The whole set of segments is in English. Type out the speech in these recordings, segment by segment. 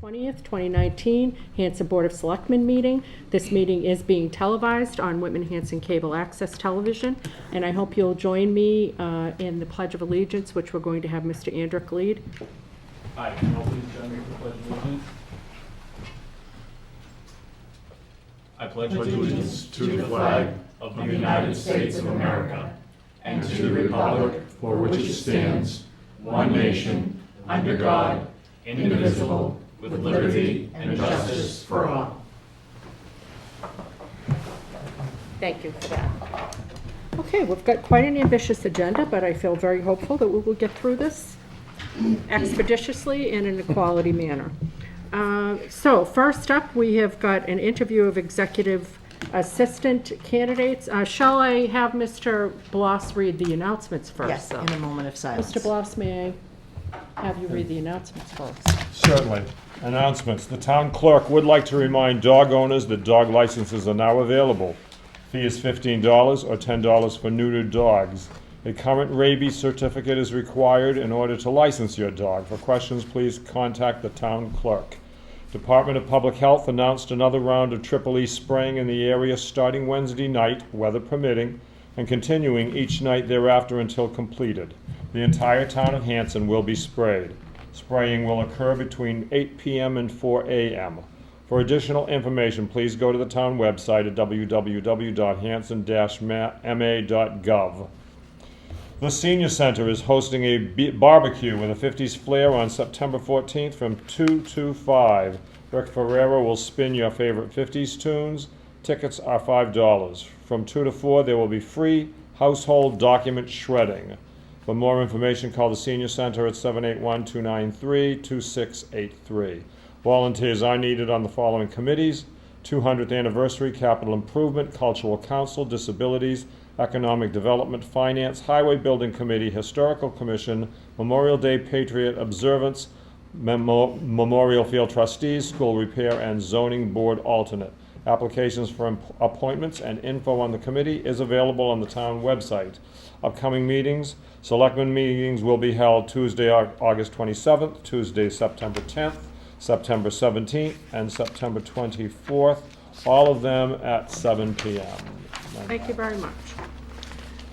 20th, 2019, Hanson Board of Selectmen meeting. This meeting is being televised on Whitman Hanson Cable Access Television, and I hope you'll join me in the Pledge of Allegiance, which we're going to have Mr. Andrick lead. Hi, can you all please join me for the Pledge of Allegiance? I pledge allegiance to the flag of the United States of America and to the republic for which it stands, one nation, under God, indivisible, with liberty and justice for all. Thank you for that. Okay, we've got quite an ambitious agenda, but I feel very hopeful that we will get through this expeditiously and in a quality manner. So first up, we have got an interview of executive assistant candidates. Shall I have Mr. Bloss read the announcements first? Yes, in a moment of silence. Mr. Bloss, may I have you read the announcements first? Certainly. Announcements. The town clerk would like to remind dog owners that dog licenses are now available. Fee is $15 or $10 for neutered dogs. A current rabies certificate is required in order to license your dog. For questions, please contact the town clerk. Department of Public Health announced another round of EEE spraying in the area starting Wednesday night, weather permitting, and continuing each night thereafter until completed. The entire town of Hanson will be sprayed. Spraying will occur between 8 p.m. and 4 a.m. For additional information, please go to the town website at www.hanson-ma.gov. The Senior Center is hosting a barbecue with a 50s flair on September 14th from 2 to 5. Rick Ferrero will spin your favorite 50s tunes. Tickets are $5. From 2 to 4, there will be free household document shredding. For more information, call the Senior Center at 781-293-2683. Volunteers are needed on the following committees: 200th Anniversary, Capital Improvement, Cultural Council, Disabilities, Economic Development, Finance, Highway Building Committee, Historical Commission, Memorial Day Patriot Observance, Memorial Field Trustees, School Repair, and Zoning Board Alternate. Applications for appointments and info on the committee is available on the town website. Upcoming meetings: Selectmen meetings will be held Tuesday, August 27th, Tuesday, September 10th, September 17th, and September 24th, all of them at 7 p.m. Thank you very much.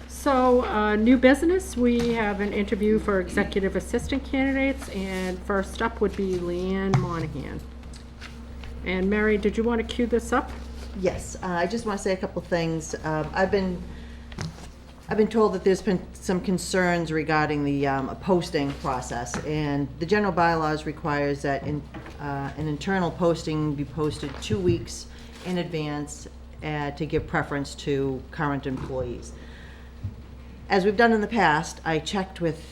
So, new business, we have an interview for executive assistant candidates, and first up would be Leanne Monahan. And Mary, did you want to cue this up? Yes, I just want to say a couple things. I've been told that there's been some concerns regarding the posting process, and the general bylaws requires that an internal posting be posted 2 weeks in advance to give preference to current employees. As we've done in the past, I checked with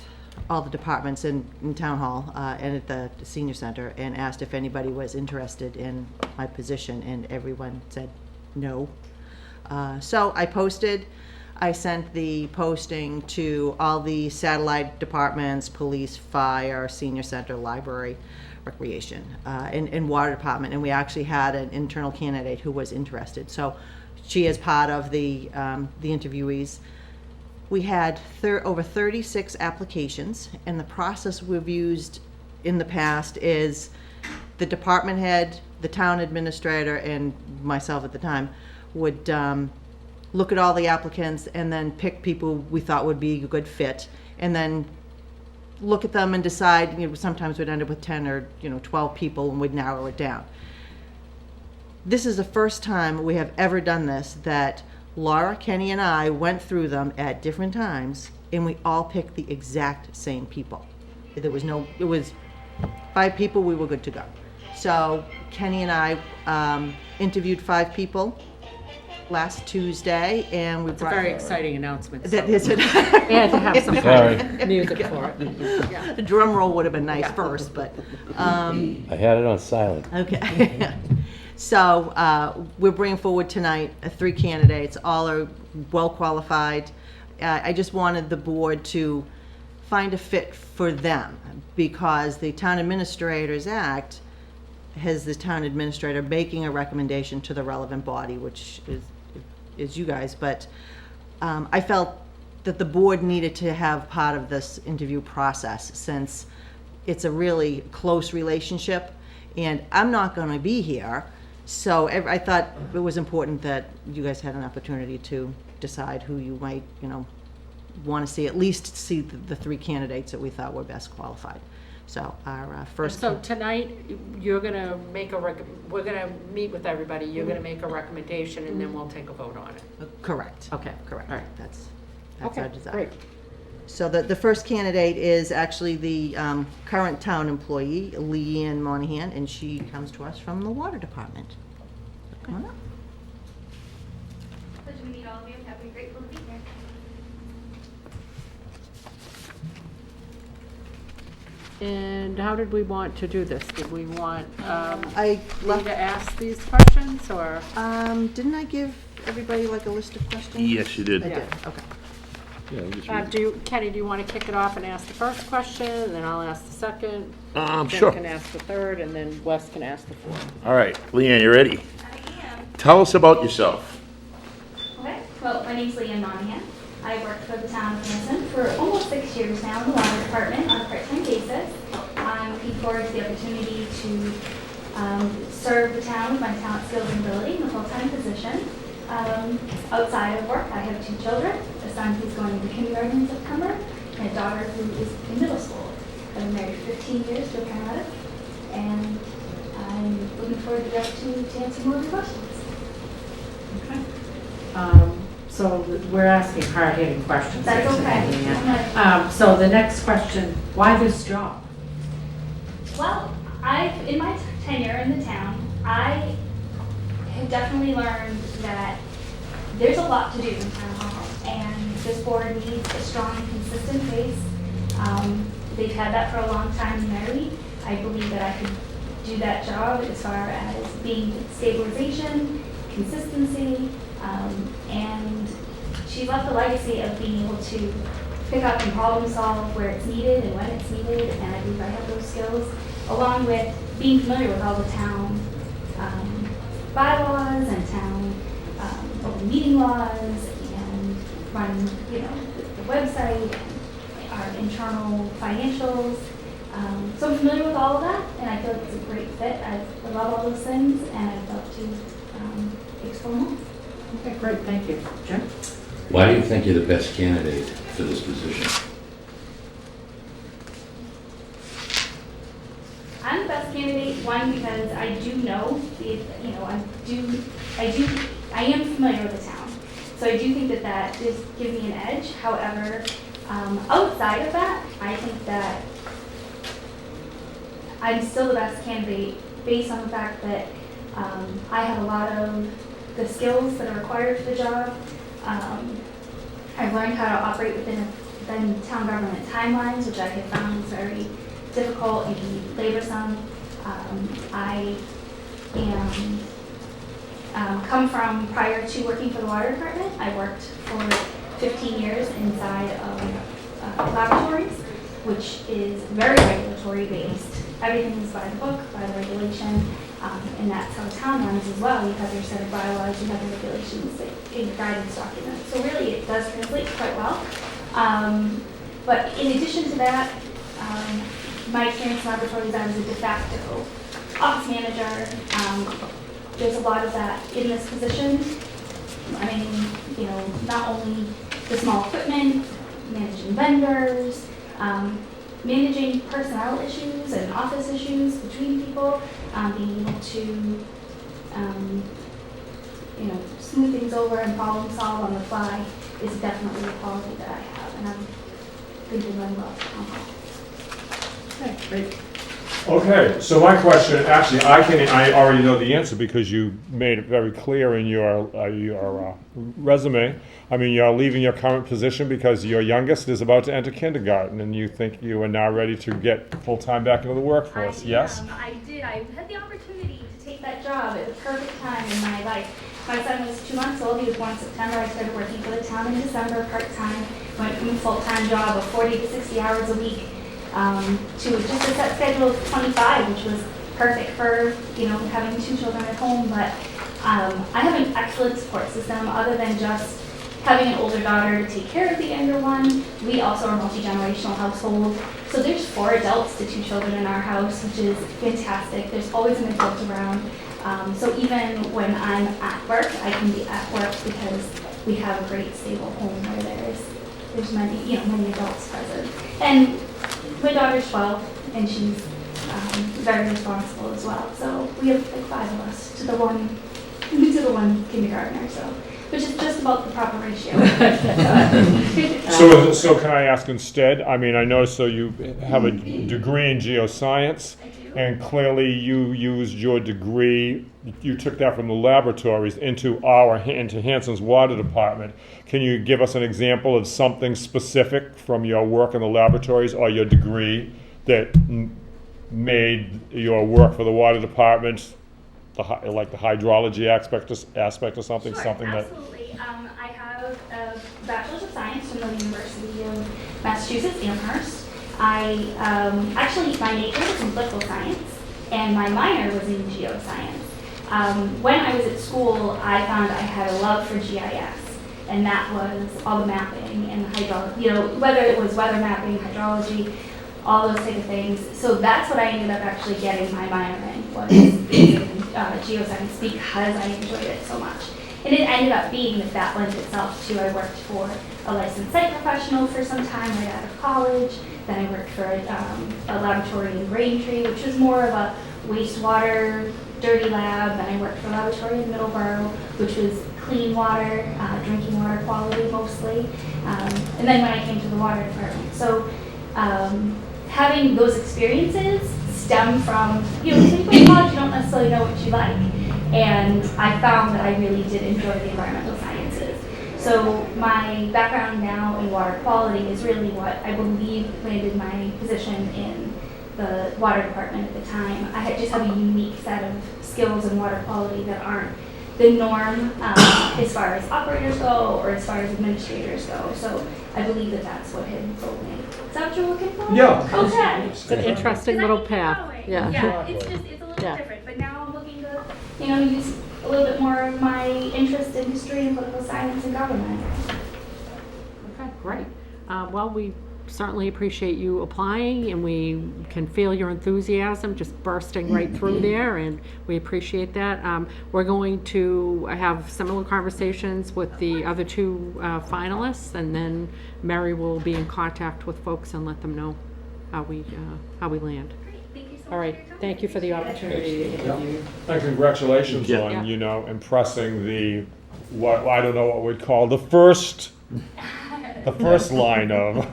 all the departments in Town Hall and at the Senior Center and asked if anybody was interested in my position, and everyone said no. So I posted. I sent the posting to all the satellite departments: police, fire, Senior Center, library, recreation, and water department, and we actually had an internal candidate who was interested. So she is part of the interviewees. We had over 36 applications, and the process we've used in the past is the department head, the town administrator, and myself at the time would look at all the applicants and then pick people we thought would be a good fit, and then look at them and decide. Sometimes we'd end up with 10 or 12 people, and we'd narrow it down. This is the first time we have ever done this, that Laura, Kenny, and I went through them at different times, and we all picked the exact same people. It was 5 people, we were good to go. So Kenny and I interviewed 5 people last Tuesday, and we brought... It's a very exciting announcement. That is it. We had to have some kind of music for it. Yeah. The drum roll would have been nice first, but... I had it on silent. Okay. So we're bringing forward tonight 3 candidates. All are well qualified. I just wanted the board to find a fit for them, because the Town Administrators Act has the town administrator making a recommendation to the relevant body, which is you guys. But I felt that the board needed to have part of this interview process, since it's a really close relationship, And I'm not going to be here, so I thought it was important that you guys had an opportunity to decide who you might, want to see, at least see the three candidates that we thought were best qualified. So our first. So tonight, you're gonna make we're gonna meet with everybody, you're gonna make a recommendation, and then we'll take a vote on it. Correct. Okay. Correct. All right. That's Okay, our desire. great. So the first candidate is actually the current town employee, Leanne Monahan, and she comes to us from the water department. Come on up. Pleasure to meet all of you. I'm very grateful to be here. And how did we want to do this? Did we want, I me left, to ask these questions, or? didn't I give everybody like a list of questions? Yes, you did. I Yeah. did, okay. Yeah, you just Kenny, do you want to kick it off and ask the first question, and then I'll ask the second? Sure. Jen can ask the third, and then Wes can ask the fourth. All right, Leanne, you ready? I am. Tell us about yourself. Okay. Well, my name's Leanne Monahan. I worked for the town of Hanson for almost 6 years now in the water department on a part-time basis. I'm looking forward to the opportunity to serve the town with my talent, skills, and ability in a full-time position. Outside of work, I have 2 children, a son who's going into kindergarten in September, and a daughter who is in middle school. I've been married 15 years to a paramedic, and I'm looking forward to the opportunity to answer more of your questions. Okay. So we're asking hard-hitting questions. That's here okay. today, I'm Leanne. gonna- So the next question, why this job? Well, in my tenure in the town, I have definitely learned that there's a lot to do in town hall, and this board needs a strong and consistent face. They've had that for a long time in Mary. I believe that I could do that job as far as being stabilization, consistency, and she left a legacy of being able to pick up and problem solve where it's needed and when it's needed, and I believe I have those skills, along with being familiar with all the town bylaws and town open meeting laws, and run, the website, and our internal financials. So I'm familiar with all of that, and I feel like it's a great fit. I love all those things, and I'd love to explore more. Okay, great, thank you. Jen? Why do you think you're the best candidate for this position? I'm the best candidate, one, because I do know I am familiar with the town. So I do think that just gives me an edge. However, outside of that, I think that I'm still the best candidate based on the fact that I have a lot of the skills that are required for the job. I've learned how to operate within town government timelines, which I have found is very difficult and can be laborsome. I come from, prior to working for the water department, I worked for 15 years inside of laboratories, which is very regulatory based. Everything is by the book, by the regulation, and that's how the town runs as well. You have your set of bylaws, you have the regulations in your guidance document. So really it does translate quite well. But in addition to that, my experience in laboratories, I was a de facto office manager. There's a lot of that in this position. I mean, not only the small equipment, managing vendors, managing personnel issues and office issues between people, being able to, smooth things over and problem solve on the fly is definitely a quality that I have, and I'm going to do really well. Okay, great. Okay, so my question, actually, I already know the answer because you made it very clear in your resume. I mean, you're leaving your current position because your youngest is about to enter kindergarten, and you think you are now ready to get full-time back into the workforce, yes? I did. I had the opportunity to take that job at the perfect time in my life. My son was 2 months old. He was born in September. I started working for the town in December, part-time. Went from a full-time job of 40 to 60 hours a week to just a set schedule of 25, which was perfect for, having 2 children at home. But I have an excellent support system other than just having an older daughter to take care of the younger one. We also are a multi-generational household. So there's 4 adults to 2 children in our house, which is fantastic. There's always an adult around. So even when I'm at work, I can be at work because we have a great stable home where there's many adults present. And my daughter's 12 and she's very responsible as well. So we have like 5 of us to the one kindergartner. So which is just about the proper ratio. So can I ask instead, I mean, I noticed so you have a degree in geoscience, and clearly you used your degree, you took that from the laboratories into Hanson's water department. Can you give us an example of something specific from your work in the laboratories or your degree that made your work for the water department like the hydrology aspect or something? Sure, something that. absolutely. I have a Bachelor's of Science from the University of Massachusetts, Amherst. Actually, my major was in political science, and my minor was in geoscience. When I was at school, I found I had a love for GIS, and that was all the mapping and the hydrology, whether it was weather mapping, hydrology, all those type of things. So that's what I ended up actually getting my minor in, was in geoscience, because I enjoyed it so much. And it ended up being that lent itself to, I worked for a licensed site professional for some time right out of college. Then I worked for a laboratory in Braintree, which was more of a wastewater, dirty lab. Then I worked for a laboratory in Middleborough, which was clean water, drinking water quality mostly. And then when I came to the water department. So having those experiences stem from, because when you go to college, you don't necessarily know what you like. And I found that I really did enjoy the environmental sciences. So my background now in water quality is really what I believe landed my position in the water department at the time. I just have a unique set of skills in water quality that aren't the norm as far as operators go or as far as administrators go. So I believe that that's what had sold me. Is that what you're looking for? Yeah. Okay. It's an interesting little path. Yeah. Yeah, it's a little Yeah. different, but now I'm looking to, use a little bit more of my interest in history and political science and government. Okay, great. Well, we certainly appreciate you applying, and we can feel your enthusiasm just bursting right through there, and we appreciate that. We're going to have similar conversations with the other 2 finalists, and then Mary will be in contact with folks and let them know how we land. Great, thank you so much. All right, thank you for the opportunity to interview. And congratulations Yeah. on, impressing what I don't know what we'd call the first line of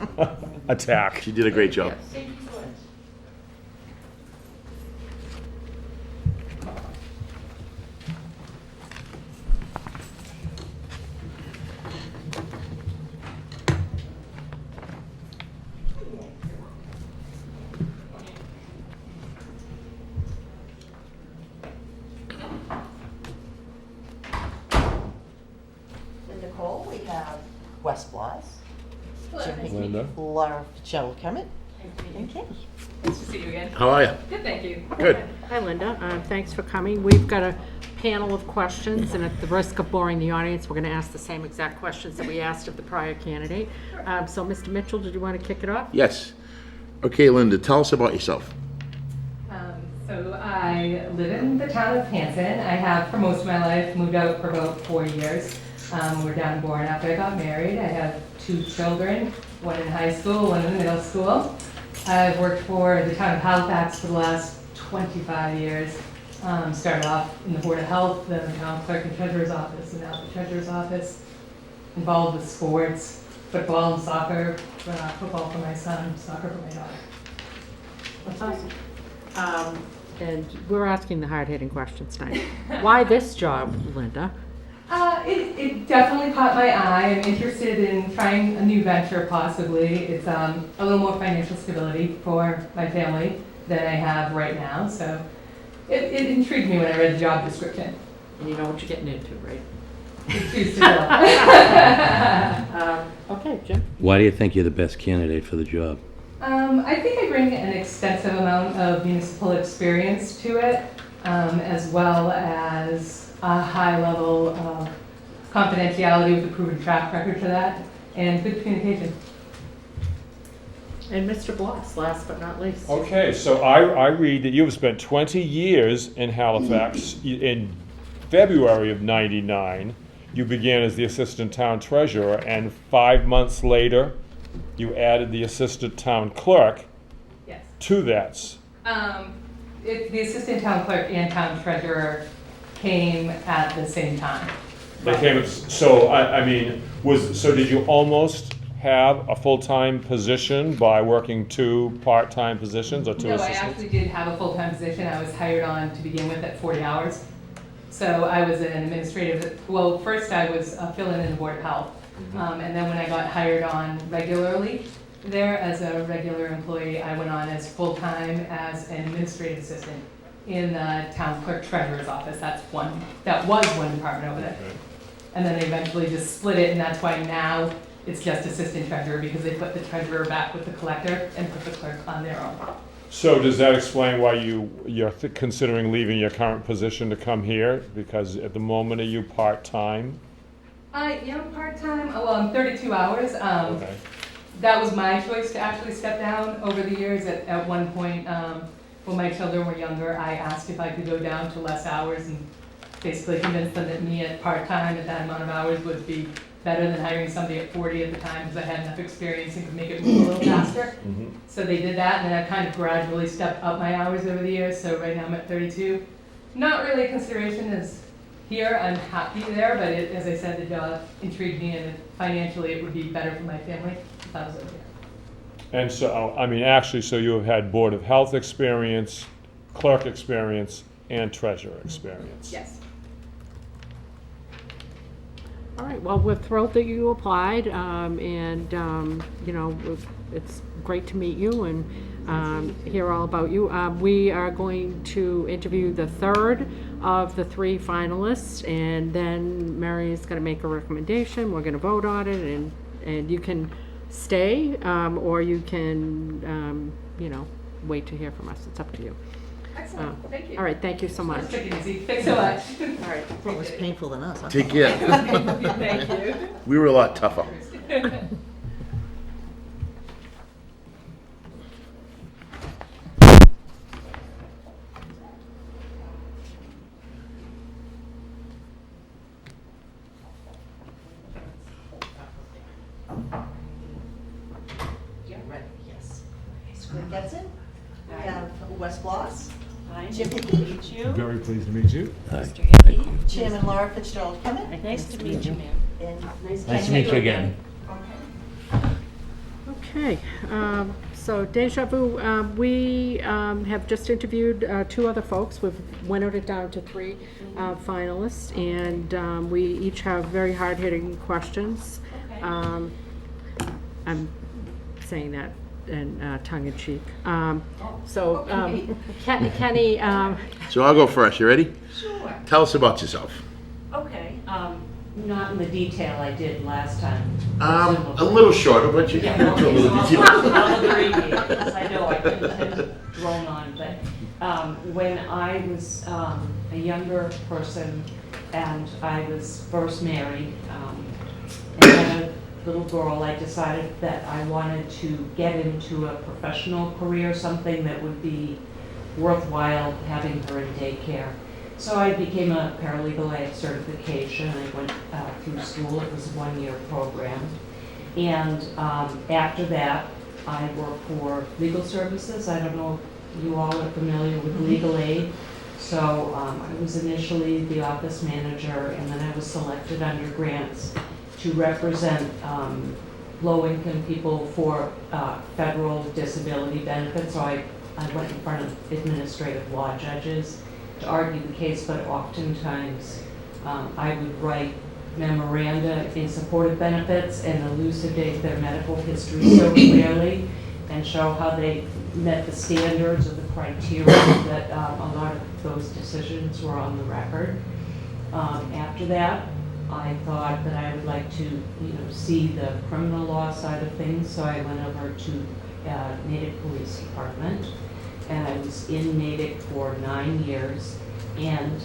attack. She did a great job. Thank you so much. In Nicole, we have Wes Blas, Jim Linda. Laura Fitzgerald Kemet, and Kay. Nice to see you again. How are you? Good, thank you. Good. Hi, Linda. Thanks for coming. We've got a panel of questions, and at the risk of boring the audience, we're going to ask the same exact questions that we asked of the prior candidate. So, Mr. Mitchell, did you want to kick it off? Yes. Okay, Linda, tell us about yourself. So I live in the town of Hanson. I have for most of my life, moved out for about 4 years. We're down and born after I got married. I have 2 children, one in high school, one in middle school. I've worked for the town of Halifax for the last 25 years. Started off in the Board of Health, then the town clerk and treasurer's office, and now the treasurer's office. Involved with sports, football and soccer, football for my son, soccer for my daughter. That's awesome. And we're asking the hard-hitting questions tonight. Why this job, Linda? It definitely caught my eye. I'm interested in trying a new venture, possibly. It's a little more financial stability for my family than I have right now. So it intrigued me when I read the job description. And you know what you're getting into, right? Choose to go. Okay, Jim. Why do you think you're the best candidate for the job? I think I bring an extensive amount of municipal experience to it, as well as a high level of confidentiality with a proven track record for that, and good communication. And Mr. Bloss, last but not least. Okay, so I read that you've spent 20 years in Halifax. In February of '99, you began as the assistant town treasurer, and 5 months later, you added the assistant town clerk Yes. to that. The assistant town clerk and town treasurer came at the same time. They came, so I mean, so did you almost have a full-time position by working 2 part-time positions or 2 No, I assistants? actually did have a full-time position. I was hired on to begin with at 40 hours. So I was an administrative, well, first I was a fill-in in the Board of Health. And then when I got hired on regularly there as a regular employee, I went on as full-time as an administrative assistant in the town clerk treasurer's office. That was one department over there. And then they eventually just split it, and that's why now it's just assistant treasurer, because they put the treasurer back with the collector and put the clerk on their own. So does that explain why you're considering leaving your current position to come here? Because at the moment, are you part-time? I am part-time, well, I'm 32 hours. Okay. That was my choice to actually step down over the years. At one point, when my children were younger, I asked if I could go down to less hours and basically convinced them that me at part-time at that amount of hours would be better than hiring somebody at 40 at the time, because I had enough experience and could make it move a little faster. So they did that, and then I've kind of gradually stepped up my hours over the years. So right now I'm at 32. Not really a consideration as here, I'm happy there, but as I said, the job intrigued me, and financially it would be better for my family if I was over here. And so, I mean, actually, so you have had Board of Health experience, clerk experience, and treasurer experience? Yes. All right, well, we're thrilled that you applied, and, you know, it's great to meet you and hear all about you. We are going to interview the third of the 3 finalists, and then Mary is going to make a recommendation. We're going to vote on it, and you can stay, or you can, you know, wait to hear from us. It's up to you. Excellent, thank you. All right, thank you so much. Take it easy. Thanks so much. All right. Well, it was painful than us, huh? Take care. Thank you. We were a lot tougher. Yeah, ready, yes. Screen gets in. We have Wes Bloss. Jim Hickey. Very pleased to meet you. Chairman Laura Fitzgerald Kemet. Nice to meet you, ma'am. And Nice to meet you again. Okay, so Deja Vu, we have just interviewed 2 other folks. We've winnowed it down to 3 finalists, and we each have very hard-hitting questions. I'm saying that in tongue-in-cheek. Kenny, So I'll go first. You ready? Sure. Tell us about yourself. Okay, not in the detail I did last time. A little shorter, but you Yeah, can go to a okay, little so detail. I'll abbreviate, because I know I couldn't drone on, but when I was a younger person and I was first married and had a little girl, I decided that I wanted to get into a professional career, something that would be worthwhile having her in daycare. So I became a paralegal. I had certification. I went through school. It was a 1-year program. And after that, I worked for legal services. I don't know if you all are familiar with legal aid. So I was initially the office manager, and then I was selected under grants to represent low-income people for federal disability benefits. So I went in front of administrative law judges to argue the case, but oftentimes I would write memoranda in support of benefits and elucidate their medical history so clearly and show how they met the standards or the criteria that a lot of those decisions were on the record. After that, I thought that I would like to, see the criminal law side of things, so I went over to Natick Police Department, and I was in Natick for 9 years. And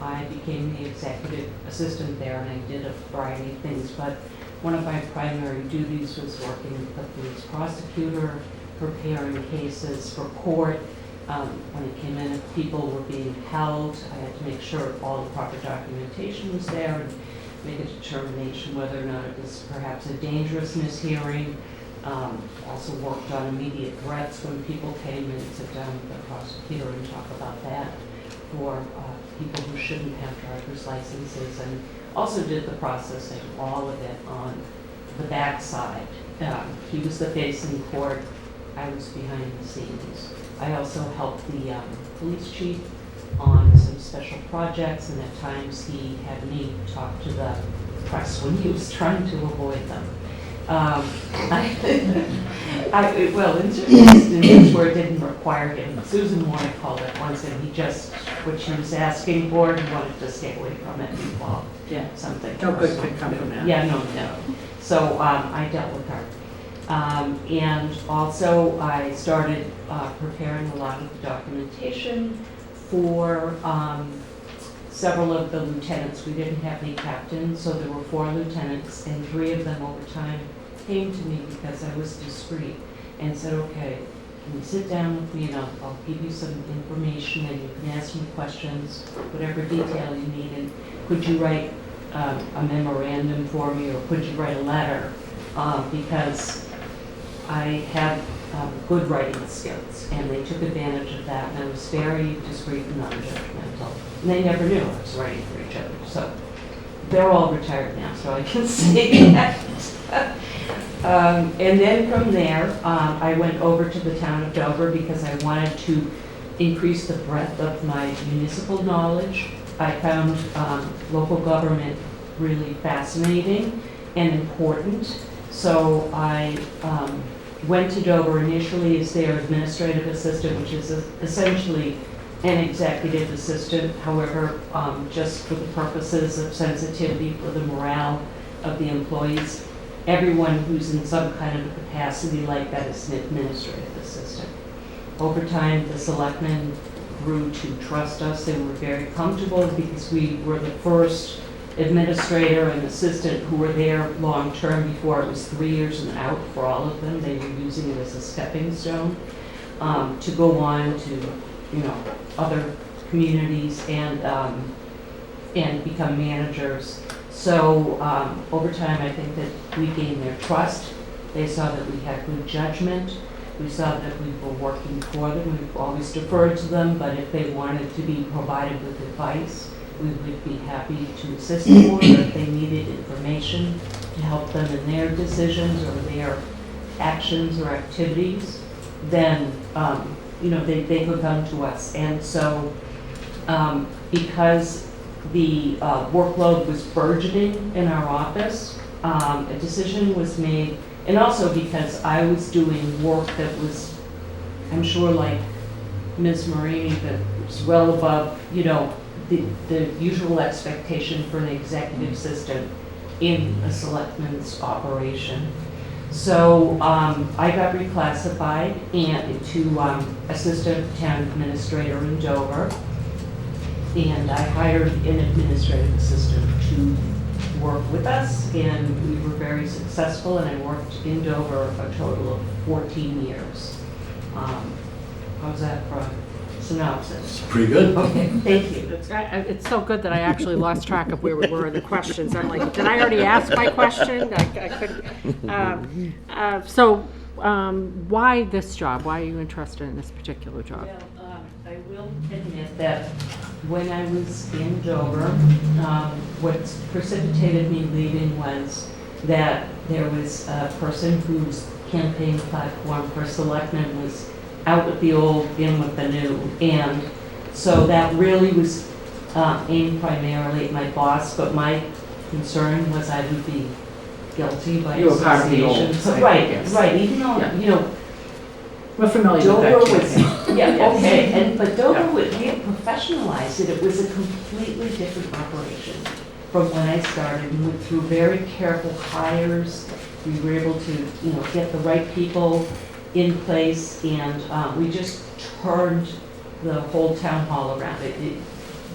I became the executive assistant there, and I did a variety of things. But one of my primary duties was working with the police prosecutor, preparing cases for court. When it came in, if people were being held, I had to make sure all the proper documentation was there and make a determination whether or not it was perhaps a dangerousness hearing. Also worked on immediate threats when people came in, sit down with the prosecutor and talk about that for people who shouldn't have driver's licenses, and also did the processing, all of it on the backside. He was the face in court, I was behind the scenes. I also helped the police chief on some special projects, and at times he had me talk to the press when he was trying to avoid them. Well, in certain instances where it didn't require him, Susan Warner called it once, and he just, what she was asking for, he wanted to stay away from it involved. Yeah. Something. No good could come from that. Yeah, no. So I dealt with her. And also I started preparing a lot of the documentation for several of the lieutenants. We didn't have any captains, so there were 4 lieutenants, and 3 of them over time came to me because I was discreet and said, okay, can you sit down with me and I'll give you some information and you can ask me questions, whatever detail you need, and could you write a memorandum for me, or could you write a letter? Because I had good writing skills, and they took advantage of that, and I was very discreet and non-judgmental. And they never knew I was writing for each other. So they're all retired now, so I can say that. And then from there, I went over to the town of Dover because I wanted to increase the breadth of my municipal knowledge. I found local government really fascinating and important. So I went to Dover initially as their administrative assistant, which is essentially an executive assistant. However, just for the purposes of sensitivity for the morale of the employees, everyone who's in some kind of capacity like that is an administrative assistant. Over time, the selectmen grew to trust us. They were very comfortable because we were the first administrator and assistant who were there long-term. Before, it was 3 years and out for all of them. They were using it as a stepping stone to go on to, other communities and become managers. So over time, I think that we gained their trust. They saw that we had good judgment. We saw that we were working for them. We've always deferred to them, but if they wanted to be provided with advice, we would be happy to assist them, or if they needed information to help them in their decisions or their actions or activities, then they could come to us. And so because the workload was burgeoning in our office, a decision was made, and also because I was doing work that was, I'm sure like Ms. Marini, that was well above, the usual expectation for an executive assistant in a selectman's operation. So I got reclassified to assistant town administrator in Dover, and I hired an administrative assistant to work with us, and we were very successful, and I worked in Dover a total of 14 years. How's that for a synopsis? Pretty good. Okay, thank you. It's so good that I actually lost track of where we were in the questions. I'm like, did I already ask my question? I couldn't. Why this job? Why are you interested in this particular job? Well, I will admit that when I was in Dover, what precipitated me leaving was that there was a person whose campaign platform for selectmen was out with the old, in with the new. And so that really was aimed primarily at my boss, but my concern was I would be guilty by You were part of the old association. So, side, right, yes. right, even though, Yeah. We're familiar Dover with that was, campaign. yeah, okay, but Dover, Yeah. we had professionalized it. It was a completely different operation from when I started. We went through very careful hires. We were able to, get the right people in place, and we just turned the whole town hall around.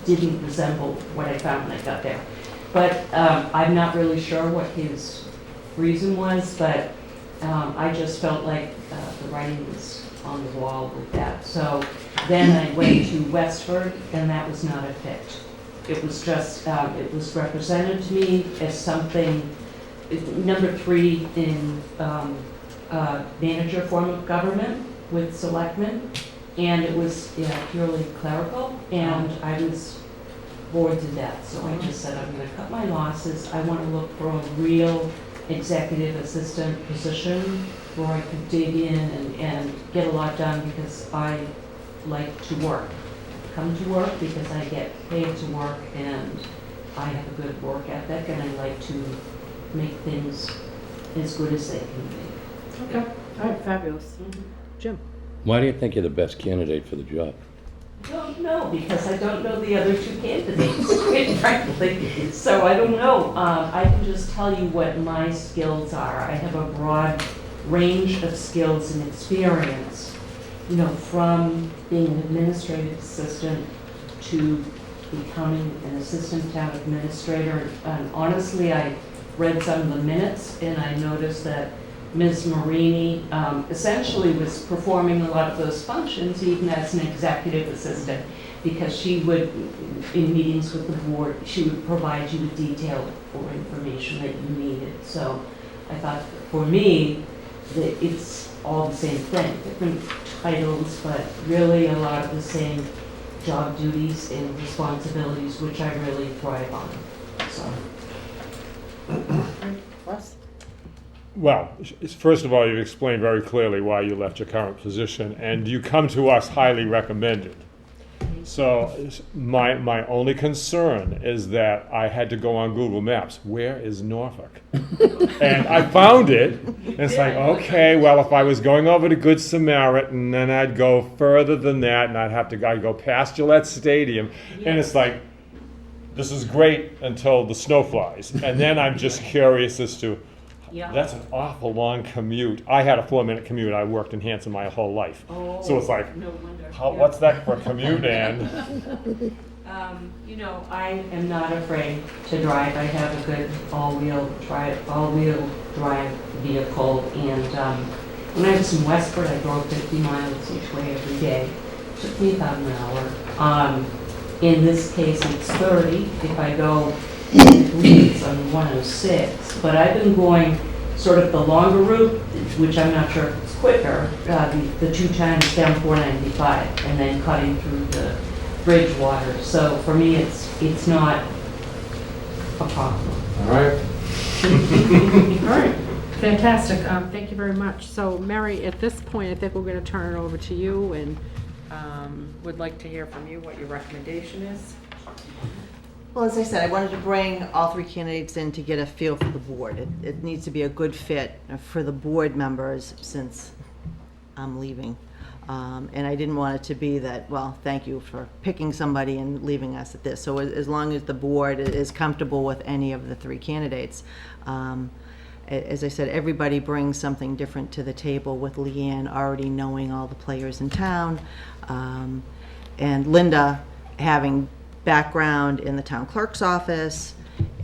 didn't resemble what I found when I got there. But I'm not really sure what his reason was, but I just felt like the writing was on the wall with that. So then I went to Westford, and that was not a fit. It was just, it was represented to me as something, number 3 in manager form of government with selectmen, and it was purely clerical, and I was bored to death. So I just said, I'm going to cut my losses. I want to look for a real executive assistant position where I could dig in and get a lot done, because I like to work. Come to work because I get paid to work, and I have a good work ethic, and I like to make things as good as they can be. Okay, all right, fabulous. Jim? Why do you think you're the best candidate for the job? I don't know, because I don't know the other 2 candidates, quite frankly. So I don't know. I can just tell you what my skills are. I have a broad range of skills and experience, you know, from being an administrative assistant to becoming an assistant town administrator. And honestly, I read some of the minutes, and I noticed that Ms. Marini essentially was performing a lot of those functions even as an executive assistant, because she would, in meetings with the board, she would provide you with detailed or information that you needed. So I thought, for me, that it's all the same thing, different titles, but really a lot of the same job duties and responsibilities, which I really thrive on. So. Russ? Well, first of all, you've explained very clearly why you left your current position, and you come to us highly recommended. So my only concern is that I had to go on Google Maps. Where is Norfolk? And I found it, and it's like, okay, well, if I was going over to Good Samaritan, then I'd go further than that, and I'd go past Gillette Stadium, and it's like, this is great until the snow flies. And then I'm just curious as to, that's an awful long commute. I had a 4-minute commute. I worked in Hanson my whole life. So it's like, No wonder. what's that for a commute, and? You know, I am not afraid to drive. I have a good all-wheel drive vehicle, and when I was in Westford, I drove 50 miles each way every day. It took me about an hour. In this case, it's 30 if I go, I believe it's on 106, but I've been going sort of the longer route, which I'm not sure if it's quicker, the 2 times down 495, and then cutting through the Bridgewater. So for me, it's not a problem. All right. All right, fantastic. Thank you very much. So, Mary, at this point, I think we're going to turn it over to you, and would like to hear from you what your recommendation is. Well, as I said, I wanted to bring all 3 candidates in to get a feel for the board. It needs to be a good fit for the board members, since I'm leaving. And I didn't want it to be that, well, thank you for picking somebody and leaving us at this. So as long as the board is comfortable with any of the 3 candidates, as I said, everybody brings something different to the table, with Leanne already knowing all the players in town, and Linda having background in the town clerk's office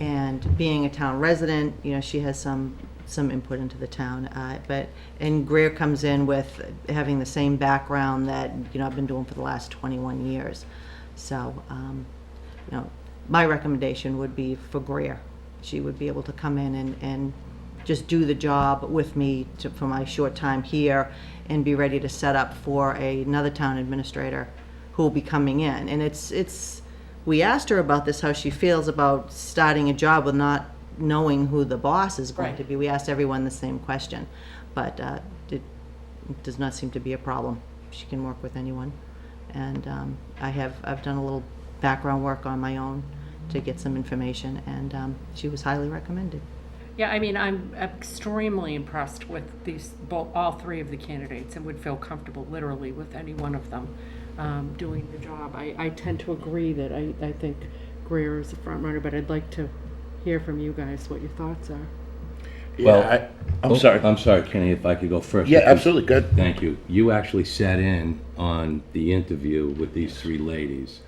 and being a town resident. You know, she has some input into the town, and Greer comes in with having the same background that, you know, I've been doing for the last 21 years. So, you know, my recommendation would be for Greer. She would be able to come in and just do the job with me for my short time here, and be ready to set up for another town administrator who will be coming in. And we asked her about this, how she feels about starting a job with not knowing who the boss is going to be. We asked everyone the same question, but it does not seem to be a problem. She can work with anyone, and I've done a little background work on my own to get some information, and she was highly recommended. Yeah, I mean, I'm extremely impressed with all 3 of the candidates, and would feel comfortable literally with any one of them doing the job. I tend to agree that I think Greer is a front runner, but I'd like to hear from you guys what your thoughts are. Well, I'm sorry. I'm sorry, Kenny, if I could go first. Yeah, because- absolutely, good. Thank you. You actually sat in on the interview with these 3 ladies.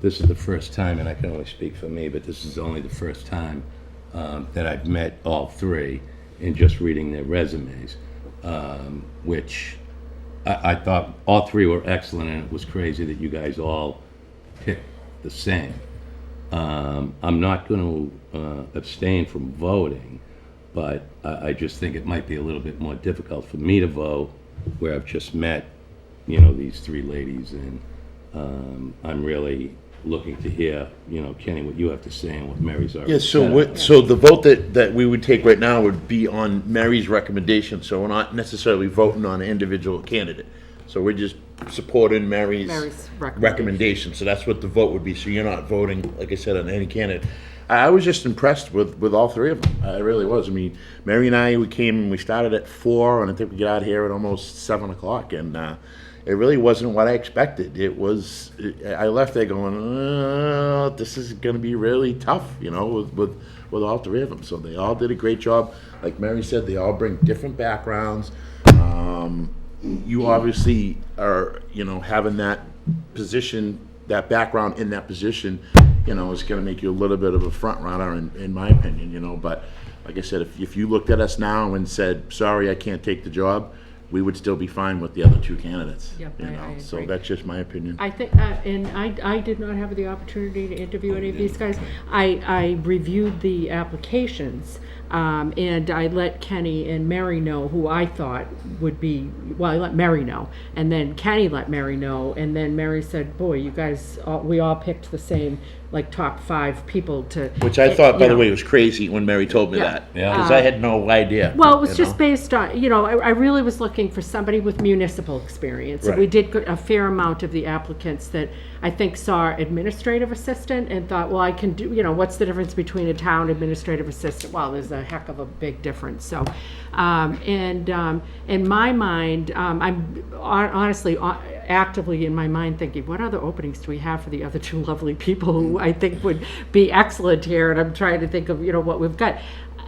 this is the first time, and I can only speak for me, but this is only the first time that I've met all three in just reading their resumes, which I thought all three were excellent, and it was crazy that you guys all picked the same. I'm not going to abstain from voting, but I just think it might be a little bit more difficult for me to vote where I've just met, these three ladies, and I'm really looking to hear, Kenny, what you have to say and what Mary's already Yeah, said. so the vote that we would take right now would be on Mary's recommendation, so we're not necessarily voting on an individual candidate. So we're just supporting Mary's recommendation, so that's what the vote would be, so you're not voting, like I said, on any candidate. I was just impressed with all three of them, I really was. I mean, Mary and I, we started at 4, and I think we got out here at almost 7 o'clock, and it really wasn't what I expected. I left there going, this is going to be really tough, with all three of them. So they all did a great job. Like Mary said, they all bring different backgrounds. You obviously are, having that position, that background in that position, is going to make you a little bit of a front runner, in my opinion, But like I said, if you looked at us now and said, sorry, I can't take the job, we would still be fine with the other two candidates. Yep, I So agree. that's just my opinion. I think, and I did not have the opportunity to interview any of these guys. I reviewed the applications, and I let Kenny and Mary know who I thought would be, well, I let Mary know, and then Kenny let Mary know, and then Mary said, boy, you guys, we all picked the same, like, top 5 people to. Which I thought, by you the know. way, was crazy when Mary told me Yeah. that. Yeah. Because I had no idea. Well, it was you just know? based on, I really was looking for somebody with municipal experience. And we Right. did get a fair amount of the applicants that I think saw administrative assistant and thought, well, I can do, what's the difference between a town administrative assistant? Well, there's a heck of a big difference. So, in my mind, I'm honestly actively in my mind thinking, what other openings do we have for the other two lovely people who I think would be excellent here? And I'm trying to think of, what we've got.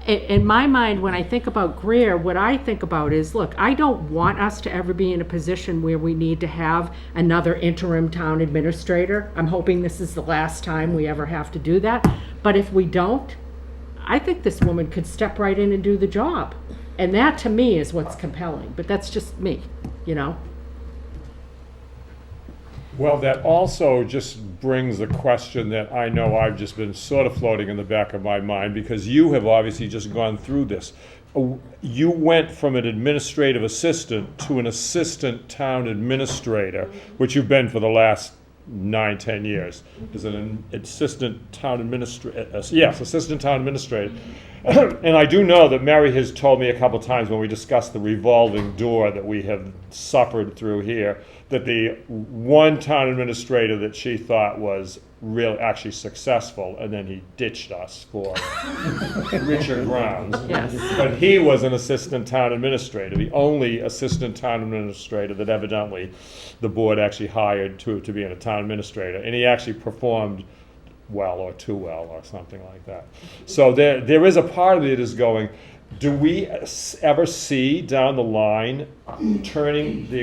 In my mind, when I think about Greer, what I think about is, look, I don't want us to ever be in a position where we need to have another interim town administrator. I'm hoping this is the last time we ever have to do that. But if we don't, I think this woman could step right in and do the job. And that, to me, is what's compelling. But that's just me, Well, that also just brings a question that I know I've just been sort of floating in the back of my mind, because you have obviously just gone through this. You went from an administrative assistant to an assistant town administrator, which you've been for the last 9-10 years. As an assistant town administrator, assistant town administrator. And I do know that Mary has told me a couple times when we discussed the revolving door that we have suffered through here, that the one town administrator that she thought was really actually successful, and then he ditched us for richer grounds. Yes. But he was an assistant town administrator, the only assistant town administrator that evidently the board actually hired to be a town administrator, and he actually performed well or too well or something like that. So there is a part of it is going, do we ever see down the line turning the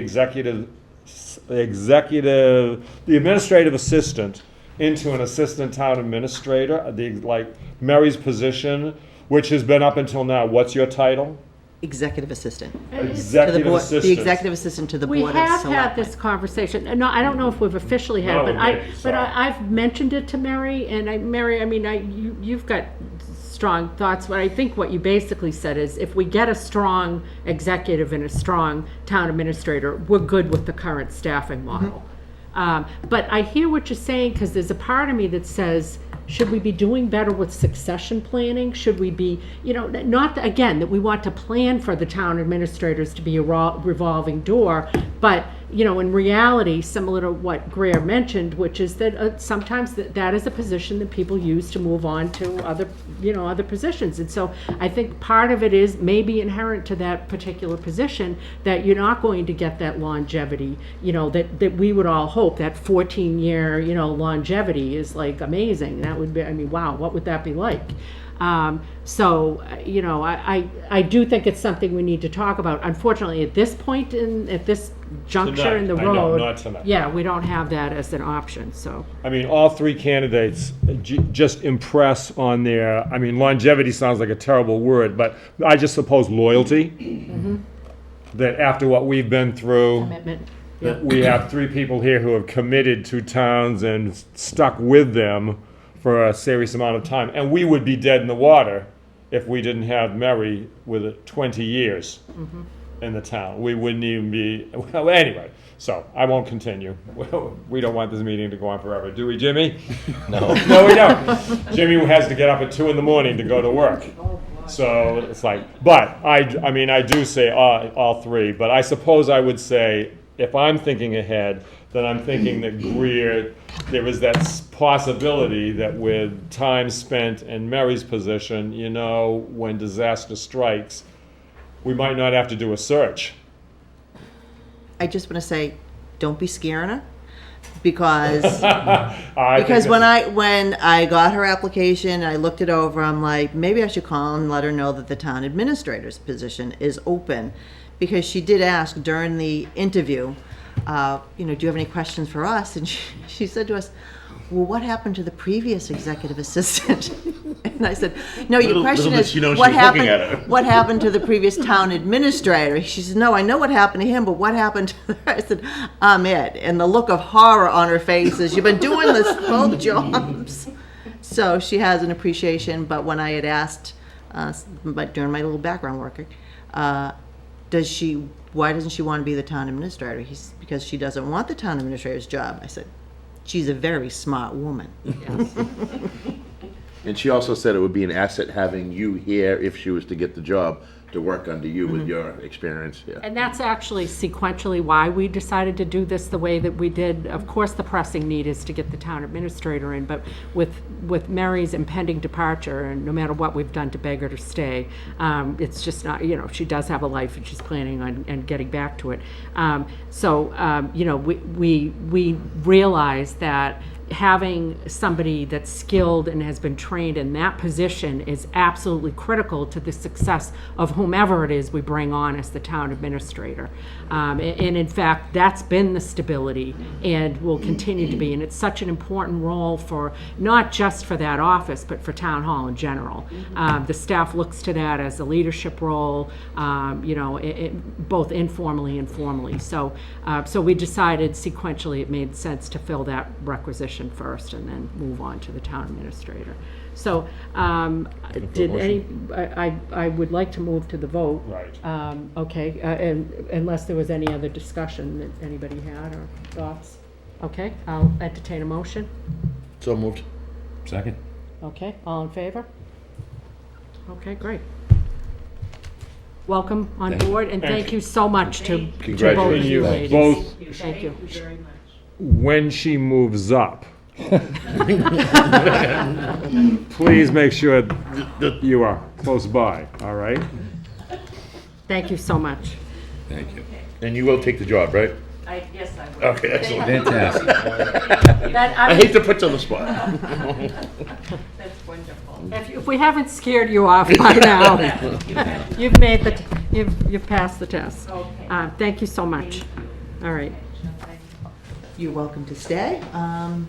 administrative assistant into an assistant town administrator, like Mary's position, which has been up until now, what's your title? Executive assistant. To the Executive board, assistant. the executive assistant to the We board of have selectmen. had this conversation. No, I don't know if we've officially had, No, it, okay, sorry. I've mentioned it to Mary, and you've got strong thoughts. But I think what you basically said is, if we get a strong executive and a strong town administrator, we're good with the current staffing model. But I hear what you're saying, because there's a part of me that says, should we be doing better with succession planning? Should we be, not, again, that we want to plan for the town administrators to be a revolving door, but, in reality, similar to what Greer mentioned, which is that sometimes that is a position that people use to move on to other positions. And so I think part of it is maybe inherent to that particular position, that you're not going to get that longevity, that we would all hope. That 14-year, longevity is like amazing. That would be, wow, what would that be like? You know, I do think it's something we need to talk about. Unfortunately, at this point at this juncture in the Tonight, I know, road. not tonight. Yeah, we don't have that as an option, so. I mean, all three candidates just impress on their, I mean, longevity sounds like a terrible word, but I just suppose loyalty. That after what we've been through, Commitment. that we have three people here who have committed to towns and stuck with them for a serious amount of time. And we would be dead in the water if we didn't have Mary with 20 years in the town. We wouldn't even be, well, anyway, so I won't continue. We don't want this meeting to go on forever, do we, Jimmy? No. No, we don't. Jimmy has to get up at 2 a.m. to go to work. So it's like, but I mean, I do say all three, but I suppose I would say, if I'm thinking ahead, then I'm thinking that Greer, there is that possibility that with time spent in Mary's position, you know, when disaster strikes, we might not have to do a search. I just want to say, don't be scaring her, because I because think when I got her application, I looked it over. I'm like, maybe I should call and let her know that the town administrator's position is open, because she did ask during the interview, you know, do you have any questions for us? And she said to us, well, what happened to the previous executive assistant? And I said, no, your Little question did is, she know she what was looking happened, at her. what happened to the previous town administrator? She said, no, I know what happened to him, but what happened to her? I said, I'm it. And the look of horror on her face is, you've been doing this both jobs. So she has an appreciation, but when I had asked, but during my little background work, why doesn't she want to be the town administrator? Because she doesn't want the town administrator's job. I said, she's a very smart woman. Yes. And she also said it would be an asset having you here if she was to get the job, to work under you with your experience here. And that's actually sequentially why we decided to do this the way that we did. Of course, the pressing need is to get the town administrator in, but with Mary's impending departure, and no matter what we've done to beg her to stay, it's just not, you know, she does have a life and she's planning on getting back to it. You know, we realize that having somebody that's skilled and has been trained in that position is absolutely critical to the success of whomever it is we bring on as the town administrator. And in fact, that's been the stability and will continue to be. And it's such an important role for, not just for that office, but for town hall in general. The staff looks to that as a leadership role, you know, both informally and formally. So we decided sequentially it made sense to fill that requisition first and then move on to the town administrator. So, did any, I would like to move to the vote. Right. Okay, and unless there was any other discussion that anybody had or thoughts. Okay, I'll entertain a motion. So moved. Second. Okay, all in favor? Okay, great. Welcome on board, and thank you so much to both of Congratulations. you You ladies. both, Thank you. very much. when she moves up, please make sure that you are close by, all right? Thank you so much. Thank you. And you will take the job, right? Yes, I will. Okay, excellent. Fantastic. I hate to put you on the spot. That's wonderful. If we haven't scared you off by now, you've passed the test. Okay. Thank you so much. All right. You're welcome to stay, and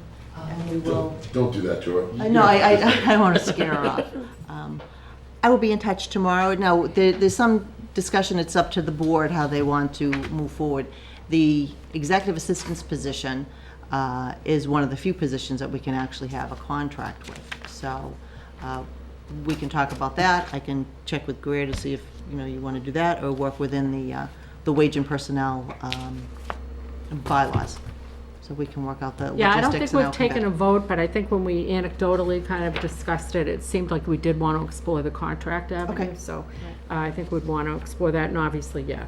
we will. Don't do that to her. No, I don't want to scare her off. I will be in touch tomorrow. Now, there's some discussion, it's up to the board how they want to move forward. The executive assistant's position is one of the few positions that we can actually have a contract with. So we can talk about that. I can check with Greer to see if, you know, you want to do that, or work within the wage and personnel bylaws. So we can work out the logistics. Yeah, I don't think and we've I'll come taken back. a vote, but I think when we anecdotally kind of discussed it, it seemed like we did want to explore the contract avenue. Okay. So I think we'd want to explore that, and obviously, yeah,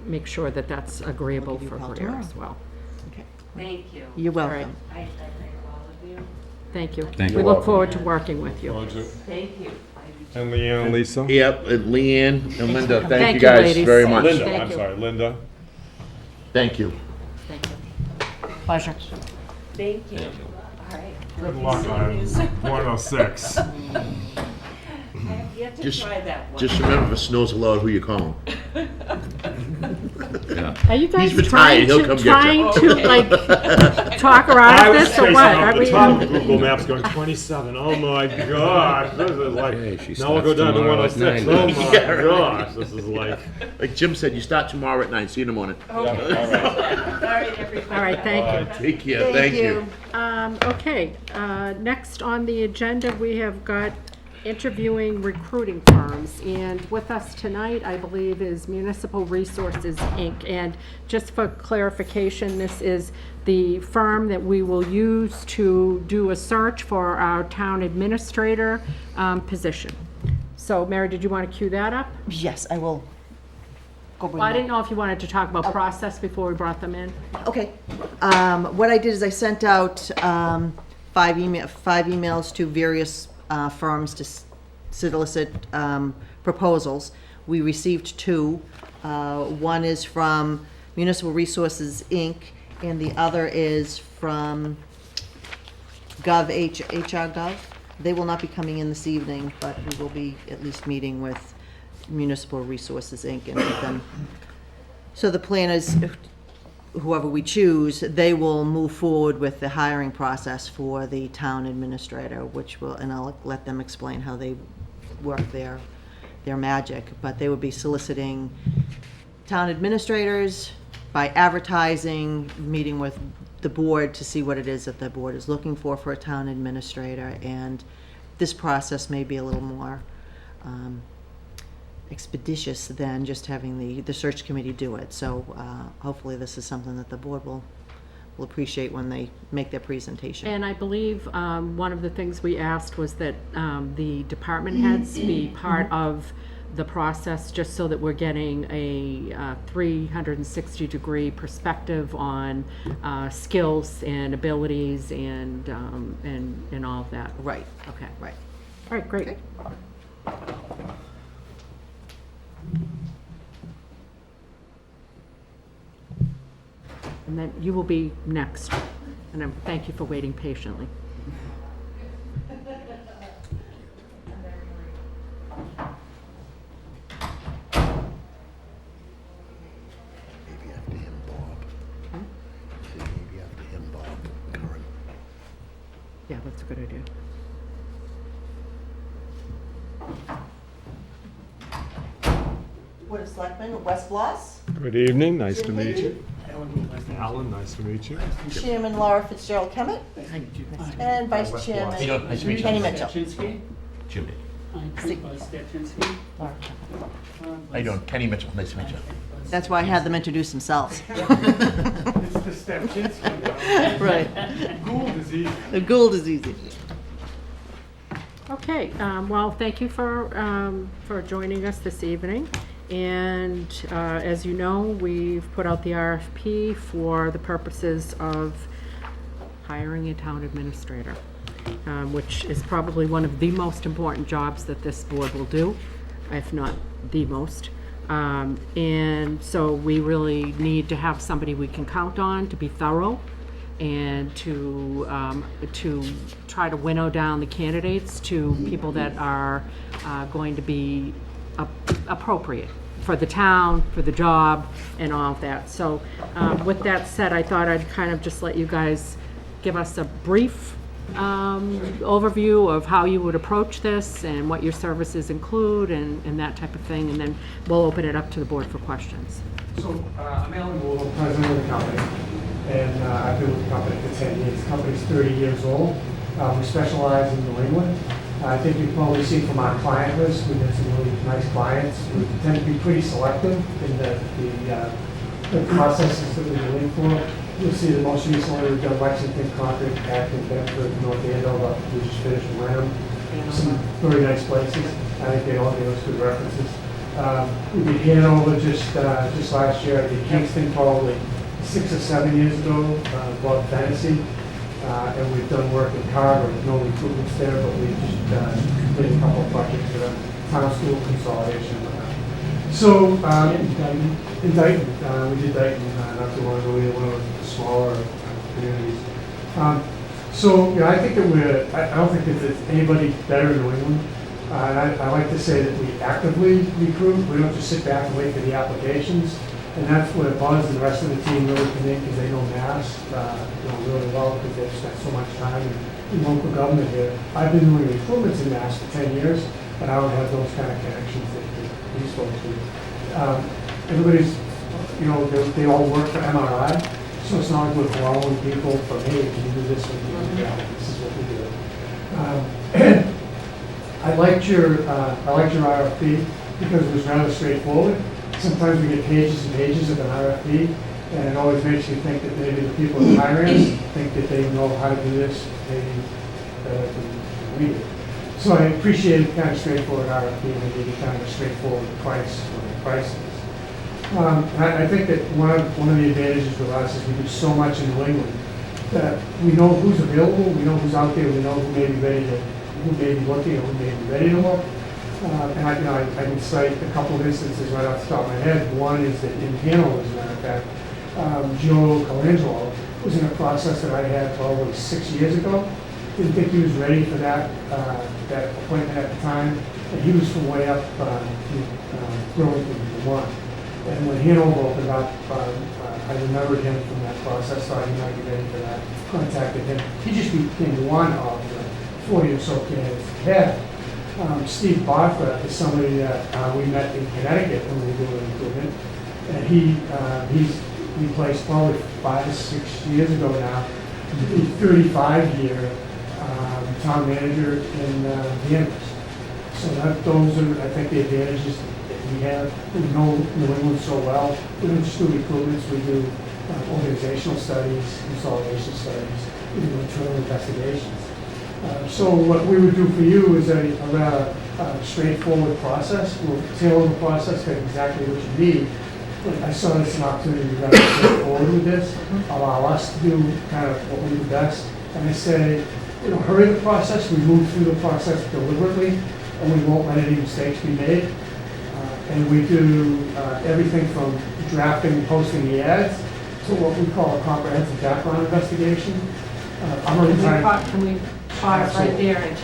make sure that that's agreeable I'll give you for a call Greer tomorrow. as well. Okay. Thank you. You're right. welcome. I thank all of you. Thank you. Thank you. We look forward to working with you. Thank you. And Leanne and Lisa? Yep, and Leanne and Linda, thank Thank you you, guys ladies. very much. Linda, Thank I'm you. sorry, Linda. Thank you. Thank you. Pleasure. Thank you. All right. Good luck on 106. yet to Just- try that one. Just remember, if it snows a lot, who you calling? Yeah. Are you guys He's retired, he'll come get trying you. to like talk her out I of was this or chasing what? up Are the we? top of Google Maps going 27. Oh my gosh, this is like, Okay, she now we'll go starts down to tomorrow at 106. 9. Oh my Yeah, right. gosh, this is like, Like Jim said, you start tomorrow at 9, see you in the morning. yeah, all right. All right, everybody. All right, thank you. Take care, thank you. Okay, next on the agenda, we have got interviewing recruiting firms. And with us tonight, I believe, is Municipal Resources, Inc. And just for clarification, this is the firm that we will use to do a search for our town administrator position. So, Mary, did you want to cue that up? Yes, I will go bring Well, I that. didn't know if you wanted to talk about process before we brought them in. Okay. What I did is I sent out 5 emails to various firms to solicit proposals. We received 2. One is from Municipal Resources, Inc., and the other is from HR Gov. They will not be coming in this evening, but we will be at least meeting with Municipal Resources, Inc. and with them. So the plan is, whoever we choose, they will move forward with the hiring process for the town administrator, which will, and I'll let them explain how they work their magic. But they will be soliciting town administrators by advertising, meeting with the board to see what it is that the board is looking for a town administrator. And this process may be a little more expeditious than just having the search committee do it. So hopefully this is something that the board will appreciate when they make their presentation. And I believe one of the things we asked was that the department heads be part of the process, just so that we're getting a 360-degree perspective on skills and abilities and all of that. Right, Okay. right. All right, great. Okay. And then you will be next. And thank you for waiting patiently. Maybe after him, Bob. Maybe after him, Bob. Curran. Yeah, that's a good idea. Board of Selectmen, West Bloss, Good evening, nice to meet you. Alan, nice to meet you. Chairman Laura Fitzgerald Kemet, and Vice Chairman Nice to meet you. Kenny Mitchell. Jimmy. Laura. How you doing? Kenny Mitchell, nice to meet you. That's why I had them introduce themselves. It's the Stepchinsky. Right. Gould is easy. The Gould is easy. Okay, well, thank you for joining us this evening. And as you know, we've put out the RFP for the purposes of hiring a town administrator, which is probably one of the most important jobs that this board will do, if not the most. And so we really need to have somebody we can count on to be thorough and to try to winnow down the candidates to people that are going to be appropriate for the town, for the job, and all of that. So with that said, I thought I'd kind of just let you guys give us a brief overview of how you would approach this and what your services include and that type of thing, and then we'll open it up to the board for questions. So I'm Alan Gould, I'm president of the company, and I've been with the company for 10 years. The company's 30 years old. We specialize in New England. I think you've probably seen from our client list, we've had some really nice clients. We tend to be pretty selective in the processes that we're doing for. You'll see that most recently we've done Lexington, Concord, Acton, Bedford, North Andover. We just finished Wareham. Some very nice places. I think they all give us good references. We did Hanover just last year. I did Kingston probably 6 or 7 years ago, bought Fantasy. And we've done work in Carver, no recruitments there, but we just completed a couple of projects for them, town school consolidation. So, in Dayton, we did Dayton, not too long ago, we were one of the smaller communities. So, I think that I don't think that there's anybody better in New England And I like to say that we actively recruit, we don't just sit back and wait for the applications. And that's where Buzz and the rest of the team really come in, because they know Mass, really well, because they've spent so much time in local government here. I've been doing recruitments in Mass for 10 years, but I don't have those kind of connections that these folks do. Everybody's, they all work for MRI, so it's not like we're following people from, hey, can you do this with you? Yeah, this is what we do. I liked your RFP because it was rather straightforward. Sometimes we get pages and pages of an RFP, and it always makes you think that maybe the people that hire us think that they know how to do this, maybe better than we do. So I appreciate kind of straightforward RFP, and they give you kind of a straightforward price when the price is. And I think that one of the advantages with us is we do so much in New England that we know who's available, we know who's out there, we know who may be looking, or who may be ready to look. And I can cite a couple of instances right off the top of my head. One is that in Hanover, as a matter of fact, Joe Colangelo was in a process that I had probably 6 years ago. Didn't think he was ready for that appointment at the time, and he was from way up Burlington, Vermont. And when Hanover opened up, I remembered him from that process, thought he might be ready for that, contacted him. He just became one of the 40 or so candidates we had. Steve Bartha is somebody that we met in Connecticut when we were doing recruitment, and he's replaced probably 5 or 6 years ago now, the 35-year town manager in Danvers. So those are, I think, the advantages that we have. We know New England so well. We don't just do recruitments, we do organizational studies, consolidation studies, we do internal investigations. So what we would do for you is a rather straightforward process. We'll tailor the process to exactly what you need. I saw this as an opportunity to go forward with this, allow us to do kind of what we do best. And I say, hurry the process. We move through the process deliberately, and we won't let any mistakes be made. And we do everything from drafting and posting the ads to what we call a comprehensive background investigation. Can we pause right there and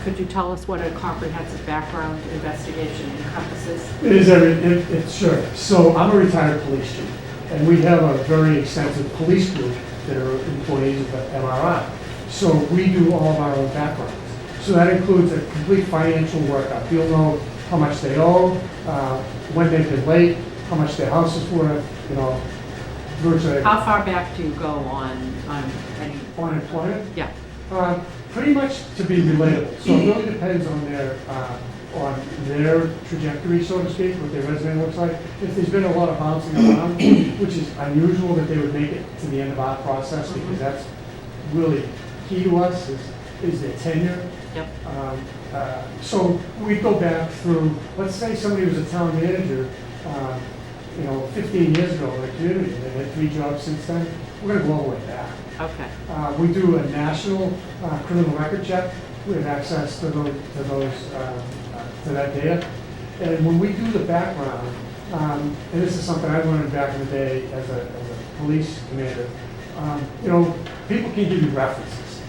could you tell us what a comprehensive background investigation encompasses? It is it's sure. So I'm a retired police chief, and we have a very extensive police group that are employees of MRI. So we do all of our own backgrounds. So that includes a complete financial workup. You'll know how much they owe, when they've been late, how much their house is worth, virtually. How far back do you go on any? On employment? Yeah. Pretty much to be relatable. So it really depends on their trajectory, so to speak, what their resume looks like. If there's been a lot of bouncing around, which is unusual that they would make it to the end of our process, because that's really key to us is their tenure. Yep. So we go back through, let's say somebody was a town manager, 15 years ago in the community, and they had 3 jobs since then. We're going to go all the way back. Okay. We do a national criminal record check. We have access to that data. And when we do the background, and this is something I learned back in the day as a police commander, people can give you references.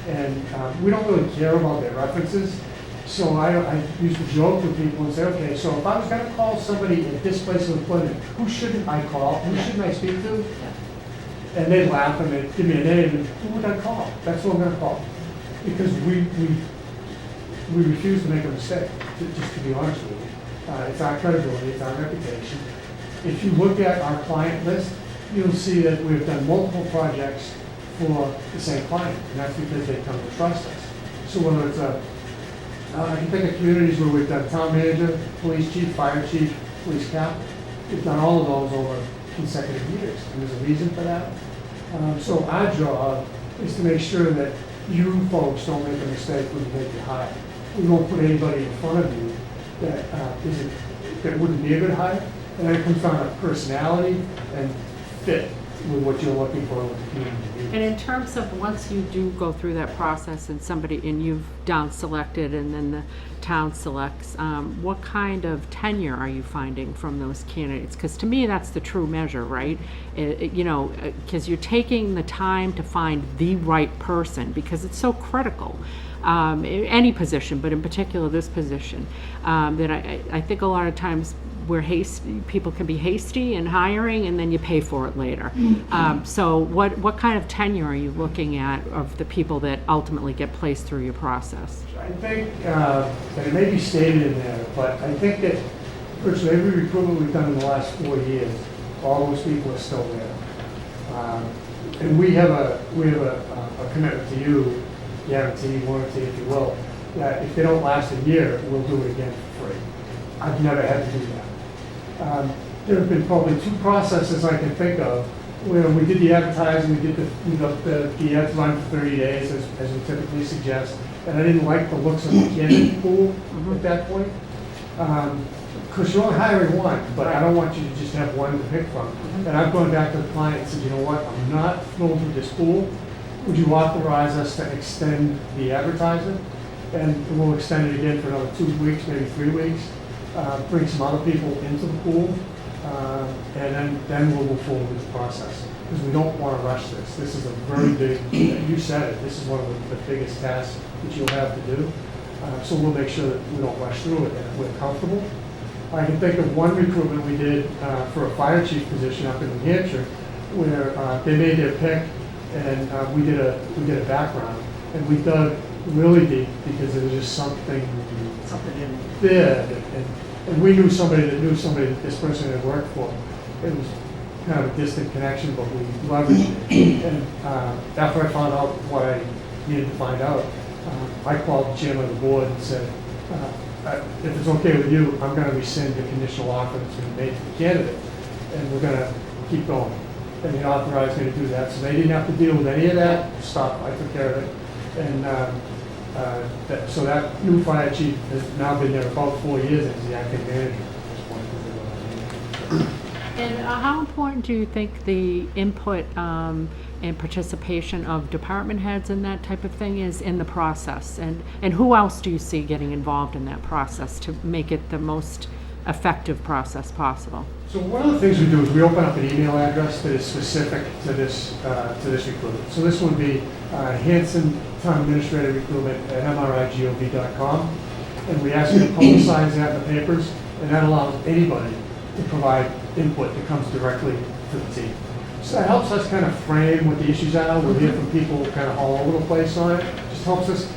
And we don't really care about their references. So I used to joke with people and say, okay, so if I was going to call somebody at this place of employment, who shouldn't I call? Who shouldn't I speak to? And they'd laugh and they'd give me a name, and who would I call? That's who I'm going to call. Because we refuse to make a mistake, just to be honest with you. It's our credibility, it's our reputation. If you look at our client list, you'll see that we've done multiple projects for the same client, and that's because they come to trust us. So whether it's I can think of communities where we've done town manager, police chief, fire chief, police captain. We've done all of those over consecutive years, and there's a reason for that. So our job is to make sure that you folks don't make a mistake when you make your hire. We won't put anybody in front of you that wouldn't be a good hire. And then it comes down to personality and fit with what you're looking for with the community. And in terms of once you do go through that process and you've down selected and then the town selects, what kind of tenure are you finding from those candidates? Because to me, that's the true measure, right? Because you're taking the time to find the right person because it's so critical. any position, but in particular this position, that I think a lot of times people can be hasty in hiring and then you pay for it later. So what kind of tenure are you looking at of the people that ultimately get placed through your process? I think, and it may be stated in there, but I think that virtually every recruitment we've done in the last 4 years, all those people are still there. And we have a commitment to you, guarantee, warranty, if you will, that if they don't last a year, we'll do it again for free. I've never had to do that. There have been probably 2 processes I can think of where we did the advertising, we did the ads run for 30 days, as we typically suggest, and I didn't like the looks of the candidate pool at that point. Because you're only hiring one, but I don't want you to just have one to pick from. And I've gone back to the client and said, you know what, I'm not thrilled with this pool. Would you authorize us to extend the advertisement? And we'll extend it again for another 2 weeks, maybe 3 weeks. Bring some other people into the pool, and then we'll move forward with the process. Because we don't want to rush this. This is a very big, you said it, this is one of the biggest tasks that you'll have to do. So we'll make sure that we don't rush through it and that we're comfortable. I can think of one recruitment we did for a fire chief position up in New Hampshire, where they made their pick, and we did a background, and we dug really deep because there was just something in there, and we knew somebody that this person had worked for. It was kind of a distant connection, but we leveraged it. And after I found out what I needed to find out, I called the chairman of the board and said, if it's okay with you, I'm going to rescind the conditional offer that's been made to the candidate, and we're going to keep going. And they authorized me to do that, so they didn't have to deal with any of that stuff. I took care of it. And so that new fire chief has now been there about 4 years and is the acting manager at this point. And how important do you think the input and participation of department heads and that type of thing is in the process? And who else do you see getting involved in that process to make it the most effective process possible? So one of the things we do is we open up an email address that is specific to this recruitment. So this would be Hanson Town Administrator Recruitment at mrigov.com, and we ask you to publicize that in the papers, and that allows anybody to provide input that comes directly to the team. So that helps us kind of frame what the issues are. We'll hear from people kind of all over the place on it. Just helps us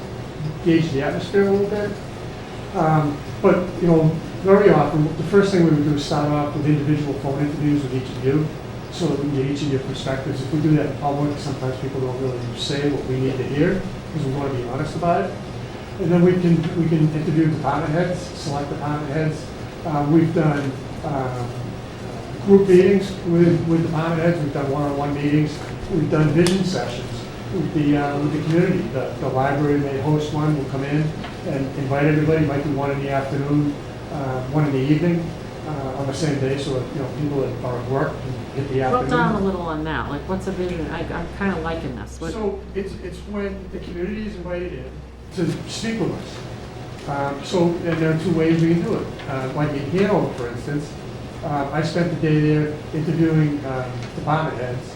gauge the atmosphere a little bit. But you know, very often, the first thing we would do is start off with individual phone interviews with each of you, so that we can get each of your perspectives. If we do that in public, sometimes people don't really say what we need to hear, because we want to be honest about it. And then we can interview department heads, select department heads. We've done group meetings with department heads. We've done one-on-one meetings. We've done vision sessions with the community. The library may host one. We'll come in and invite everybody. Might be one in the afternoon, one in the evening, on the same day. So you know, people that are at work can hit the afternoon. Drill down a little on that. Like, what's a vision? I'm kind of liking this. So it's when the community is invited in to speak with us. And there are 2 ways we can do it. Like in Hanover, for instance, I spent the day there interviewing department heads,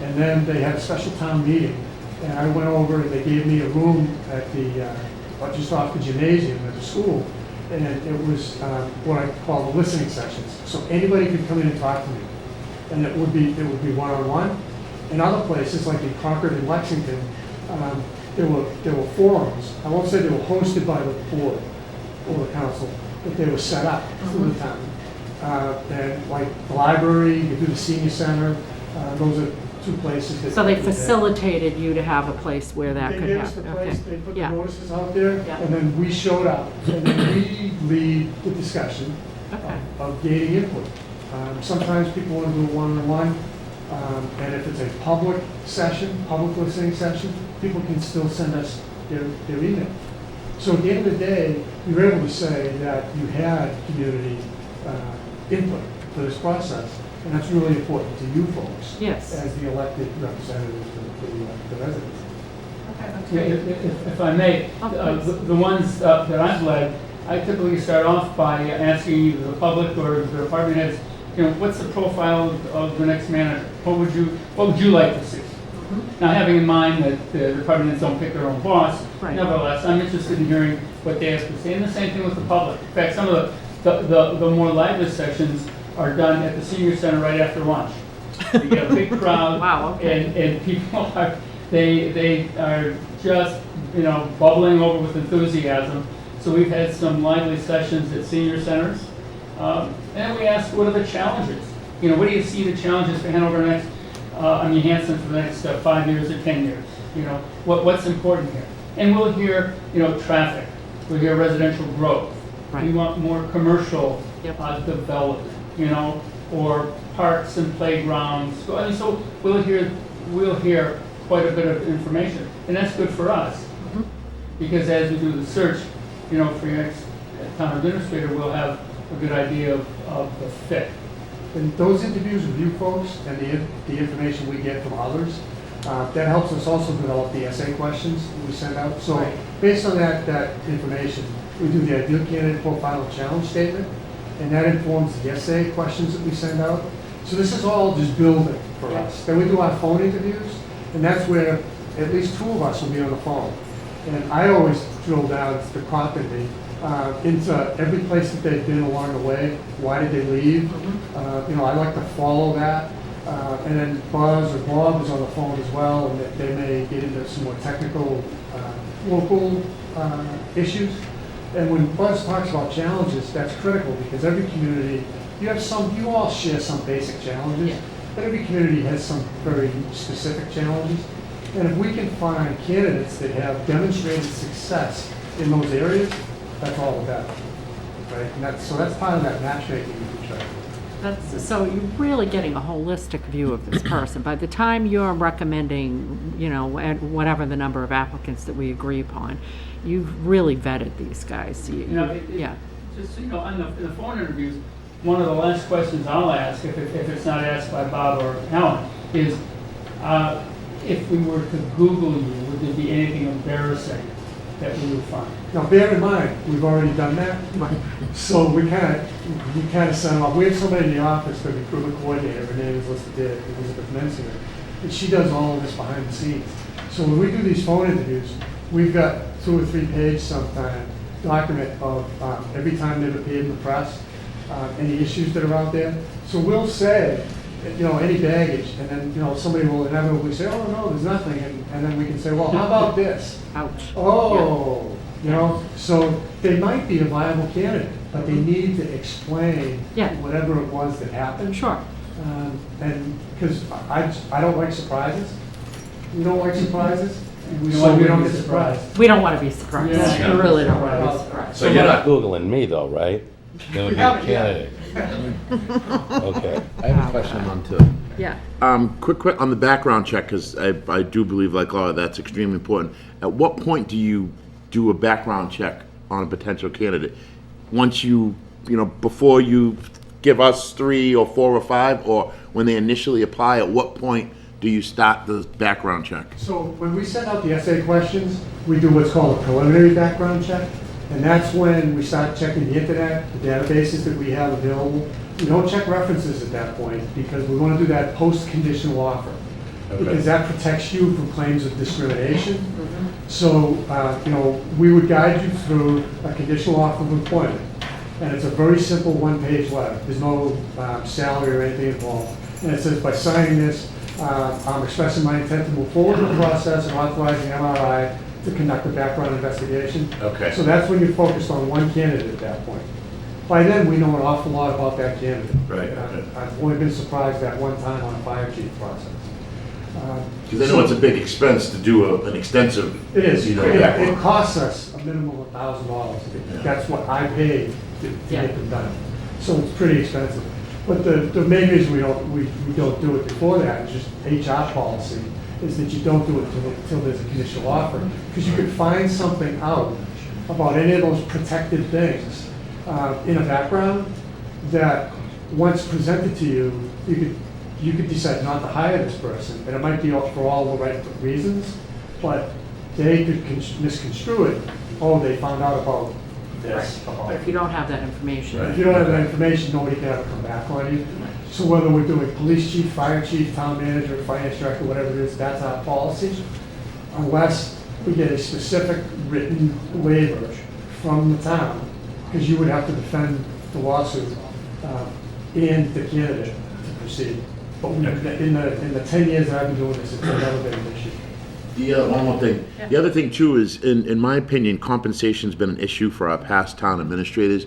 and then they had a special town meeting, and I went over and they gave me a room at just off the gymnasium at the school, and it was what I call the listening sessions. So anybody could come in and talk to me, and it would be one-on-one. In other places, like in Concord and Lexington, there were forums. I won't say they were hosted by the board or the council, but they were set up through the town. And like the library, you do the senior center, those are 2 places that. So they facilitated you to have a place where that could They gave us the happen. place, Okay. they put the Yeah. notices out there, Yeah. and then we showed up, and then we lead the discussion Okay. of gaining input. Sometimes people want to do a one-on-one, and if it's a public session, public listening session, people can still send us their email. So at the end of the day, you were able to say that you had community input for this process, and that's really important to you folks. Yes. As the elected representatives for the residents. Okay, that's Yeah, great. If I may, Oh, please. the ones that I've led, I typically start off by asking either the public or the department heads, you know, what's the profile of the next manager? What would you like to see? Now, having in mind that the departments don't pick their own boss, Right. nevertheless, I'm interested in hearing what they have to say, and the same thing with the public. In fact, some of the more lively sessions are done at the senior center right after lunch. You get a big crowd. Wow, okay. And people are, they are just, bubbling over with enthusiasm. So we've had some lively sessions at senior centers. And we ask, what are the challenges? What do you see the challenges for Hanover next, Hanson for the next 5 years or 10 years? What's important here? And we'll hear, traffic. We'll hear residential growth. Right. We want more commercial Yep. development, or parks and playgrounds. So we'll hear quite a bit of information, and that's good for us. Because as we do the search, for your next town administrator, we'll have a good idea of the fit. And those interviews with you folks and the information we get from others, that helps us also develop the essay questions that we send out. So Right. based on that information, we do the ideal candidate profile and challenge statement, and that informs the essay questions that we send out. So this is all just building for us. Then we do our phone interviews, and that's where at least 2 of us will be on the phone. And I always drill down to the competency into every place that they've been along the way. Why did they leave? I like to follow that. And then Buzz or Bob is on the phone as well, and they may get into some more technical local issues. And when Buzz talks about challenges, that's critical because every community, you all share some basic challenges, but every community has some very specific challenges. And if we can find candidates that have demonstrated success in those areas, that's all the better, right? And that's part of that matchmaking we try to do. So you're really getting a holistic view of this person. By the time you're recommending, at whatever the number of applicants that we agree upon, you've really vetted these guys. Yeah. Just in the phone interviews, one of the last questions I'll ask, if it's not asked by Bob or Alan, is if we were to Google you, would there be anything embarrassing that we would find? Now, bear in mind, we've already done that. So we kind of set them up. We have somebody in the office, the recruitment coordinator, her name is listed there, Elizabeth Mensinger, and she does all of this behind the scenes. So when we do these phone interviews, we've got 2 or 3 page sometime document of every time they've appeared in the press, any issues that are out there. So we'll say, any baggage, and then, somebody will inevitably say, oh, no, there's nothing, and then we can say, well, how about this? Ouch. Oh, so they might be a viable candidate, but they need to explain whatever it was that happened. Sure. And because I don't like surprises. We don't like surprises, We so we don't get surprised. We don't want to be surprised. Yeah. We really don't want to be surprised. So you're not Googling me though, right? That would be a haven't yet. candidate. Okay. I have a question on too. Yeah. Quick on the background check, because I do believe, like Laura, that's extremely important. At what point do you do a background check on a potential candidate? Once before you give us 3 or 4 or 5, or when they initially apply, at what point do you start the background check? So when we send out the essay questions, we do what's called a preliminary background check. And that's when we start checking the internet, the databases that we have available. We don't check references at that point because we want to do that post-conditional offer. Okay. Because that protects you from claims of discrimination. So, we would guide you through a conditional offer of employment. And it's a very simple 1-page letter. There's no salary or anything involved. And it says, by signing this, I'm expressing my intent to move forward with the process and authorizing MRI to conduct a background investigation. Okay. So that's when you're focused on one candidate at that point. By then, we know an awful lot about that candidate. Right, okay. I've only been surprised that one time on a fire chief process. Because I know it's a big expense to do an extensive, It is. It background. costs us a minimum of $1,000. That's what I paid to get them done. So it's pretty expensive. But the main reason we don't do it before that is just HR policy, is that you don't do it until there's a conditional offer. Because you could find something out about any of those protected things in a background that once presented to you, you could decide not to hire this person. And it might be for all the right reasons, but they could misconstrue it. Oh, they found out about this about But if you don't have that information. If you don't have that information, nobody can ever come back on you. So whether we're doing police chief, fire chief, town manager, finance director, whatever it is, that's our policy. Unless we get a specific written waiver from the town, because you would have to defend the lawsuit and the candidate to proceed. But in the 10 years that I've been doing this, it's never been an issue. Yeah, one more thing. The other thing too is, in my opinion, compensation's been an issue for our past town administrators.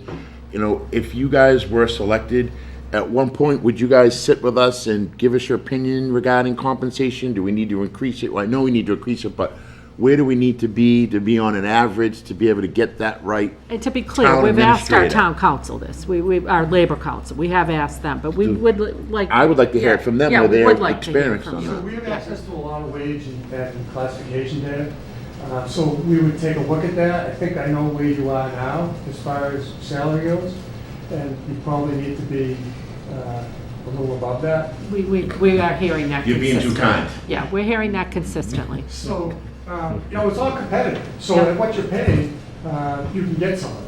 You know, if you guys were selected, at one point, would you guys sit with us and give us your opinion regarding compensation? Do we need to increase it? Well, I know we need to increase it, but where do we need to be on an average to be able to get that right? And to be clear, Town we've asked our administrator. town council this, our labor council, we have asked them, but we would like. I would like to hear it from them, Yeah, or we their would like to hear experience from on you. So we have access to a lot of wage and classification data. So we would take a look at that. I think I know where you are now as far as salary goes, and you probably need to be a little above that. We are hearing that You're being too consistently. kind. Yeah, we're hearing that consistently. So, you know, it's all competitive. So Yeah. at what you're paying, you can get someone.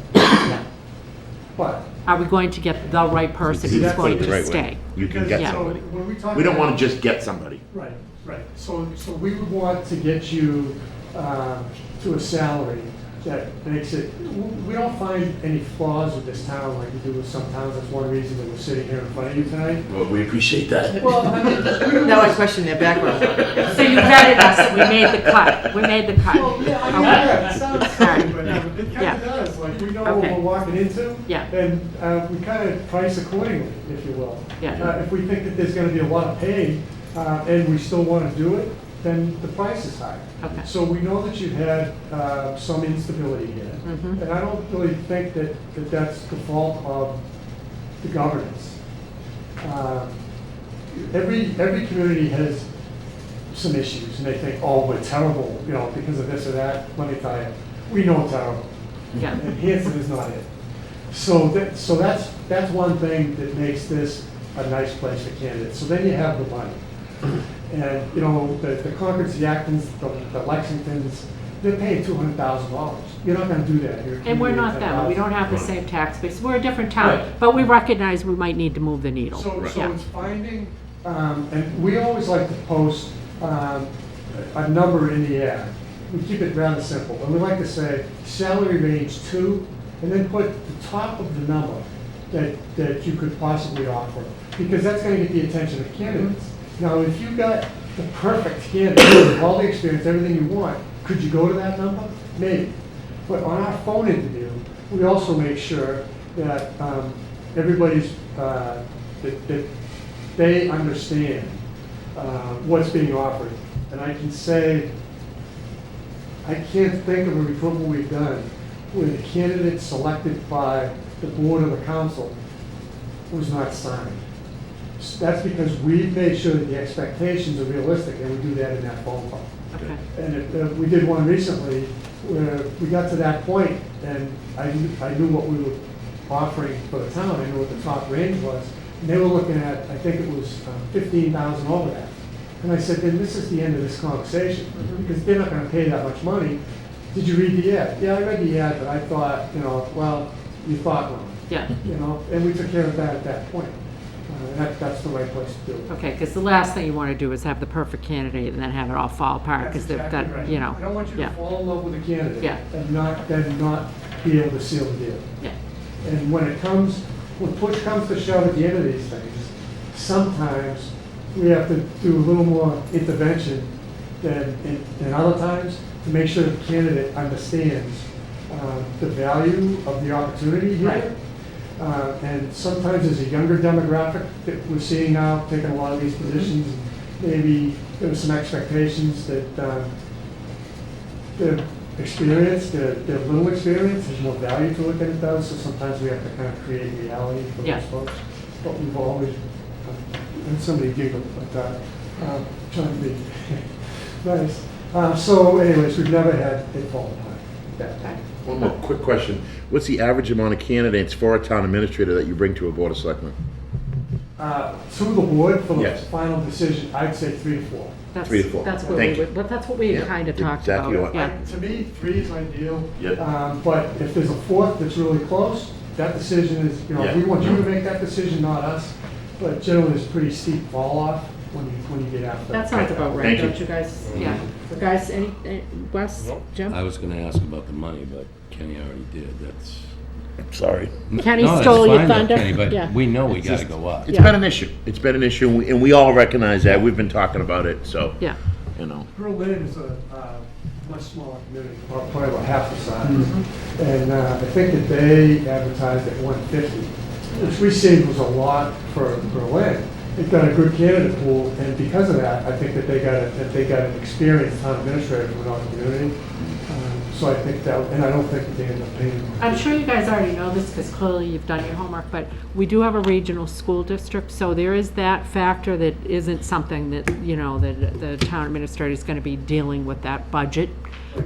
But. Are we going to get the right person who's Exactly going the to right way. stay? You can because- get Yeah. so somebody. when we talk We don't about- want to just get somebody. Right, right. So we would want to get you to a salary that makes it, we don't find any flaws with this town like we do with some towns. That's one reason that we're sitting here in front of you tonight. Well, we appreciate that. Well, I mean, Now I question their background. So you vetted us and we made the cut, we made the cut. well, yeah, I mean, Okay. yeah, it sounds silly, but it Yeah. kind of does. Like, we know Okay. what we're walking into. Yeah. And we kind of price accordingly, if you will. Yeah. If we think that there's going to be a lot of pay and we still want to do it, then the price is high. Okay. So we know that you've had some instability here. Mhm. And I don't really think that that's the fault of the governance. Every community has some issues, and they think, oh, we're terrible, you know, because of this or that. Let me tell you, we know terrible. Yeah. And Hanson is not it. So that's one thing that makes this a nice place for candidates. So then you have the money. And, you know, the Concords, the Actons, the Lexingtons, they're paying $200,000. You're not gonna do that here. And we're not them, we don't have the same tax base, we're a different town, Right. but we recognize we might need to move the needle. So Yeah. it's finding, and we always like to post a number in the ad. We keep it rather simple, and we like to say salary range 2, and then put the top of the number that you could possibly offer, because that's gonna get the attention of candidates. Now, if you got the perfect candidate, with all the experience, everything you want, could you go to that number? Maybe. But on our phone interview, we also make sure that everybody's, that they understand what's being offered. And I can say, I can't think of a recruitment we've done where the candidate selected by the board or the council was not signed. That's because we've made sure that the expectations are realistic, and we do that in that phone call. Okay. And we did one recently where we got to that point, and I knew what we were offering for the town, I knew what the top range was, and they were looking at, I think it was 15,000 over that. And I said, then this is the end of this conversation, because they're not gonna pay that much money. Did you read the ad? Yeah, I read the ad, but I thought, you know, well, you thought wrong. Yeah, You know, and we took care of that at that point. That's the right place to do it. okay, because the last thing you want to do is have the perfect candidate and then have it all fall apart, That's because they've exactly got, right. you know. I don't want you to Yeah. fall in love with a candidate Yeah. and not be able to seal the deal. Yeah, And when push comes to shove at the end of these things, sometimes we have to do a little more intervention than other times to make sure the candidate understands the value of the opportunity here. Right. And sometimes there's a younger demographic that we're seeing now taking a lot of these positions. Maybe there were some expectations that their experience, their little experience has more value to it than it does. So sometimes we have to kind of create reality for Yeah. those folks. But we've always, and somebody giggled like that, trying to be nice. So anyways, we've never had it fall apart that time. One more quick question. What's the average amount of candidates for a town administrator that you bring to a board of selectmen? To the board for the Yes. final decision, I'd say 3 to 4. that's, 3 to 4. that's what Thank we you. would, but that's what we Yeah, kind of talked about. exactly what- Yeah. To me, 3 is ideal. Yep. But if there's a 4th that's really close, that decision is, we Yeah. want you to make that decision, not us. But generally, there's a pretty steep fall off when you get after. That sounds about right, Thank you. don't you guys? Yeah. Guys, Wes, Jim? I was gonna ask about the money, but Kenny already did, that's. Sorry. Kenny No, that's stole your fine though, thunder. Kenny, Yeah. But we know we gotta go up. It's Yeah. been an issue. It's been an issue, and we all recognize that. We've been talking about it, so, Yeah. you know. Berlin is a much smaller community, probably about half the size. And I think that they advertised at 150, which we see was a lot for Berlin. It got a good candidate pool, and because of that, I think that they got an experienced town administrator from another community. So I think that, and I don't think that they ended up paying them. I'm sure you guys already know this because clearly you've done your homework, but we do have a regional school district, so there is that factor that isn't something that, that the town administrator is going to be dealing with that budget.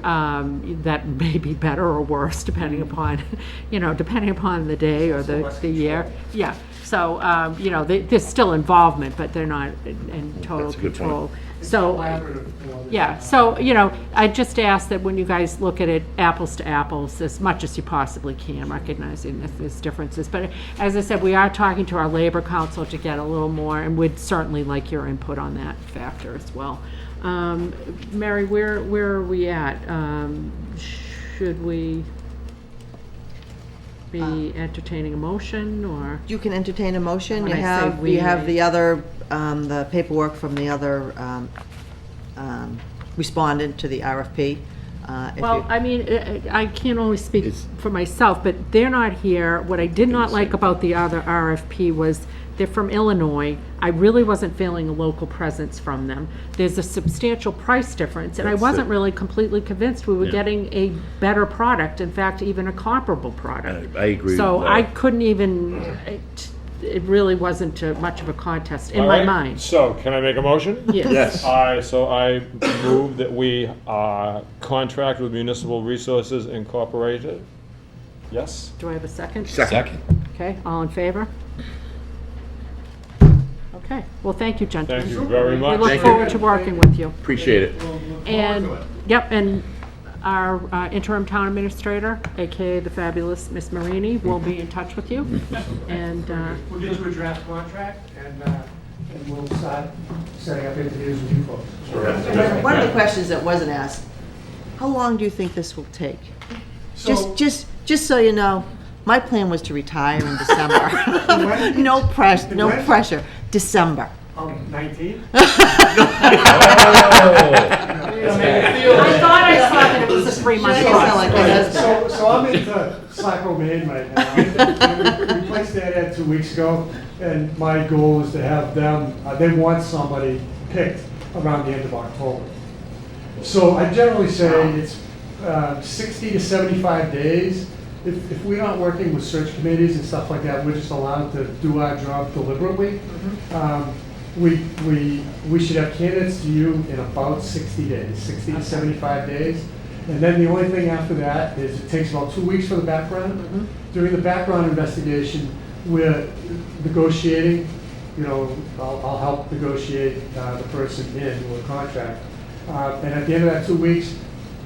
That may be better or worse depending upon, depending upon the day or the year. Yeah, so, there's still involvement, but they're not in total That's a good point. control. So, Collaborative, yeah, so, I just ask that when you guys look at it apples to apples, as much as you possibly can, recognizing that there's differences. But as I said, we are talking to our Labor Council to get a little more, and we'd certainly like your input on that factor as well. Mary, where are we at? Should we be entertaining a motion, or? You can entertain a motion. When You I say have, we, you have I- the other, the paperwork from the other respondent to the RFP. If Well, you- I mean, I can't only speak It's- for myself, but they're not here. What I did not like about the other RFP was they're from Illinois. I really wasn't feeling a local presence from them. There's a substantial price difference, and I That's wasn't it. really completely convinced we were Yeah. getting a better product, in fact, even a comparable product. I agree So with I that. couldn't even, it really wasn't much of a contest in All my right, mind. So, can I make a motion? Yes. Yes. I move that we contract with Municipal Resources Incorporated. Yes? Do I have a second? Second. Okay, all in favor? Okay, well, thank you, gentlemen. Thank you very We much. look Thank you. forward to working with you. Appreciate it. And, yep, and our interim town administrator, AKA the fabulous Miss Marini, will be in touch with you. And, We'll get you a draft contract, and we'll start setting up interviews with you folks. One of the questions that wasn't asked, how long do you think this will take? So- Just so you know, my plan was to retire in December. When? No pressure, no When? pressure, December. 19? I thought I saw that it was a 3-month She sound like process. my husband. So I'm into Saco, Maine right now. We placed that ad 2 weeks ago, and my goal is to have them, they want somebody picked around the end of October. So I generally say it's 60 to 75 days. If we're not working with search committees and stuff like that, we're just allowed to do our job deliberately. We should have candidates to you in about 60 days, 60 to 75 days. And then the only thing after that is it takes about 2 weeks for the background. During the background investigation, we're negotiating, I'll help negotiate the person into a contract. And at the end of that 2 weeks,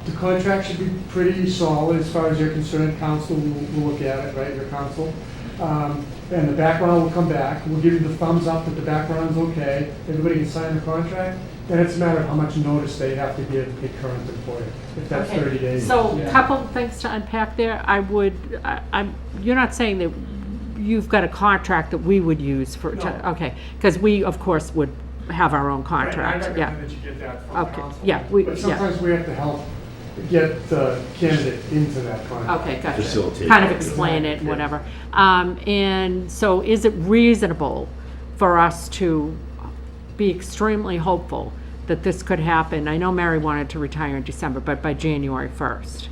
the contract should be pretty solid as far as you're concerned. Council will look at it, right, your council. And the background will come back. We'll give you the thumbs up that the background's okay. Everybody can sign the contract. Then it's a matter of how much notice they have to give a current employer, if that's Okay. 30 days. So, Yeah. couple of things to unpack there. You're not saying that you've got a contract that we would use for, No. okay, because we, of course, would have our own I contract, yeah. recommend that you get that from Okay, council. yeah, But sometimes we have to help get the candidate into that contract. Okay, gotcha. Facilitate. Kind of explain it, and whatever. And so is it reasonable for us to be extremely hopeful that this could happen? I know Mary wanted to retire in December, but by January 1st.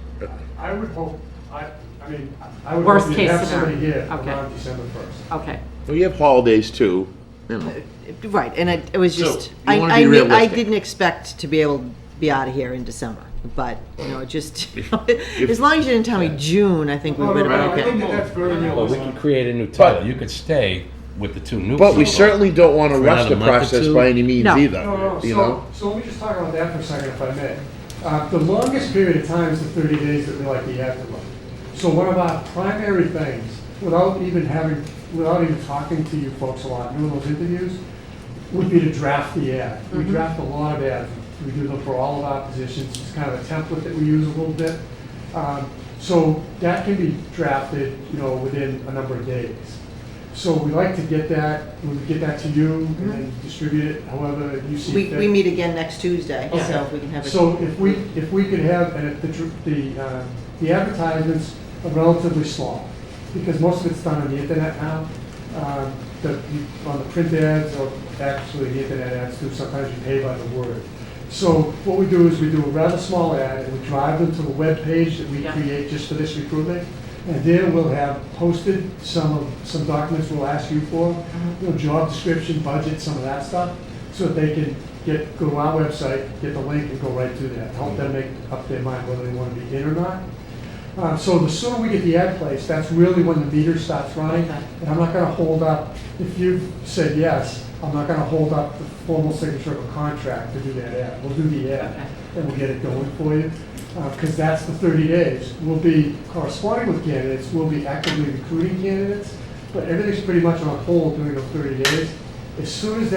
I would hope, I would Worst hope you'd case have somebody scenario. here Okay. around December 1st. Okay. Well, you have holidays too, Right, and it was So, just, you I wanna be I realistic. didn't expect to be able to be out of here in December, but, just, as long as you didn't tell me June, I think we would have I been think okay. that that's very Well, we realistic. could create a new title. You could stay with the two new. But we people certainly don't want to for rush the another month or process two. by any means No. either, No, you know? so let me just talk about that for a second, if I may. The longest period of time is the 30 days that we like the ad to run. So one of our primary things, without even talking to you folks a lot, doing those interviews, would be to draft the ad. We draft a lot of ads. We do them for all of our positions. It's kind of a template that we use a little bit. So that can be drafted, within a number of days. So we like to get that, we would get that to you and then distribute it however you see fit. We meet again next Tuesday, so if we can have it. So if we could have, and if the advertisements are relatively small, because most of it's done on the internet now, on the print ads or actually the internet ads too, sometimes you pay by the word. So what we do is we do a rather small ad and we drive them to the web page that we create just for this recruitment. And there we'll have posted some documents we'll ask you for, job description, budget, some of that stuff, so that they can go to our website, get the link and go right to that, help them make up their mind whether they want to be in or not. So the sooner we get the ad placed, that's really when the meter starts running. And I'm not going to hold up, if you've said yes, I'm not going to hold up the formal signature of a contract to do that ad. We'll do the ad and we'll get it going for you. Because that's the 30 days. We'll be corresponding with candidates, we'll be actively recruiting candidates, but everything's pretty much on hold during those 30 days. As soon as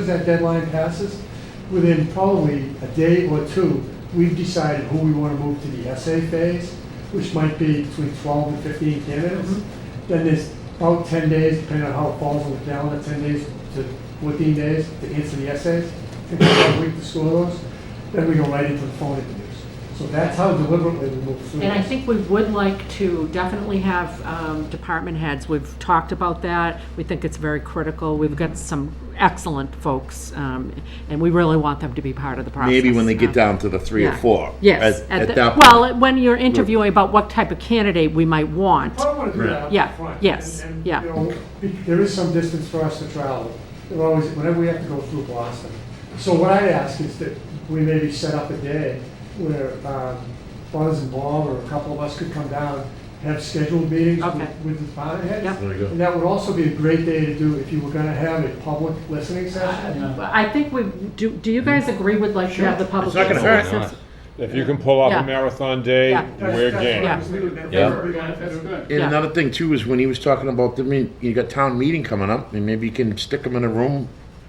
that deadline passes, within probably a day or two, we've decided who we want to move to the essay phase, which might be between 12 and 15 candidates. Then there's about 10 days, depending on how it falls on the calendar, 10 days to 14 days to answer the essays, and a week to score those. Then we go right into the phone interviews. So that's how deliberately we move through And I this. think we would like to definitely have department heads. We've talked about that. We think it's very critical. We've got some excellent folks, and we really want them to be part of the process. Maybe when they get down to the 3 or Yeah. 4. Yes. At that point. Well, when you're interviewing about what type of candidate we might want. Probably want to do that up Yeah, front. yes, And, yeah. there is some distance for us to travel. Whenever we have to go through Boston. So what I'd ask is that we maybe set up a day where Buzz and Bob or a couple of us could come down, have scheduled meetings Okay. with the department heads. Yep. Very good. And that would also be a great day to do if you were going to have a public listening session. I think do you guys agree we'd like to have the public? It's not gonna hurt. Since- If you can pull off Yeah. a marathon day, Yeah. we're That's game. what I was thinking. Yeah. That's good. And Yeah. another thing too is when he was talking about, you got town meeting coming up, and maybe you can stick them in a room,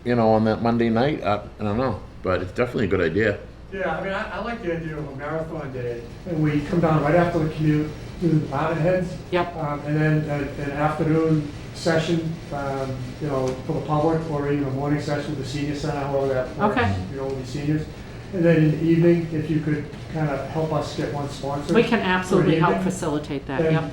on that Monday night. I don't know, but it's definitely a good idea. Yeah, I mean, I like the idea of a marathon day, and we come down right after the commute, do the department heads. Yep. And then an afternoon session, for the public, or even a morning session with the senior center, however that works. Okay. With the seniors. And then in the evening, if you could kind of help us get one sponsor. We can for absolutely the help evening, facilitate that, then- yep.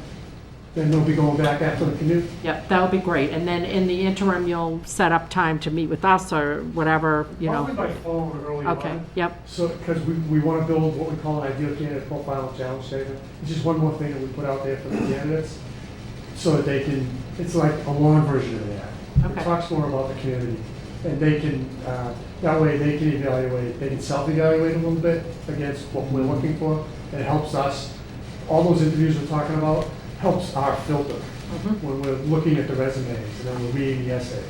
Then they'll be going back after the commute. Yep, that would be great. And then in the interim, you'll set up time to meet with us or whatever, Probably by phone early on. Okay, yep. So, because we want to build what we call an ideal candidate profile and challenge statement. It's just one more thing that we put out there for the candidates, so that they can, it's like a long version of that. Okay. It talks more about the community, and they can, that way they can evaluate, they can self-evaluate a little bit against what we're looking for, and it helps us, all those interviews we're talking about, helps our filter when we're looking at the resumes and then we're reading the essays.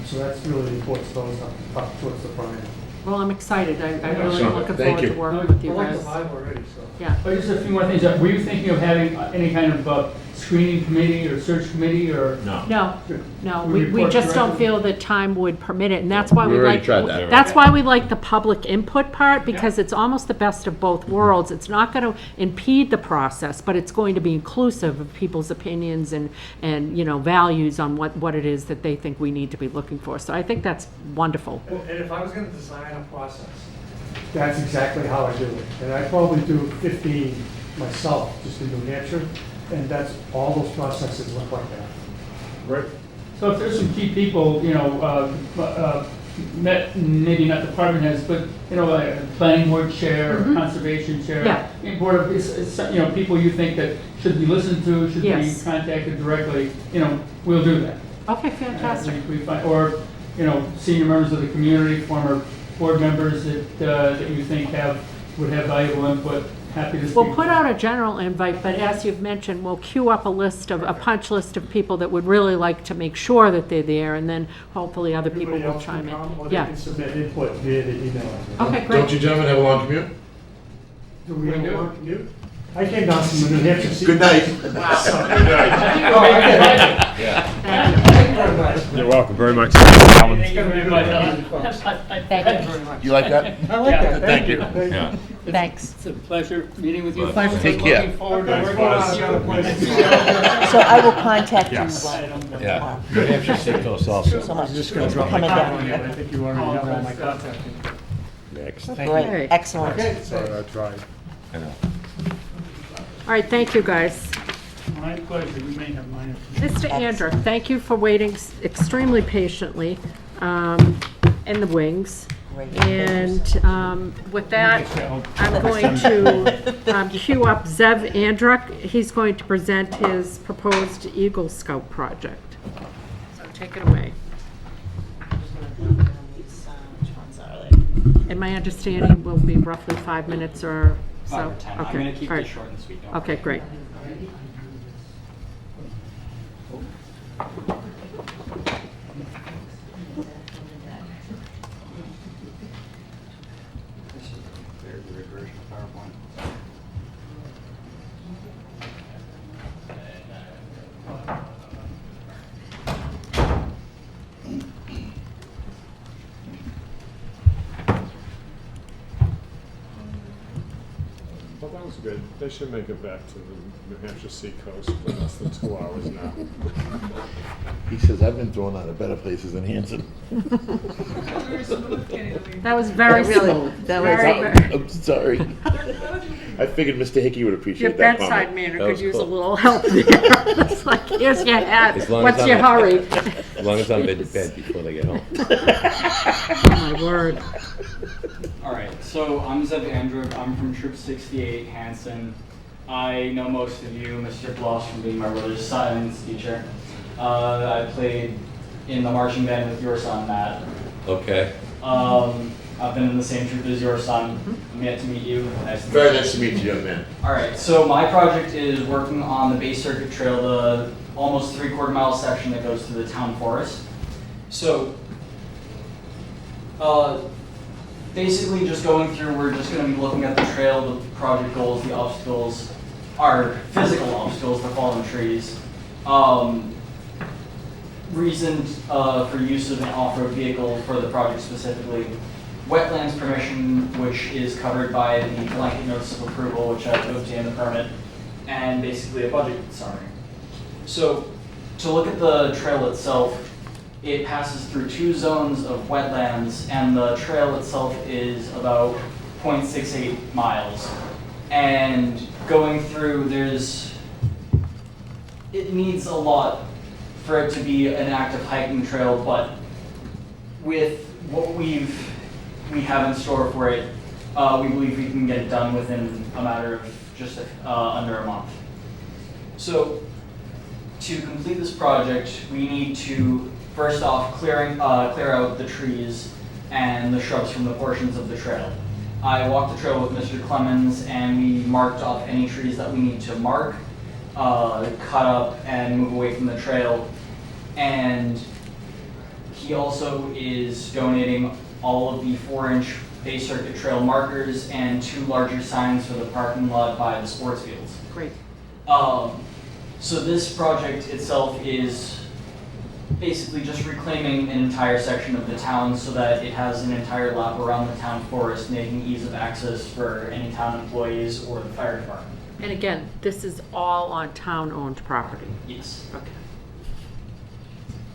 So that's really important, those up towards the front end. Well, I'm excited. I'm really Excellent. looking Thank forward to you. working with you I like guys. the vibe already, so. Yeah. But just a few more things. Were you thinking of having any kind of screening committee or search committee or? No. No, We we report just don't directly? feel that time would permit it, and that's why We we already like. tried that. That's why we like the public input part, because it's almost the best of both worlds. It's not going to impede the process, but it's going to be inclusive of people's opinions and values on what it is that they think we need to be looking for. So I think that's wonderful. And if I was gonna design a process, that's exactly how I do it. And I probably do 15 myself, just in New Hampshire, and that's, all those processes look like that. Right. So if there's some key people, maybe not department heads, but, like a planning board chair, or conservation chair. Yeah. Board of, people you think that should be listened to, should be Yes. contacted directly, we'll do that. Okay, fantastic. We find, or, senior members of the community, former board members that you think would have valuable input, happy to speak. We'll put out a general invite, but as you've mentioned, we'll queue up a punch list of people that would really like to make sure that they're there, and then hopefully other people Anybody will else chime can come, in. or they Yeah, can submit input via the email. okay, Don't great. you gentlemen have a long commute? Do we have a long commute? I came down from the New Hampshire. Good night. Oh, I get it. Yeah. Thank you very much. You're welcome very much. Thank you very much. Thank you. You like that? I like that. Thank you. Thank you. Yeah. Thanks. It's a pleasure meeting with you. Pleasure. Take care. Looking forward to Thanks, working boss. with Got a place to you. go. So I will contact you Yes. Yeah. New Hampshire Seacoast also. so much. Just gonna drop my Coming card down. on you. I think you already have all my contact info. Next. Great, excellent. Okay, Sorry, I tried. I know. All right, thank you, guys. My pleasure, we may have mine. Mr. Andrew, thank you for waiting extremely patiently in the wings. Great. And with that, I'm going to queue up Zev Andruk. He's going to present his proposed Eagle Scout project. So take it away. And my understanding will be roughly 5 minutes or so? 5 or 10. I'm Okay, going to keep all this right. short and sweet. Don't Okay, worry. great. This is a very weird version of PowerPoint. Well, that was good. They should make it back to the New Hampshire seacoast in less than 2 hours now. He says, I've been thrown out of better places than Hanson. That was very That really- smooth. that was- Very, very- I'm sorry. I figured Mr. Hickey would Your appreciate that bedside comment. manner That could was use a cool. little help there. It's like, here's your hat. As long What's as your I'm- hurry? As long as I'm in bed before they get home. Oh, my word. All right, so I'm Zev Andrew. I'm from Troop 68, Hanson. I know most of you, Mr. Bloss, from being my brother's science teacher. I played in the marching band with your son, Matt. Okay. I've been in the same troop as your son. I'm yet to meet you. Nice to meet Very you. nice to meet you, young man. All right, so my project is working on the Bay Circuit Trail, the almost 3/4 mile section that goes through the town forest. So, basically just going through, we're just gonna be looking at the trail, the project goals, the obstacles, our physical obstacles, the fallen trees. Reason for use of an off-road vehicle for the project specifically. Wetlands permission, which is covered by the blanket notice of approval, which I have to obtain the permit, and basically a budget summary. So, to look at the trail itself, it passes through 2 zones of wetlands, and the trail itself is about 0.68 miles. And going through, it needs a lot for it to be an active hiking trail, but with what we have in store for it, we believe we can get it done within a matter of just under a month. So, to complete this project, we need to first off clear out the trees and the shrubs from the portions of the trail. I walked the trail with Mr. Clemens, and we marked off any trees that we need to mark, cut up, and move away from the trail. And he also is donating all of the 4-inch Bay Circuit Trail markers and 2 larger signs for the parking lot by the sports fields. Great. So this project itself is basically just reclaiming an entire section of the town so that it has an entire lap around the town forest, making ease of access for any town employees or the fire department. And again, this is all on town-owned property. Yes. Okay.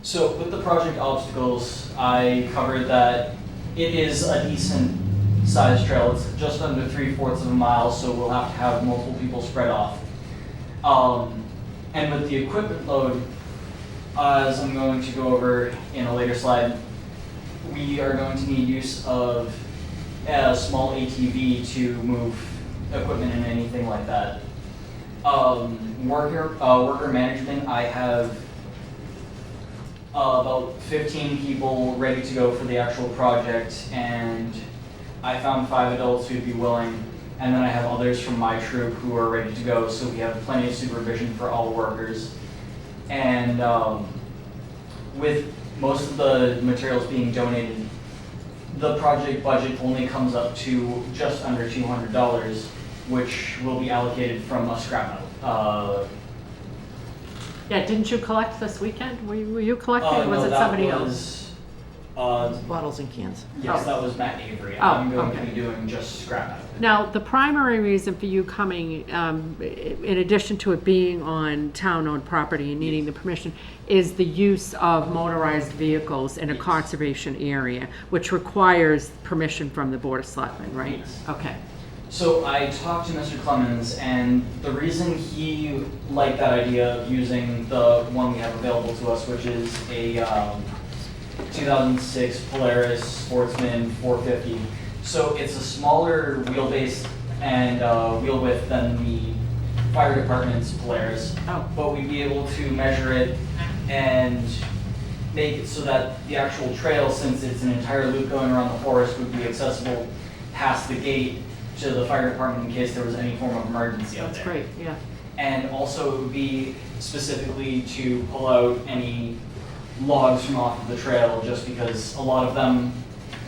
So with the project obstacles, I covered that it is a decent sized trail. It's just under 3/4 of a mile, so we'll have to have multiple people spread off. And with the equipment load, as I'm going to go over in a later slide, we are going to need use of a small ATV to move equipment and anything like that. Worker management, I have about 15 people ready to go for the actual project, and I found 5 adults who'd be willing, And then I have others from my troop who are ready to go, so we have plenty of supervision for all workers. And with most of the materials being donated, the project budget only comes up to just under $200, which will be allocated from a scrap metal. Yeah, didn't you collect this weekend? Were you collecting, or was it somebody else? Bottles and cans. Yes, that was Matt Avery. Oh, I'm going to okay. be doing just scrap metal. Now, the primary reason for you coming, in addition to it being on town-owned property and needing the permission, is the use of motorized vehicles in a conservation area, which requires permission from the Board of Selectmen, right? Yes. Okay. So I talked to Mr. Clemens, and the reason he liked that idea of using the one we have available to us, which is a 2006 Polaris Sportsman 450. So it's a smaller wheelbase and wheel width than the fire department's Polaris. Oh. But we'd be able to measure it and make it so that the actual trail, since it's an entire loop going around the forest, would be accessible past the gate to the fire department in case there was any form of emergency out there. That's great, yeah. And also it would be specifically to pull out any logs from off of the trail, just because a lot of them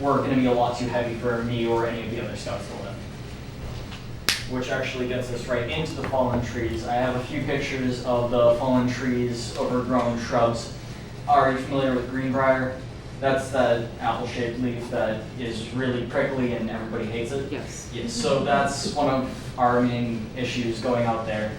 were going to be a lot too heavy for me or any of the other scouts to lift. Which actually gets us right into the fallen trees. I have a few pictures of the fallen trees, overgrown shrubs. Are you familiar with greenbrier? That's that apple-shaped leaf that is really prickly and everybody hates it. Yes. Yeah, so that's one of our main issues going out there.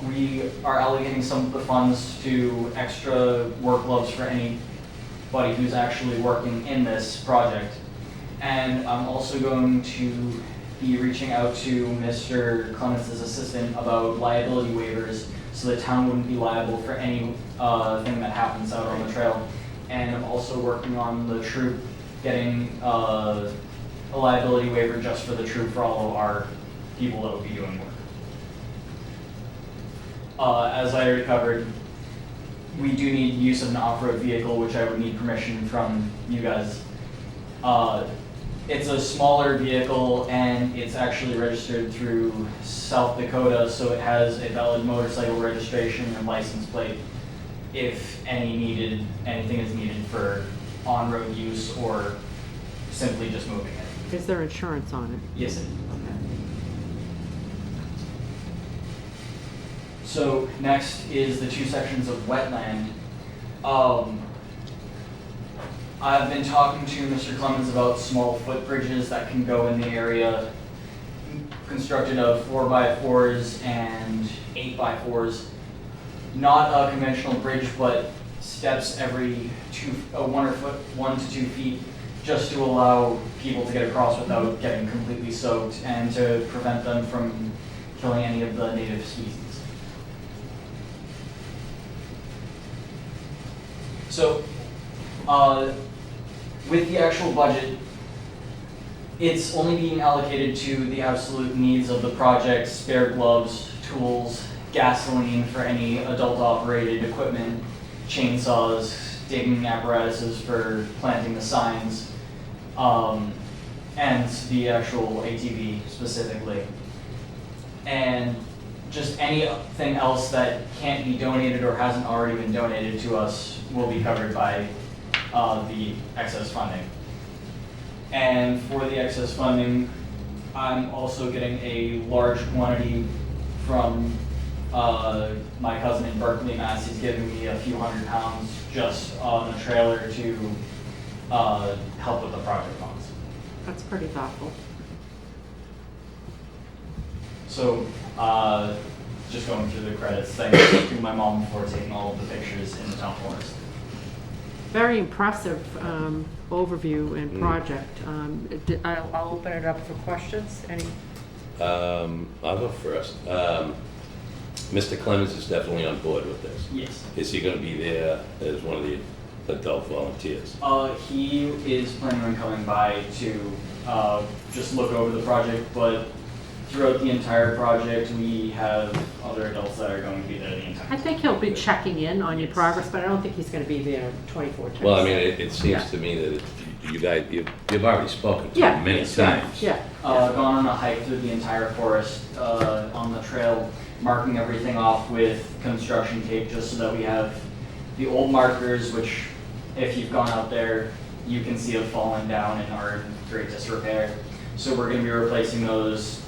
We are allocating some of the funds to extra work gloves for anybody who's actually working in this project. And I'm also going to be reaching out to Mr. Clemens' assistant about liability waivers, so the town wouldn't be liable for anything that happens out on the trail. And I'm also working on the troop getting a liability waiver just for the troop for all of our people that will be doing work. As I already covered, we do need use of an off-road vehicle, which I would need permission from you guys. It's a smaller vehicle, and it's actually registered through South Dakota, so it has a valid motorcycle registration and license plate if anything is needed for on-road use or simply just moving it. Is there insurance on it? Yes, it is. So next is the two sections of wetland. I've been talking to Mr. Clemens about small footbridges that can go in the area, constructed of 4x4s and 8x4s. Not a conventional bridge, but steps every 1 to 2 feet, just to allow people to get across without getting completely soaked and to prevent them from killing any of the native species. So, with the actual budget, it's only being allocated to the absolute needs of the project: spare gloves, tools, gasoline for any adult-operated equipment, chainsaws, digging apparatuses for planting the signs, and the actual ATV specifically. And just anything else that can't be donated or hasn't already been donated to us will be covered by the excess funding. And for the excess funding, I'm also getting a large quantity from my cousin in Berkeley, Mass. He's giving me a few hundred pounds just on a trailer to help with the project funds. That's pretty thoughtful. So, just going through the credits, thanks to my mom for taking all of the pictures in the town forest. Very impressive overview and project. I'll open it up for questions. Any? I'll go first. Mr. Clemens is definitely on board with this. Yes. Is he going to be there as one of the adult volunteers? He is planning on coming by to just look over the project, but throughout the entire project, we have other adults that are going to be there the entire time. I think he'll be checking in on your progress, but I don't think he's going to be there 24/7. Well, I mean, it seems to me that you guys, you've already spoken to Yeah. him many Yes. times. Yeah, Gone on a hike through the entire forest, on the trail, marking everything off with construction tape, just so that we have the old markers, which, if you've gone out there, you can see have fallen down and are in great disrepair. So we're gonna be replacing those,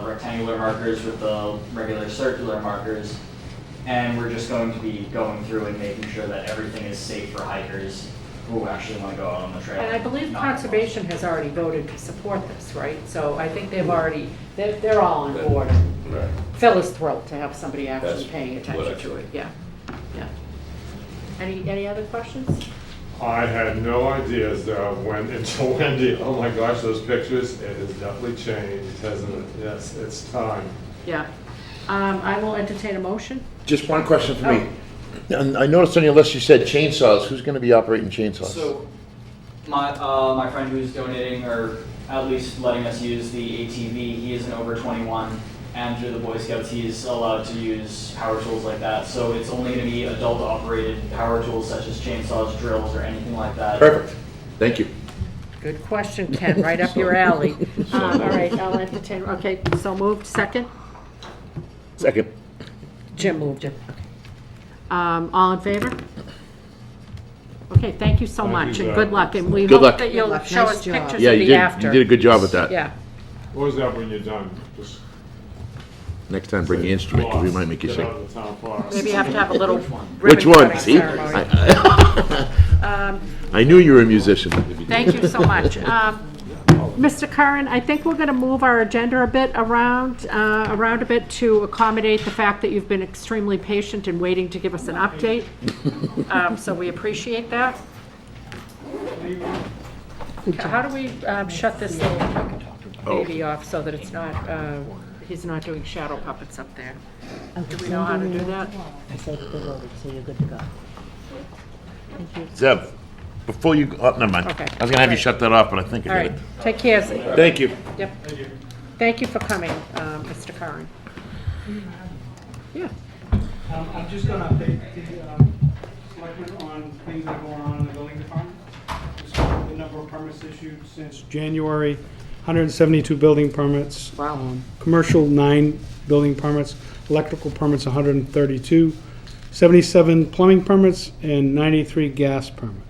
rectangular markers with the regular circular markers. And we're just going to be going through and making sure that everything is safe for hikers who actually wanna go out on the trail. and I believe Not- Conservation has already voted to support this, right? So I think they've already, they're all on board. Right. Phil is thrilled to have somebody actually That's paying what attention I to it, yeah, yeah. Any other questions? I had no idea as when until Wendy. Oh my gosh, those pictures! It has definitely changed, hasn't it? Yes, it's time. Yeah. I will entertain a motion. Just one question for me. And I noticed on your list you said chainsaws. Who's gonna be operating chainsaws? So, my friend who's donating, or at least letting us use the ATV, he is an over 21, and through the Boy Scouts, he's allowed to use power tools like that. So it's only gonna be adult-operated power tools such as chainsaws, drills, or anything like that. Perfect. Thank you. Good question, Ken, right up your alley. All right, I'll entertain, okay, so moved, second? Second. Jim moved it. All in favor? Okay, thank you so Thank much, you, and Zach. good luck, and we Good hope luck. that you'll Good luck. show Nice us job. pictures Yeah, of you the did. after. You did a good job with that. Yeah, What was that when you're done? Just Next time, bring your instrument, 'cause we might make you get sing. out of the town forest. maybe you have to have a little Which ribbon one? cutting See? ceremony. I knew you were a musician. Thank you so much. Mr. Curran, I think we're going to move our agenda a bit around a bit to accommodate the fact that you've been extremely patient in waiting to give us an update. So we appreciate that. How do we shut this little baby off so that it's not, he's not doing shadow puppets up there? Do we know how to do that? I said they voted, so you're good to go. Zeb, before you, oh, never mind. Okay. I was gonna have you shut that off, but I think All I right, did it. take care. Thank you. Yep. Thank you for coming, Mr. Curran. Yeah. I'm just gonna update the selectmen on things that are going on in the building department. Just the number of permits issued since January, 172 building permits. Wow. Commercial, 9 building permits. Electrical permits, 132. 77 plumbing permits and 93 gas permits.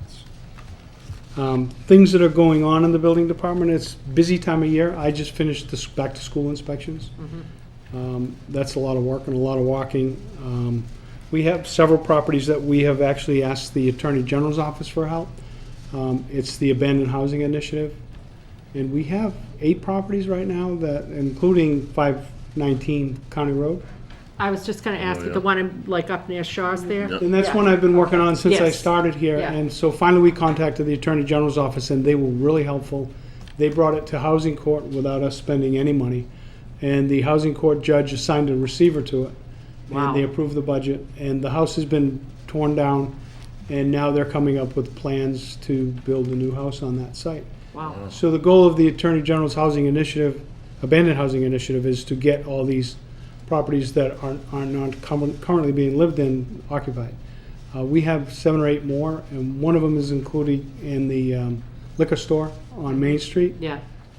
Things that are going on in the building department, it's busy time of year. I just finished the back-to-school inspections. That's a lot of work and a lot of walking. We have several properties that we have actually asked the Attorney General's office for help. It's the Abandoned Housing Initiative. And we have 8 properties right now, that, including 519 County Road. I was just gonna ask, the one in, like, up near Shaw's there? And that's Yeah. one I've been working on since I Yes. started here. Yeah. And so finally, we contacted the Attorney General's office, and they were really helpful. They brought it to Housing Court without us spending any money. And the Housing Court judge assigned a receiver to it. Wow. And they approved the budget. And the house has been torn down, and now they're coming up with plans to build a new house on that site. Wow. So the goal of the Attorney General's Housing Initiative, Abandoned Housing Initiative, is to get all these properties that are not currently being lived in occupied. We have 7 or 8 more, and one of them is included in the liquor store on Main Street. Yeah,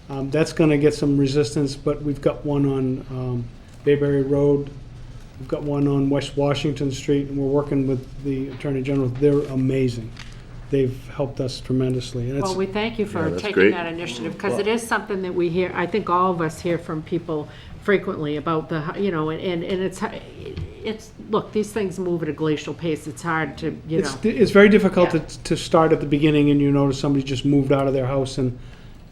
That's gonna get some resistance, but we've got one on Bayberry Road. We've got one on West Washington Street, and we're working with the Attorney General. They're amazing. They've helped us tremendously. And well, it's, we thank you Yeah, for that's taking great. that initiative, because it is something that we hear, I think all of us hear from people frequently about the, you know, and it's, look, these things move at a glacial pace. It's hard to, you know. It's very difficult Yeah. to start at the beginning and you notice somebody just moved out of their house, and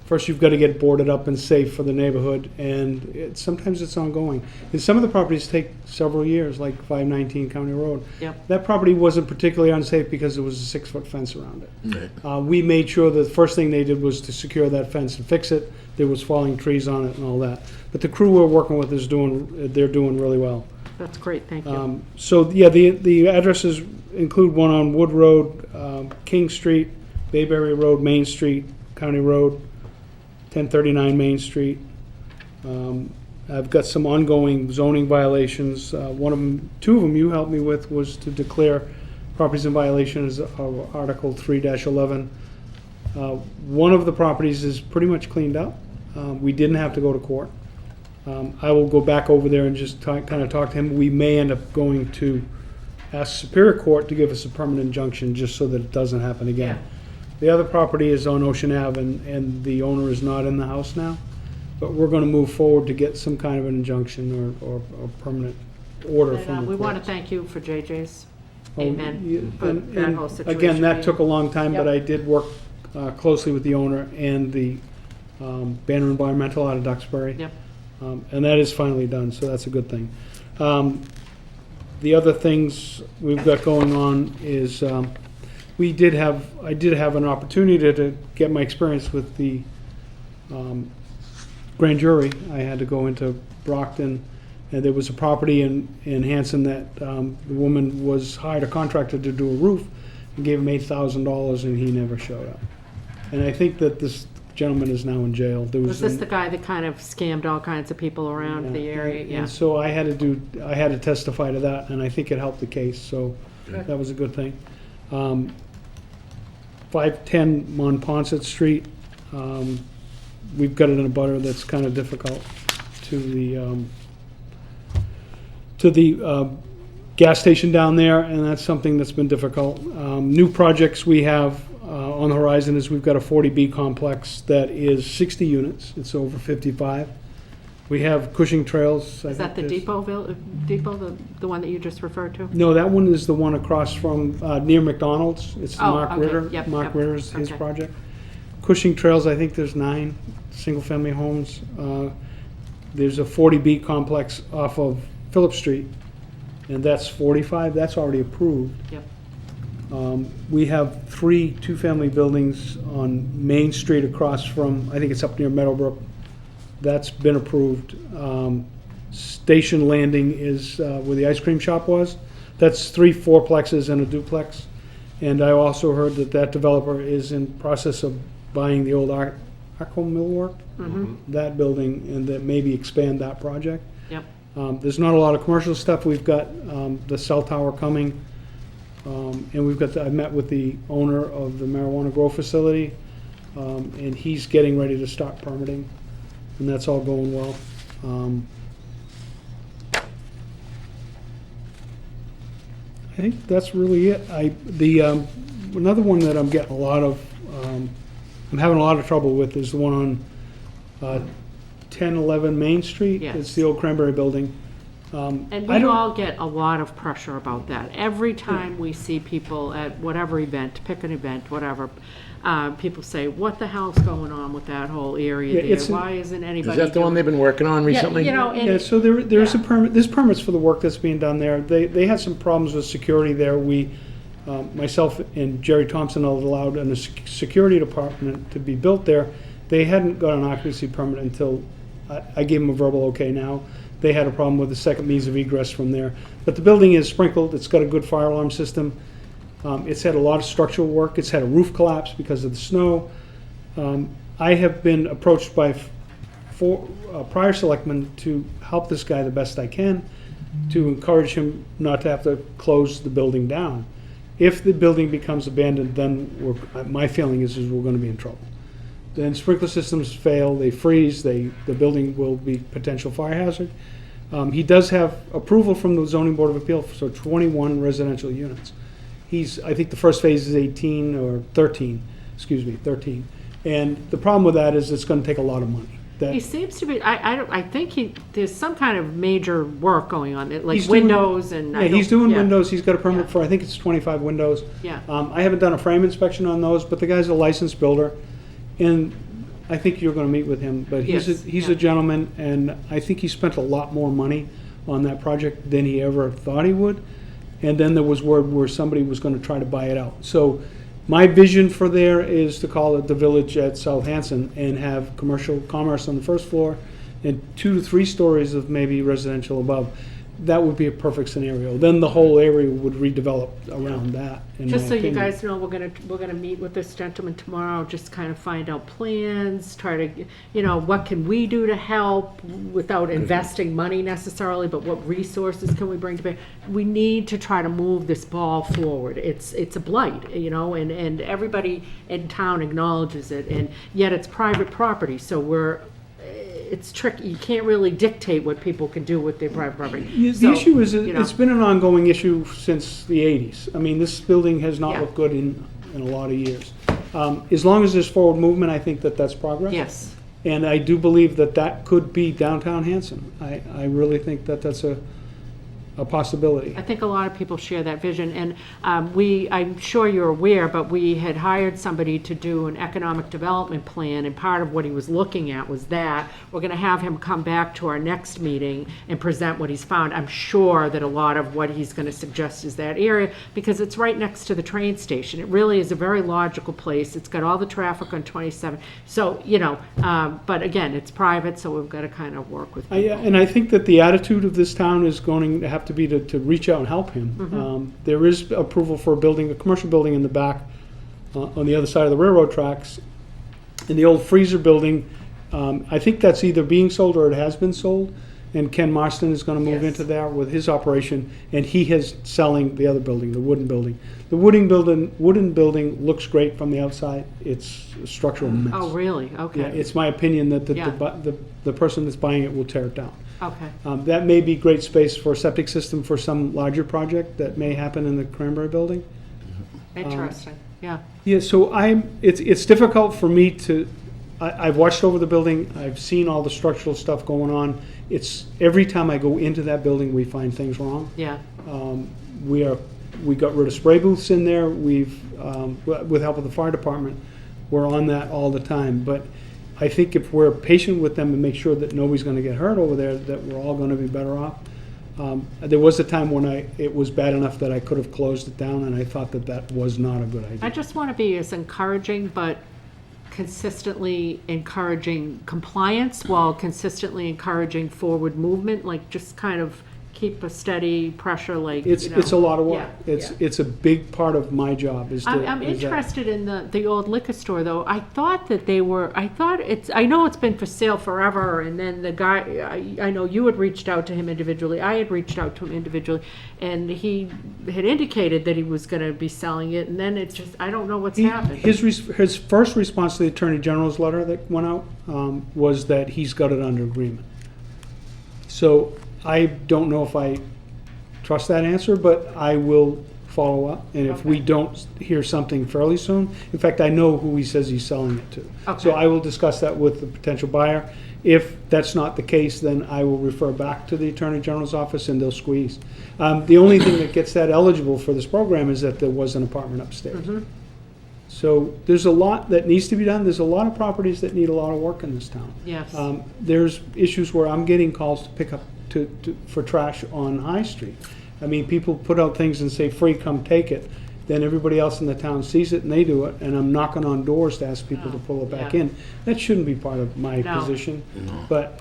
first you've got to get boarded up and safe for the neighborhood, and sometimes it's ongoing. And some of the properties take several years, like 519 County Road. Yep. That property wasn't particularly unsafe because there was a 6-foot fence around it. We made sure the first thing they did was to secure that fence and fix it. There was falling trees on it and all that. But the crew we're working with they're doing really well. That's great, thank you. So, yeah, the addresses include one on Wood Road, King Street, Bayberry Road, Main Street, County Road, 1039 Main Street. I've got some ongoing zoning violations. One of them, 2 of them you helped me with, was to declare properties in violations of Article 3-11. One of the properties is pretty much cleaned up. We didn't have to go to court. I will go back over there and just kind of talk to him. We may end up going to ask Superior Court to give us a permanent injunction just so that it doesn't happen again. The other property is on Ocean Ave, and the owner is not in the house now. But we're going to move forward to get some kind of an injunction or permanent order from the We want to courts. thank you for JJ's Oh, amen for and- that and whole situation. Again, that took a long time, but Yep. I did work closely with the owner and the Banner Environmental out of Duxbury. Yep. And that is finally done, so that's a good thing. The other things we've got going on is, I did have an opportunity to get my experience with the grand jury. I had to go into Brockton, and there was a property in Hanson that the woman was hired a contractor to do a roof and gave him $8,000, and he never showed up. And I think that this gentleman is now in jail. There Was this an- the guy that kind of scammed all kinds of people around the area? and- Yeah. And so I had to testify to that, and I think it helped the case, so that was a good thing. 510 Monpont Street, we've got it in a butter that's kind of difficult to the gas station down there, and that's something that's been difficult. New projects we have on the horizon is we've got a 40B complex that is 60 units. It's over 55. We have Cushing Trails. I Is that the think there's- depot, the one that you just referred to? No, that one is the one across from, near McDonald's. It's Oh, Mark okay. Ritter. Yep, Mark yep. Ritter's, his Okay. project. Cushing Trails, I think there's 9 single-family homes. There's a 40B complex off of Phillip Street, and that's 45. That's already approved. Yep. We have 3 two-family buildings on Main Street across from, I think it's up near Meadowbrook. That's been approved. Station Landing is where the ice cream shop was. That's 3 fourplexes and a duplex. And I also heard that that developer is in process of buying the old Arco Millwork, that building, and that maybe expand that project. Yep. There's not a lot of commercial stuff. We've got the cell tower coming. And we've got, I met with the owner of the marijuana grow facility, and he's getting ready to start permitting, and that's all going well. I think that's really it. Another one that I'm getting a lot of, I'm having a lot of trouble with is the one on 1011 Main Street. Yes. It's the old Cranberry Building. And I we don't- all get a lot of pressure about that. Every time we see people at whatever event, pick an event, whatever, people say, what the hell's going on with that whole Yeah, area it's there? an- Why isn't anybody Is that the one they've been working on recently? Yeah, you know, and Yeah, so there's a yeah. permit, there's permits for the work that's being done there. They had some problems with security there. We, myself and Jerry Thompson allowed a security department to be built there. They hadn't got an occupancy permit until I gave them a verbal okay now. They had a problem with the second means of egress from there. But the building is sprinkled, it's got a good fire alarm system. It's had a lot of structural work, it's had a roof collapse because of the snow. I have been approached by 4 prior selectmen to help this guy the best I can, to encourage him not to have to close the building down. If the building becomes abandoned, then my feeling is we're gonna be in trouble. Then sprinkler systems fail, they freeze, the building will be potential fire hazard. He does have approval from the zoning board of appeal for 21 residential units. I think the first phase is 18 or 13, 13. And the problem with that is it's gonna take a lot of money. he seems to be, I think there's some kind of major work going on, like He's doing- windows and. Yeah, he's doing yeah. windows, he's got a permit Yeah. for, I think it's 25 windows. Yeah. I haven't done a frame inspection on those, but the guy's a licensed builder, and I think you're gonna meet with him, but he's Yes, a yeah. gentleman, and I think he spent a lot more money on that project than he ever thought he would. And then there was word where somebody was gonna try to buy it out. So my vision for there is to call it the Village at South Hanson and have commercial commerce on the first floor and 2 to 3 stories of maybe residential above. that would be a perfect scenario. Then the whole area would redevelop around that, in Just my so you opinion. guys know, we're gonna meet with this gentleman tomorrow, just kind of find out plans, try to, what can we do to help without investing money necessarily, but what resources can we bring to bear? We need to try to move this ball forward. It's a blight, and everybody in town acknowledges it, and yet it's private property, so it's tricky. You can't really dictate what people can do with their private property. The issue is, you know. it's been an ongoing issue since the 80s. I mean, this building has not Yeah. looked good in a lot of years. As long as there's forward movement, I think that's progress. Yes. And I do believe that could be downtown Hanson. I really think that's a possibility. I think a lot of people share that vision, and I'm sure you're aware, but we had hired somebody to do an economic development plan, and part of what he was looking at was that. We're gonna have him come back to our next meeting and present what he's found. I'm sure that a lot of what he's gonna suggest is that area, because it's right next to the train station. It really is a very logical place. It's got all the traffic on 27, so, but again, it's private, so we've gotta kind of work with people. And I think that the attitude of this town is going to have to be to reach out and help him. There is approval for a commercial building in the back on the other side of the railroad tracks. In the old freezer building, I think that's either being sold or it has been sold. And Ken Marston is going to move Yes. into there with his operation, and he is selling the other building, the wooden building. The wooden building looks great from the outside. It's a structural mess. Oh, really? Yeah, Okay, it's my opinion that Yeah. the person that's buying it will tear it down. okay. That may be great space for a septic system for some larger project that may happen in the Cranberry Building. Interesting, yeah. Yeah, so it's difficult for me I've watched over the building, I've seen all the structural stuff going on. Every time I go into that building, we find things wrong. Yeah, We got rid of spray booths in there, with help of the fire department, we're on that all the time. But I think if we're patient with them and make sure that nobody's gonna get hurt over there, that we're all gonna be better off. There was a time when it was bad enough that I could have closed it down, and I thought that was not a good idea. I just want to be as encouraging, but consistently encouraging compliance while consistently encouraging forward movement, like just kind of keep a steady pressure, like, It's a lot of work. Yeah, It's a big part of my job I'm is that- interested in the old liquor store, though. I thought that I know it's been for sale forever, and then the guy, I know you had reached out to him individually, I had reached out to him individually, and he had indicated that he was gonna be selling it, and then it's just, I don't know what's happened. His first response to the Attorney General's letter that went out was that he's got it under agreement. So I don't know if I trust that answer, but I will follow up. And if we don't hear something fairly soon, in fact, I know who he says he's selling it to. So Okay. I will discuss that with the potential buyer. If that's not the case, then I will refer back to the Attorney General's office and they'll squeeze. The only thing that gets that eligible for this program is that there was an apartment upstairs. So there's a lot that needs to be done. There's a lot of properties that need a lot of work in this town. Yes. There's issues where I'm getting calls to pick up for trash on High Street. I mean, people put out things and say, free, come take it. Then everybody else in the town sees it and they do it, and I'm knocking on doors to ask people to pull it back Yeah. in. That shouldn't be part of my No. position, but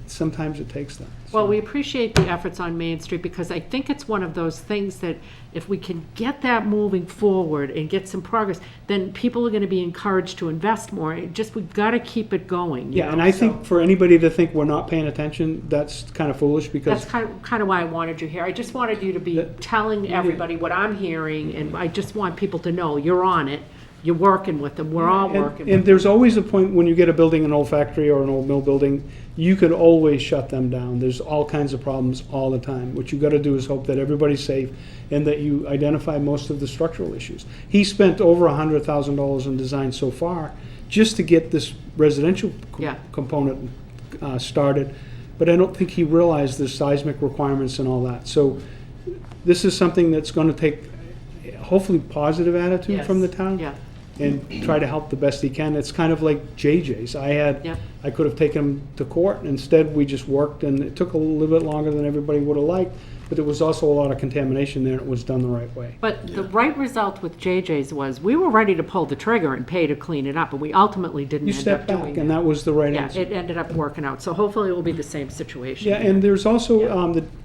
sometimes it takes that. Well, we appreciate the efforts on Main Street, because I think it's one of those things that if we can get that moving forward and get some progress, then people are gonna be encouraged to invest more. We've gotta keep it going. Yeah, and I think for anybody to think we're not paying attention, that's kind of foolish, because That's kind of why I wanted you here. I just wanted you to be telling everybody what I'm hearing, and I just want people to know you're on it, you're working with them, we're all working with And them. there's always a point when you get a building, an old factory or an old mill building, you could always shut them down. There's all kinds of problems all the time. What you gotta do is hope that everybody's safe and that you identify most of the structural issues. He spent over $100,000 in design so far just to get this residential Yeah. component started. But I don't think he realized the seismic requirements and all that. So this is something that's gonna take hopefully positive attitude from the town. Yeah. and try to help the best he can. It's kind of like JJ's. Yep. I could have taken him to court. Instead, we just worked, and it took a little bit longer than everybody would have liked, but there was also a lot of contamination there, and it was done the right way. But the right result with JJ's was, we were ready to pull the trigger and pay to clean it up, but we ultimately didn't You end up stepped doing back, and that was the right Yeah, answer. it ended up working out, so hopefully it will be the same situation. Yeah, and there's also,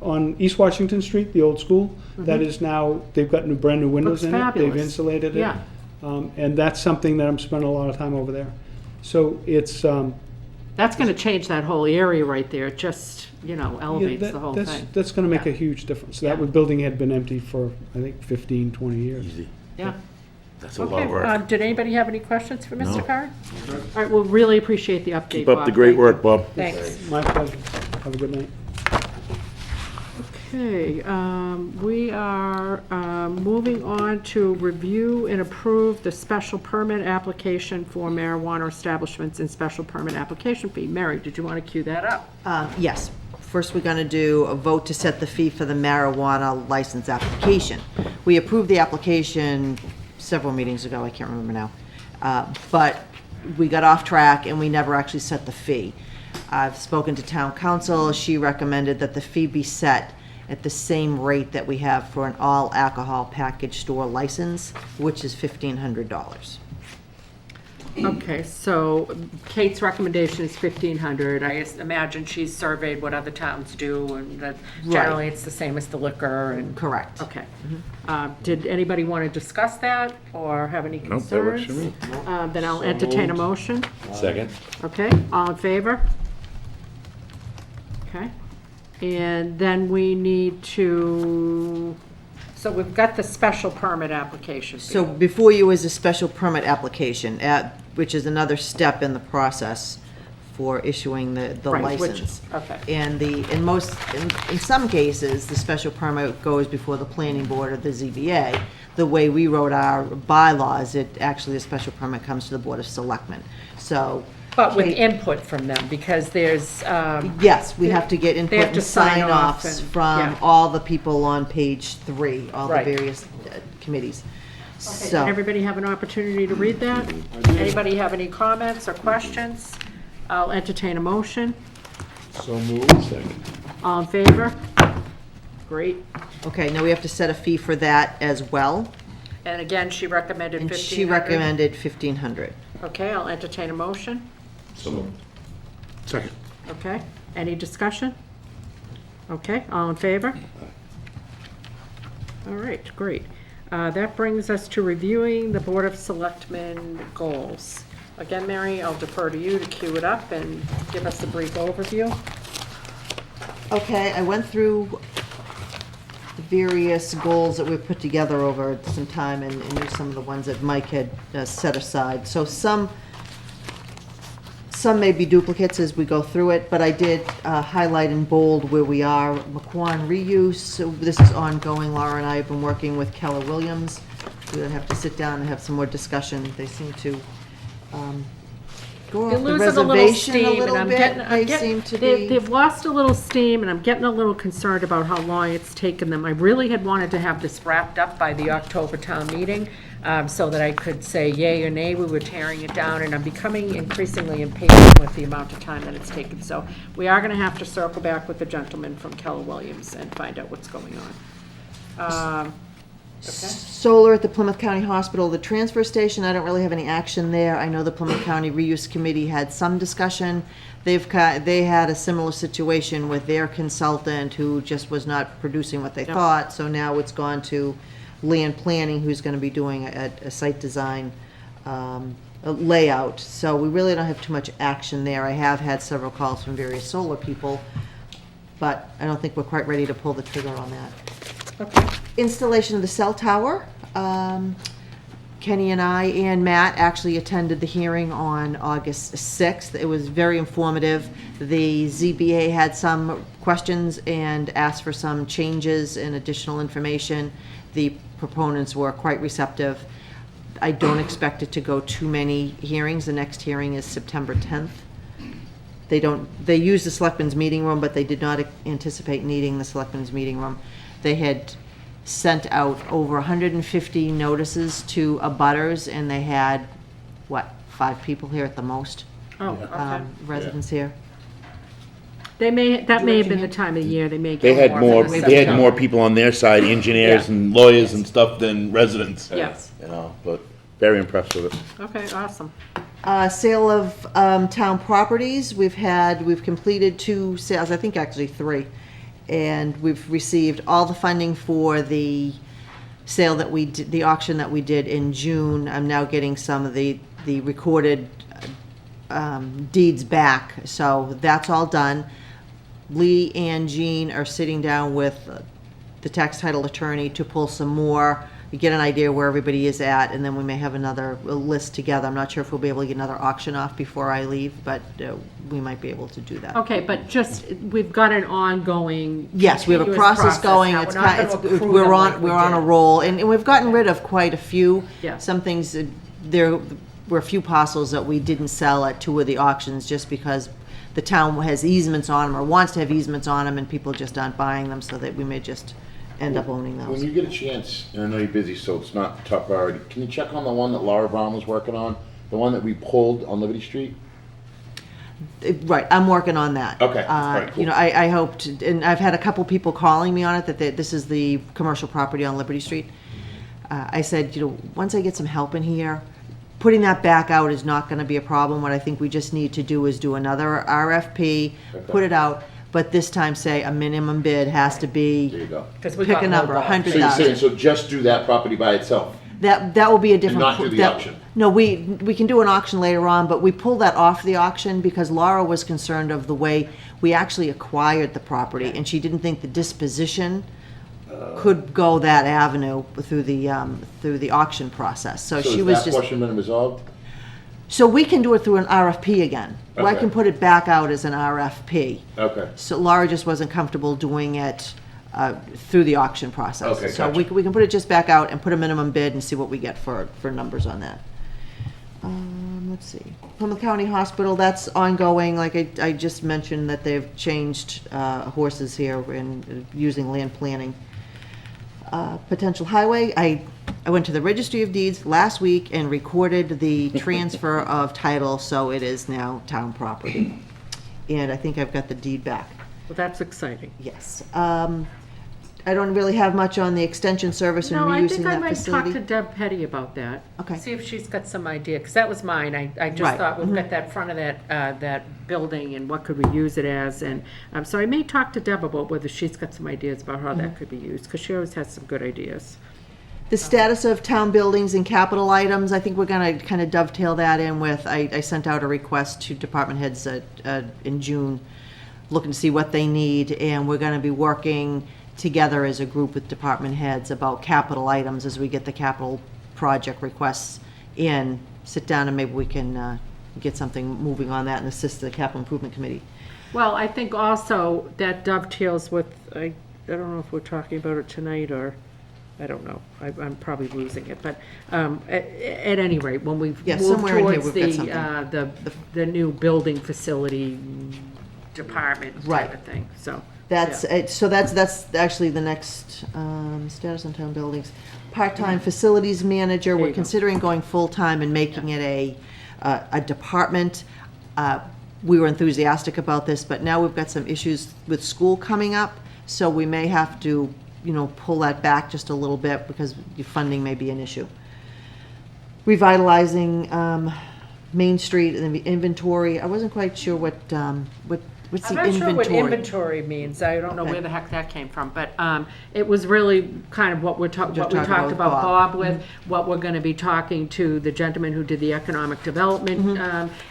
on East Washington Street, the old school, that is now, they've got brand-new windows Looks in it. They've fabulous. insulated it. Yeah. And that's something that I'm spending a lot of time over there. So it's, That's gonna change that whole area right there, it just, elevates the whole thing. That's gonna make a huge difference. That building had been empty for, I think, 15, 20 years. Easy. Yeah. That's a lot Okay, of work. did anybody have any questions for Mr. No. Carr? All right, well, really appreciate the update, Keep up the Bob. great Thank you. work, Bob. Thanks. My pleasure. Have a good night. Okay, we are moving on to review and approve the special permit application for marijuana establishments and special permit application fee. Mary, did you want to cue that up? Yes. First, we're going to do a vote to set the fee for the marijuana license application. We approved the application several meetings ago, I can't remember now. But we got off track and we never actually set the fee. I've spoken to town council. She recommended that the fee be set at the same rate that we have for an all alcohol package store license, which is $1,500. Okay, so Kate's recommendation is 1,500. I imagine she's surveyed what other towns do, and that generally it's the same as the liquor and. Correct. Okay. Did anybody want to discuss that or have any Nope, that works concerns? for me. Then I'll entertain a motion. Second? Okay, all in favor? Okay. And then we need to, so we've got the special permit application fee. So before you is a special permit application, which is another step in the process for issuing the Right, which- license. okay. And in some cases, the special permit goes before the planning board or the ZBA. The way we wrote our bylaws, the special permit comes to the Board of Selectmen. So. But with Kate- input from them, because there's, Yes, we have to get They input have and to sign off sign-offs and- from yeah. all the people on page 3, all the Right. various committees. okay, So. did everybody have an opportunity to read that? Anybody have any comments or questions? I'll entertain a motion. So moved. Second. All in favor? Great. Okay, now we have to set a fee for that as well, And again, she recommended and 1,500. she recommended 1,500. Okay, I'll entertain a motion. So moved. Second. Okay, any discussion? Okay, all in favor? All right, great. That brings us to reviewing the Board of Selectmen goals. Again, Mary, I'll defer to you to cue it up and give us a brief overview. Okay, I went through the various goals that we've put together over some time, and there's some of the ones that Mike had set aside. So some may be duplicates as we go through it, but I did highlight in bold where we are. McQuon reuse, so this is ongoing. Laura and I have been working with Keller Williams. We'll have to sit down and have some more discussion. They seem to go They're off the losing a little reservation a steam, and little I'm bit. getting, They seem to be. they've lost a little steam, and I'm getting a little concerned about how long it's taken them. I really had wanted to have this wrapped up by the October town meeting, so that I could say yay or nay, we were tearing it down, and I'm becoming increasingly impatient with the amount of time that it's taken. So we are gonna have to circle back with the gentleman from Keller Williams and find out what's going on. Solar at the Plymouth County Hospital, the transfer station, I don't really have any action there. I know the Plymouth County Reuse Committee had some discussion. They had a similar situation with their consultant who just was not producing what they Yep. thought, so now it's gone to land planning, who's gonna be doing a site design a layout. So we really don't have too much action there. I have had several calls from various solar people, but I don't think we're quite ready to pull the trigger on that. Okay. Installation of the cell tower. Kenny and I and Matt actually attended the hearing on August 6th. It was very informative. The ZBA had some questions and asked for some changes and additional information. The proponents were quite receptive. I don't expect it to go too many hearings. The next hearing is September 10th. They use the Selectmen's Meeting Room, but they did not anticipate needing the Selectmen's Meeting Room. They had sent out over 150 notices to abutters, and they had, what, 5 people here at the most, Oh, okay. residents here. That may have been the time of the year, they may They get had more. more, for the they had September. more people on their side, engineers Yeah. and lawyers and stuff than residents. Yes. You know, but very impressed with it. Okay, awesome. Sale of town properties, we've completed 2 sales, I think actually 3. And we've received all the funding for the sale that we did, the auction that we did in June. I'm now getting some of the recorded deeds back, so that's all done. Lee and Jean are sitting down with the tax title attorney to pull some more, get an idea where everybody is at, and then we may have another list together. I'm not sure if we'll be able to get another auction off before I leave, but we might be able to do that. Okay, but just, we've got an ongoing. Yes, we have a continuous process going. now. It's We're not kind, gonna it's, accrue we're them on, like we we're on a did. roll, and we've gotten rid of quite a few. Yeah. Some things, there were a few parcels that we didn't sell at 2 of the auctions just because the town has easements on them or wants to have easements on them, and people just aren't buying them, so that we may just end up owning When those. you get a chance, and I know you're busy, so it's not top priority, can you check on the one that Laura Brown was working on? The one that we pulled on Liberty Street? Right, I'm working on that. Okay, all right, cool. You know, I hoped, and I've had a couple people calling me on it, that this is the commercial property on Liberty Street. I said, you know, once I get some help in here, putting that back out is not gonna be a problem. What I think we just need to do is do another RFP, put it out, but this time say a minimum bid has to There be, you go. 'Cause we pick got a no number, bond. So you're saying, 100,000. so just do that property by itself? That will be a different. not do the that- auction? No, we can do an auction later on, but we pulled that off the auction because Laura was concerned of the way we actually acquired the property, and she didn't think the disposition could go that avenue through the auction process. So she was has that just, portion been resolved? so we can do it through an RFP again. I Okay. can put it back out as an RFP. Okay. So Laura just wasn't comfortable doing it through the auction process. Okay, So gotcha. we can put it just back out and put a minimum bid and see what we get for numbers on that. Let's see. Plymouth County Hospital, that's ongoing. Like I just mentioned that they've changed horses here in using land planning. Potential highway, I went to the Registry of Deeds last week and recorded the transfer of title, so it is now town property. And I think I've got the deed back. Well, that's exciting. Yes. I don't really have much on the extension service and No, I reusing think I that might talk to facility. Deb Petty about that. Okay. See if she's got some idea, because that was mine. I just Right, thought, we've got that front of that building, and what could we use it as? And, so I may talk to Deb about whether she's got some ideas about how that could be used, because she always has some good ideas. The status of town buildings and capital items, I think we're gonna kind of dovetail that in with, I sent out a request to department heads in June, looking to see what they need, and we're gonna be working together as a group with department heads about capital items as we get the capital project requests in, sit down and maybe we can get something moving on that and assist the capital improvement committee. Well, I think also that dovetails with, I don't know if we're talking about it tonight, or, I don't know, I'm probably losing it, but at any rate, when we Yeah, move somewhere in here towards we've got the new building facility department type Right. of thing, so. That's, so that's actually the next, status on town buildings. Part-time facilities manager, There we're you go. considering going full-time and making it a department. We were enthusiastic about this, but now we've got some issues with school coming up, so we may have to, you know, pull that back just a little bit because your funding may be an issue. Revitalizing, Main Street and the inventory, I wasn't quite sure what's the I'm not inventory? sure what inventory means, I don't know Okay. where the heck that came from, but it was really kind of what we talked talking about about Bob Bob. with, what we're gonna be talking to the gentleman who did the economic development,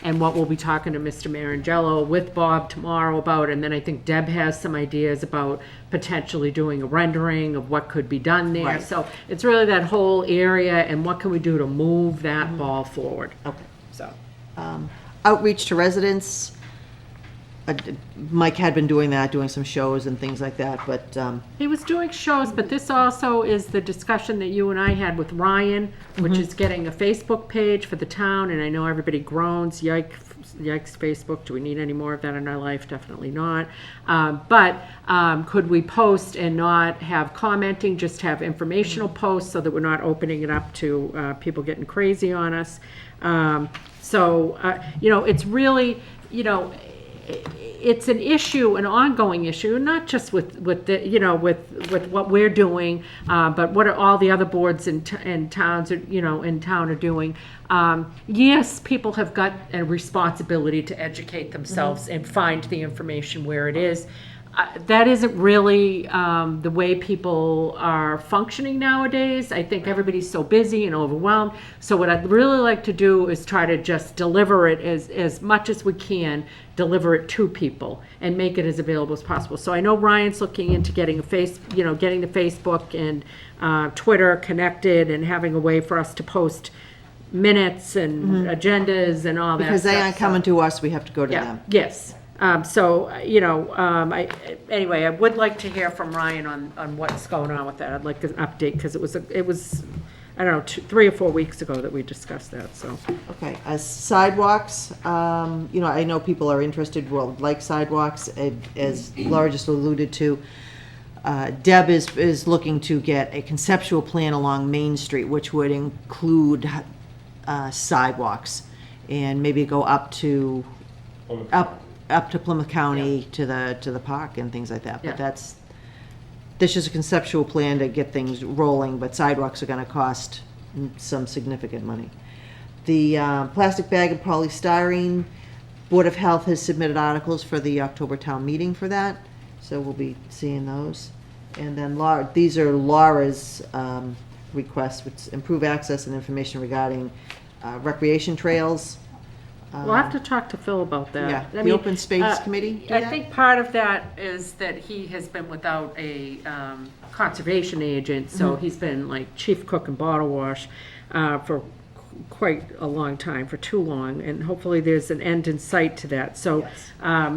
and what we'll be talking to Mr. Marangello with Bob tomorrow about, and then I think Deb has some ideas about potentially doing a rendering of what could be done there. Right. So it's really that whole area, and what can we do to move that ball forward, Okay. so. Outreach to residents. Mike had been doing that, doing some shows and things like that, but, He was doing shows, but this also is the discussion that you and I had with Ryan, which is getting a Facebook page for the town, and I know everybody groans, yikes, yikes, Facebook, do we need any more of that in our life? Definitely not. But could we post and not have commenting, just have informational posts so that we're not opening it up to people getting crazy on us? It's really, it's an issue, an ongoing issue, not just with what we're doing, but what are all the other boards and towns, in town are doing. Yes, people have got a responsibility to educate themselves and find the information where it is. That isn't really the way people are functioning nowadays. I think everybody's so busy and overwhelmed. So what I'd really like to do is try to just deliver it as much as we can, deliver it to people and make it as available as possible. So I know Ryan's looking into getting getting the Facebook and Twitter connected and having a way for us to post minutes and agendas and all that Because they stuff. aren't coming to us, we have to go to them. Yes. Anyway, I would like to hear from Ryan on what's going on with that. I'd like an update, because it was, I don't know, 3 or 4 weeks ago that we discussed that, so. Okay, as sidewalks, I know people are interested, like sidewalks, as Laura just alluded to. Deb is looking to get a conceptual plan along Main Street, which would include sidewalks, and maybe go up to Plymouth County to the park and things like that. Yeah. But that's just a conceptual plan to get things rolling, but sidewalks are gonna cost some significant money. The plastic bag and polystyrene, Board of Health has submitted articles for the October town meeting for that, so we'll be seeing those. And then these are Laura's requests, which improve access and information regarding recreation trails. We'll have to talk to Phil about that. Yeah, I the mean, Open Space Committee do I that? think part of that is that he has been without a conservation agent, so he's been like chief cook and bottle wash for quite a long time, for too long, and hopefully there's an end in sight to that. So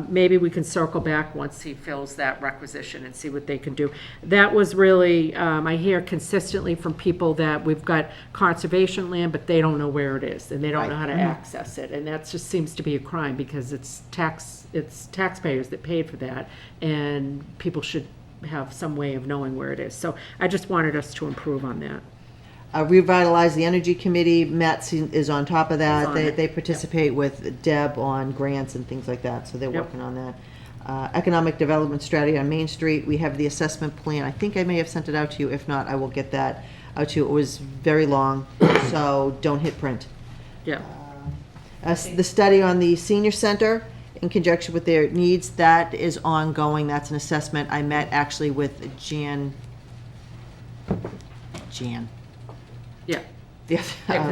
maybe we can circle back once he fills that requisition and see what they can do. That was really, I hear consistently from people that we've got conservation land, but they don't know where it is, and they don't know how to access it, and that just seems to be a crime, because it's taxpayers that paid for that, and people should have some way of knowing where it is. So I just wanted us to improve on that. Revitalize the Energy Committee, Matt is on top of He's that. on it. They participate with Deb on grants and things like that, so they're working on that. Economic Development Strategy on Main Street, we have the assessment plan. I think I may have sent it out to you. If not, I will get that out to you. It was very long, so don't hit print. Yeah. The study on the senior center in conjunction with their needs, that is ongoing. That's an assessment. I met actually with Jan. Yeah.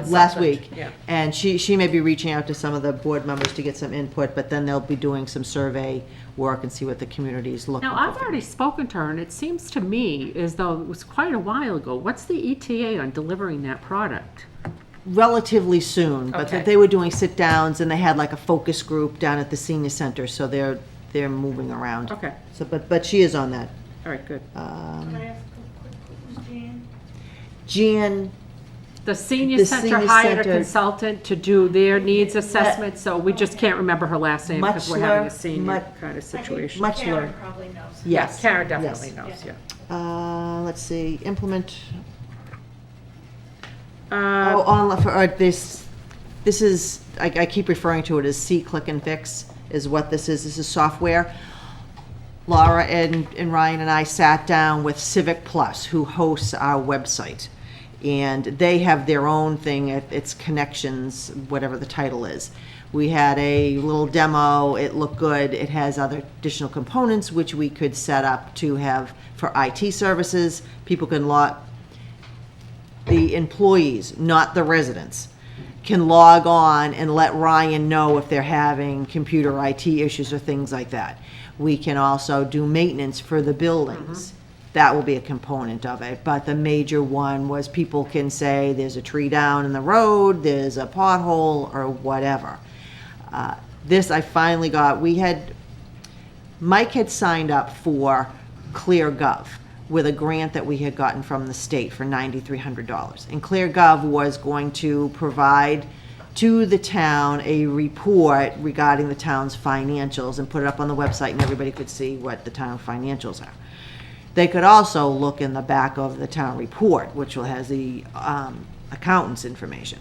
Last week. Yeah. And she may be reaching out to some of the board members to get some input, but then they'll be doing some survey work and see what the community is looking for. Now, I've already spoken to her, and it seems to me as though it was quite a while ago. What's the ETA on delivering that product? Relatively soon, but Okay. they were doing sit-downs, and they had like a focus group down at the senior center, so they're moving around. Okay. So, but she is on that. All right, good. Can I ask a quick question? Jan, The senior The center senior hired a center- consultant to do their needs assessment, so we just can't remember her last name because we're having a Muchler, senior kind of situation. much Karen learned. probably knows. Yes. Karen definitely Yes. knows, yeah. Let's see, implement, Uh, this is, I keep referring to it as See, Click, and Fix is what this is. This is software. Laura and Ryan and I sat down with Civic Plus, who hosts our website. And they have their own thing, it's Connections, whatever the title is. We had a little demo, it looked good, it has other additional components which we could set up to have for IT services. People can log, the employees, not the residents, can log on and let Ryan know if they're having computer IT issues or things like that. We can also do maintenance for the buildings. That will be a component of it, but the major one was people can say there's a tree down in the road, there's a pothole, or whatever. This I finally got, Mike had signed up for ClearGov with a grant that we had gotten from the state for $9,300. And ClearGov was going to provide to the town a report regarding the town's financials and put it up on the website and everybody could see what the town financials are. They could also look in the back of the town report, which has the accountant's information.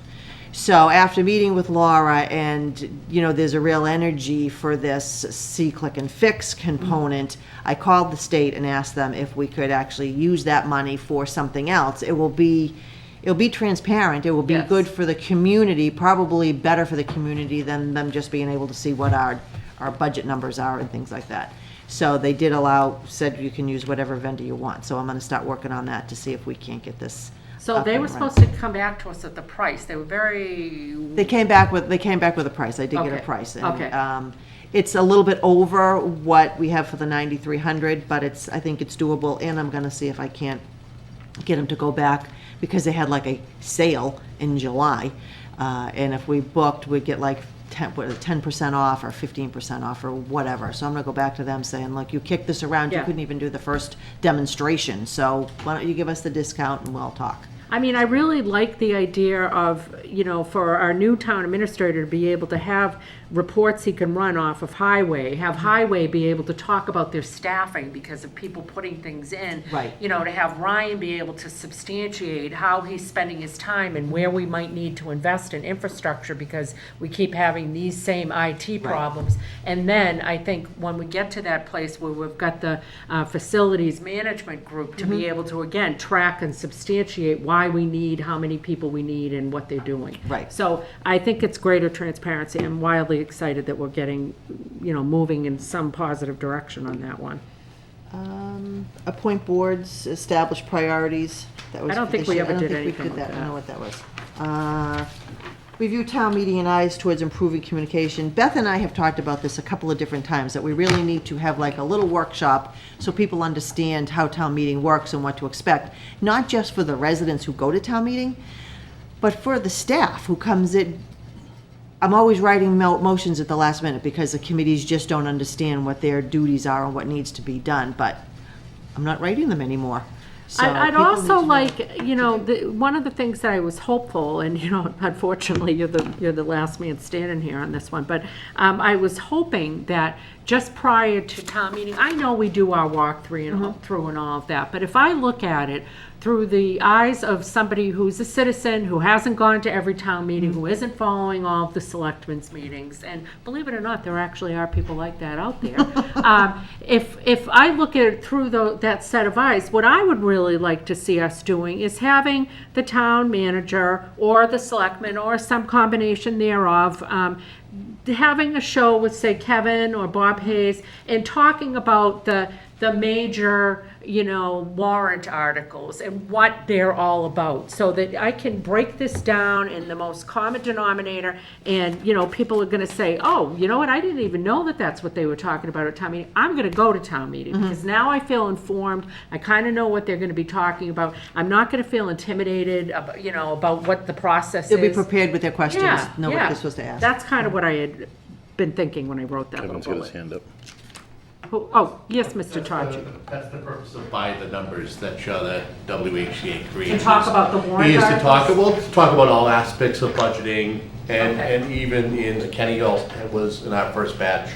So after meeting with Laura and, there's a real energy for this see, click, and fix component, I called the state and asked them if we could actually use that money for something else. It'll be transparent, it will be Yes. good for the community, probably better for the community than them just being able to see what our budget numbers are and things like that. So they did said you can use whatever vendor you want. So I'm gonna start working on that to see if we can't get this. So up they and were running. supposed to come back to us at the price. They were very. They came back with a price. I did get a Okay. price. And, Okay. it's a little bit over what we have for the 9,300, but I think it's doable, and I'm gonna see if I can't get them to go back, because they had like a sale in July, and if we booked, we'd get like 10% off or 15% off or whatever. So I'm gonna go back to them saying, look, you kicked this around, you Yeah. couldn't even do the first demonstration, so why don't you give us the discount and we'll talk. I mean, I really like the idea of, for our new town administrator to be able to have reports he can run off of Highway, have Highway be able to talk about their staffing because of people putting things in. Right. To have Ryan be able to substantiate how he's spending his time and where we might need to invest in infrastructure because we keep having these same IT problems. And then I think when we get to that place where we've got the facilities management group to be able to, again, track and substantiate why we need, how many people we need, and what they're doing. Right. So I think it's greater transparency. I'm wildly excited that we're getting, moving in some positive direction on that one. Appoint boards, establish priorities. That was I don't for think this we year. ever I don't did think we anything did like that. I don't know that. what that was. Review town meeting and eyes towards improving communication. Beth and I have talked about this a couple of different times, that we really need to have like a little workshop so people understand how town meeting works and what to expect. Not just for the residents who go to town meeting, but for the staff who comes in. I'm always writing motions at the last minute because the committees just don't understand what their duties are and what needs to be done, but I'm not writing them anymore. So I'd people also need to know. like, one of the things that I was hopeful, and unfortunately you're the last man standing here on this one, but I was hoping that just prior to town meeting, I know we do our walkthrough through and all of that, but if I look at it through the eyes of somebody who's a citizen, who hasn't gone to every town meeting, who isn't following all of the selectmen's meetings, and believe it or not, there actually are people like that out there. If I look at it through that set of eyes, what I would really like to see us doing is having the town manager or the selectman or some combination thereof, having a show with, say, Kevin or Bob Hayes, and talking about the major, warrant articles and what they're all about, so that I can break this down in the most common denominator, and, people are gonna say, oh, you know what, I didn't even know that that's what they were talking about at town meeting. I'm gonna go to town meeting, because now I feel informed, I kinda know what they're gonna be talking about. I'm not gonna feel intimidated about, about what the process is. They'll be prepared with their questions, Yeah, know what yeah. they're supposed to ask. That's kind of what I had been thinking when I wrote that Kevin's little got his bullet. hand up. Oh, yes, Mr. Tachi. That's the purpose of buying the numbers that show that WHCA creates. To talk about the warrant Is to talk articles? about all aspects of budgeting, Okay. and even in Kenny Hill, it was in our first batch,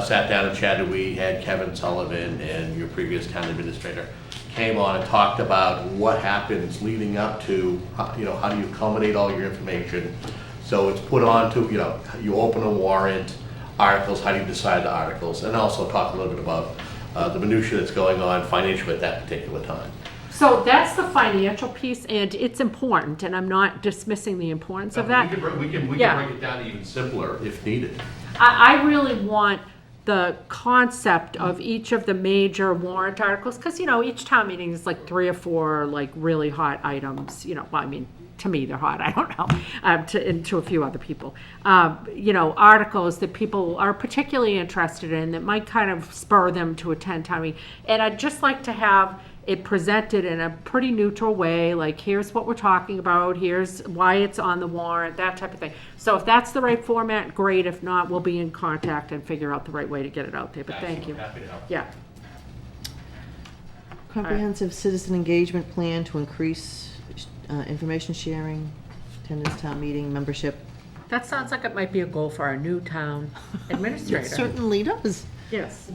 sat down and chatted. We had Kevin Sullivan and your previous town administrator came on and talked about what happens leading up to, how do you accommodate all your information. So it's put on to, you open a warrant, articles, how do you decide the articles, and also talk a little bit about the minutia that's going on financially at that particular time. So that's the financial piece, and it's important, and I'm not dismissing the importance of that. We can Yeah. break it down even simpler if needed. I really want the concept of each of the major warrant articles, because, each town meeting is like 3 or 4, like, really hot items, to me, they're hot, I don't know, and to a few other people. Articles that people are particularly interested in that might kind of spur them to attend town meeting. And I'd just like to have it presented in a pretty neutral way, like, here's what we're talking about, here's why it's on the warrant, that type of thing. So if that's the right format, great. If not, we'll be in contact and figure out the right way to get it out there. But thank you. Happy to help. Yeah. Comprehensive citizen engagement plan to increase information sharing, attendance town meeting, membership. That sounds like it might be a goal for our new town It administrator. certainly does. Yes.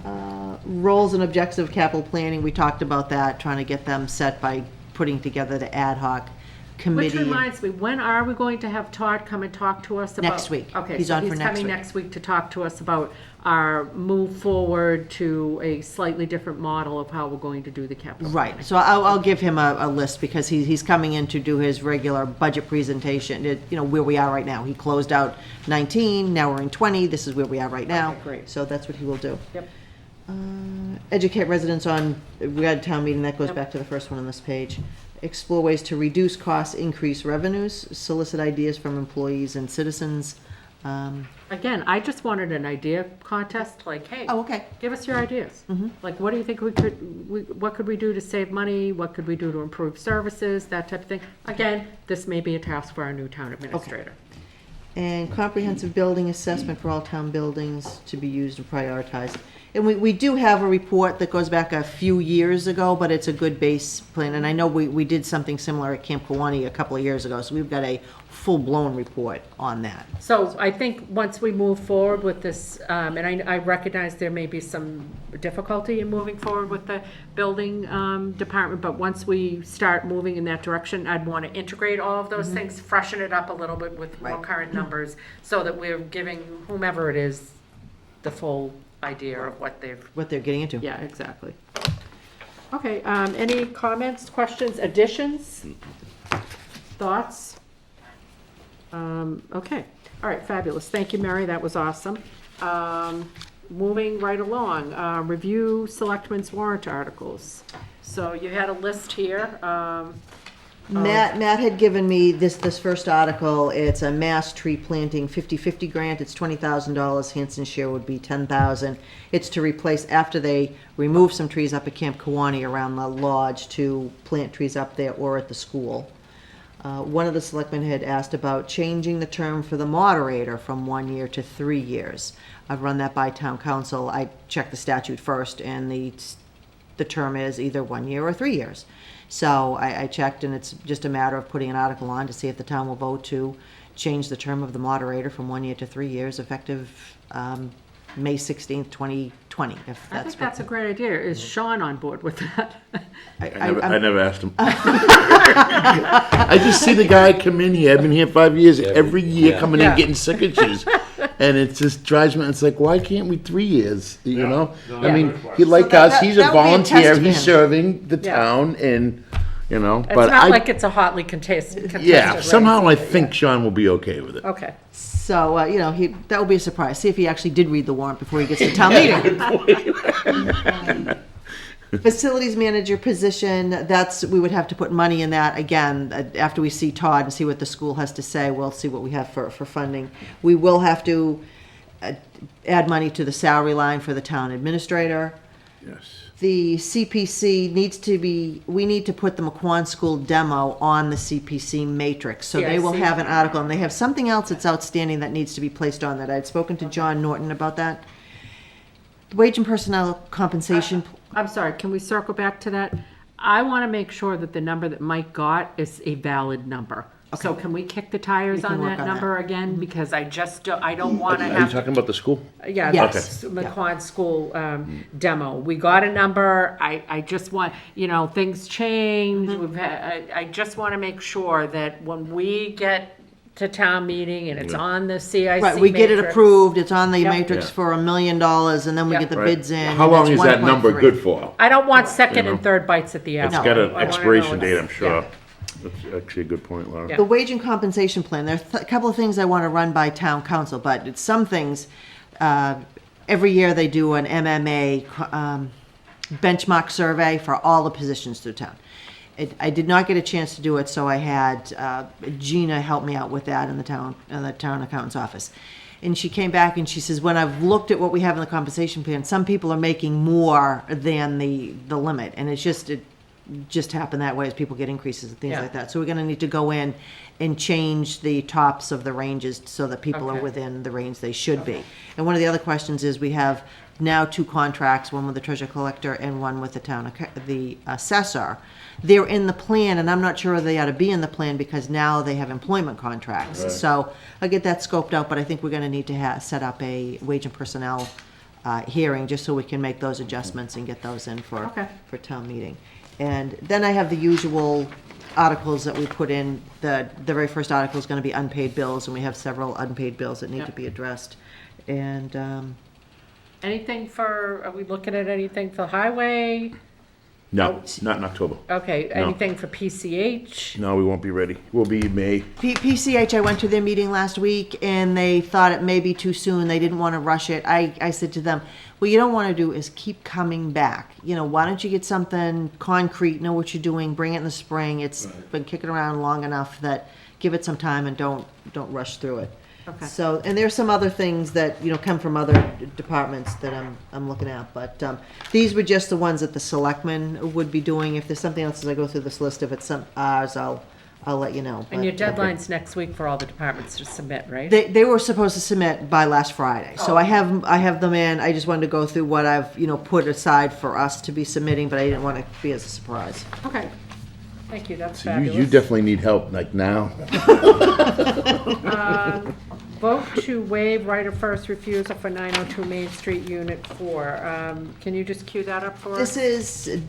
Roles and objectives of capital planning, we talked about that, trying to get them set by putting together the ad hoc Which committee. reminds me, when are we going to have Todd come and talk to us about? Next week. Okay, He's so on for he's next coming week. next week to talk to us about our move forward to a slightly different model of how we're going to do the capital. Right, so I'll give him a list, because he's coming in to do his regular budget presentation, where we are right now. He closed out 19, now we're in 20, this is where we are right now. Okay, great. So that's what he will do. Yep. Educate residents on, we had a town meeting, that goes Yep. back to the first one on this page. Explore ways to reduce costs, increase revenues, solicit ideas from employees and citizens. Again, I just wanted an idea contest, like, hey. Oh, okay. Give us your ideas. Mhm. Like, what do you think what could we do to save money? What could we do to improve services? That type of thing. Again, this may be a task for our new town administrator. And comprehensive building assessment for all town buildings to be used and prioritized. And we do have a report that goes back a few years ago, but it's a good base plan. And I know we did something similar at Camp Kawani a couple of years ago, so we've got a full-blown report on that. So I think once we move forward with this, and I recognize there may be some difficulty in moving forward with the building department, but once we start moving in that direction, I'd want to integrate all of those things, freshen it up a little bit with more Right. current numbers, so that we're giving whomever it is the full idea of what They're getting into. yeah, exactly. Okay, any comments, questions, additions, thoughts? Okay, all right, fabulous. Thank you, Mary, that was awesome. Moving right along, review selectmen's warrant articles. So you had a list here. Matt had given me this first article. It's a mass tree planting 50/50 grant. It's $20,000. Hanson's share would be $10,000. It's to replace, after they remove some trees up at Camp Kawani around the lodge, to plant trees up there or at the school. One of the selectmen had asked about changing the term for the moderator from 1 year to 3 years. I've run that by town council. I checked the statute first, and the term is either 1 year or 3 years. So I checked, and it's just a matter of putting an article on to see if the town will vote to change the term of the moderator from 1 year to 3 years, effective May 16th, 2020, if I that's think that's a great idea. Is Sean on board with that? I never asked him. I just see the guy come in here. I've been here 5 years. Every year coming in Yeah. getting signatures, and it just drives me. It's like, why can't we 3 years? You know, I mean, he like that- us. He's that a would be a volunteer. test for He's him. serving the Yeah. town, and you know. It's but not like it's a hotly contested yeah. race Somehow I either, think Sean will be okay with it. yeah. Okay. So, that will be a surprise. See if he actually did read the warrant before he gets to town meeting. Facilities manager position, we would have to put money in that. Again, after we see Todd and see what the school has to say, we'll see what we have for funding. We will have to add money to the salary line for the town administrator. Yes. The CPC we need to put the McQuon School demo on the CPC matrix. So Yeah, they will see. have an article, and they have something else that's outstanding that needs to be placed on that. I'd spoken to John Norton about that. Wage and personnel compensation, I'm sorry, can we circle back to that? I want to make sure that the number that Mike got is a valid number. So can we kick the tires We can on work that on number again? Because I don't want to Are you have, talking about the school? yeah, Yes. that's McQuon School demo. We got a number. I just want, things change. Mm-hmm. We've had, I just want to make sure that when we get to town meeting and it's on the CIC right, we get it matrix- approved, it's on the Yep. matrix Yeah. for $1 million, and then we Yep. get the Right. bids in. How and long it's is that number 1.3. good for? I don't want second You and know. third bites at the apple. It's got I an wanna know expiration it's- date, I'm sure. yeah. That's actually a good point, Laura. Yeah. The wage and compensation plan, there's a couple of things I want to run by town council, but it's some things, every year they do an MMA benchmark survey for all the positions through town. I did not get a chance to do it, so I had Gina help me out with that in the town accountant's office. And she came back and she says, when I've looked at what we have in the compensation plan, some people are making more than the limit, and it just happened that way as people get increases and things Yeah. like that. So we're gonna need to go in and change the tops of the ranges so that people are Okay. within the range they should be. And one of the other questions is, we have now 2 contracts, one with the treasurer collector and one with the assessor. They're in the plan, and I'm not sure they ought to be in the plan because now they have employment contracts. Right. So I'll get that scoped out, but I think we're gonna need to set up a wage and personnel hearing, just so we can make those adjustments and get those in for town meeting. And then I have the usual articles that we put in. The very first article is gonna be unpaid bills, and we have several unpaid bills that need to be addressed. And, Anything for, are we looking at anything for highway? No, not in October. Okay, No. anything for PCH? No, we won't be ready. We'll be in May. PCH, I went to their meeting last week, and they thought it may be too soon. They didn't want to rush it. I said to them, what you don't want to do is keep coming back. You know, why don't you get something concrete, know what you're doing, bring it in the spring. It's been kicking around long enough that give it some time and don't rush through it. Okay. So, and there's some other things that, come from other departments that I'm looking at, but, these were just the ones that the selectmen would be doing. If there's something else as I go through this list, if it's some ours, I'll let you know. And your But, deadline's next week for all the departments to submit, right? They were supposed to submit by last Friday, so I have them in. I just wanted to go through what I've, put aside for us to be submitting, but I didn't want to be as a surprise. Okay. Thank you, that's So fabulous. you definitely need help, like now. Vote to waive right of first refusal for 902 Main Street, Unit 4. Can you just cue that up for us? This is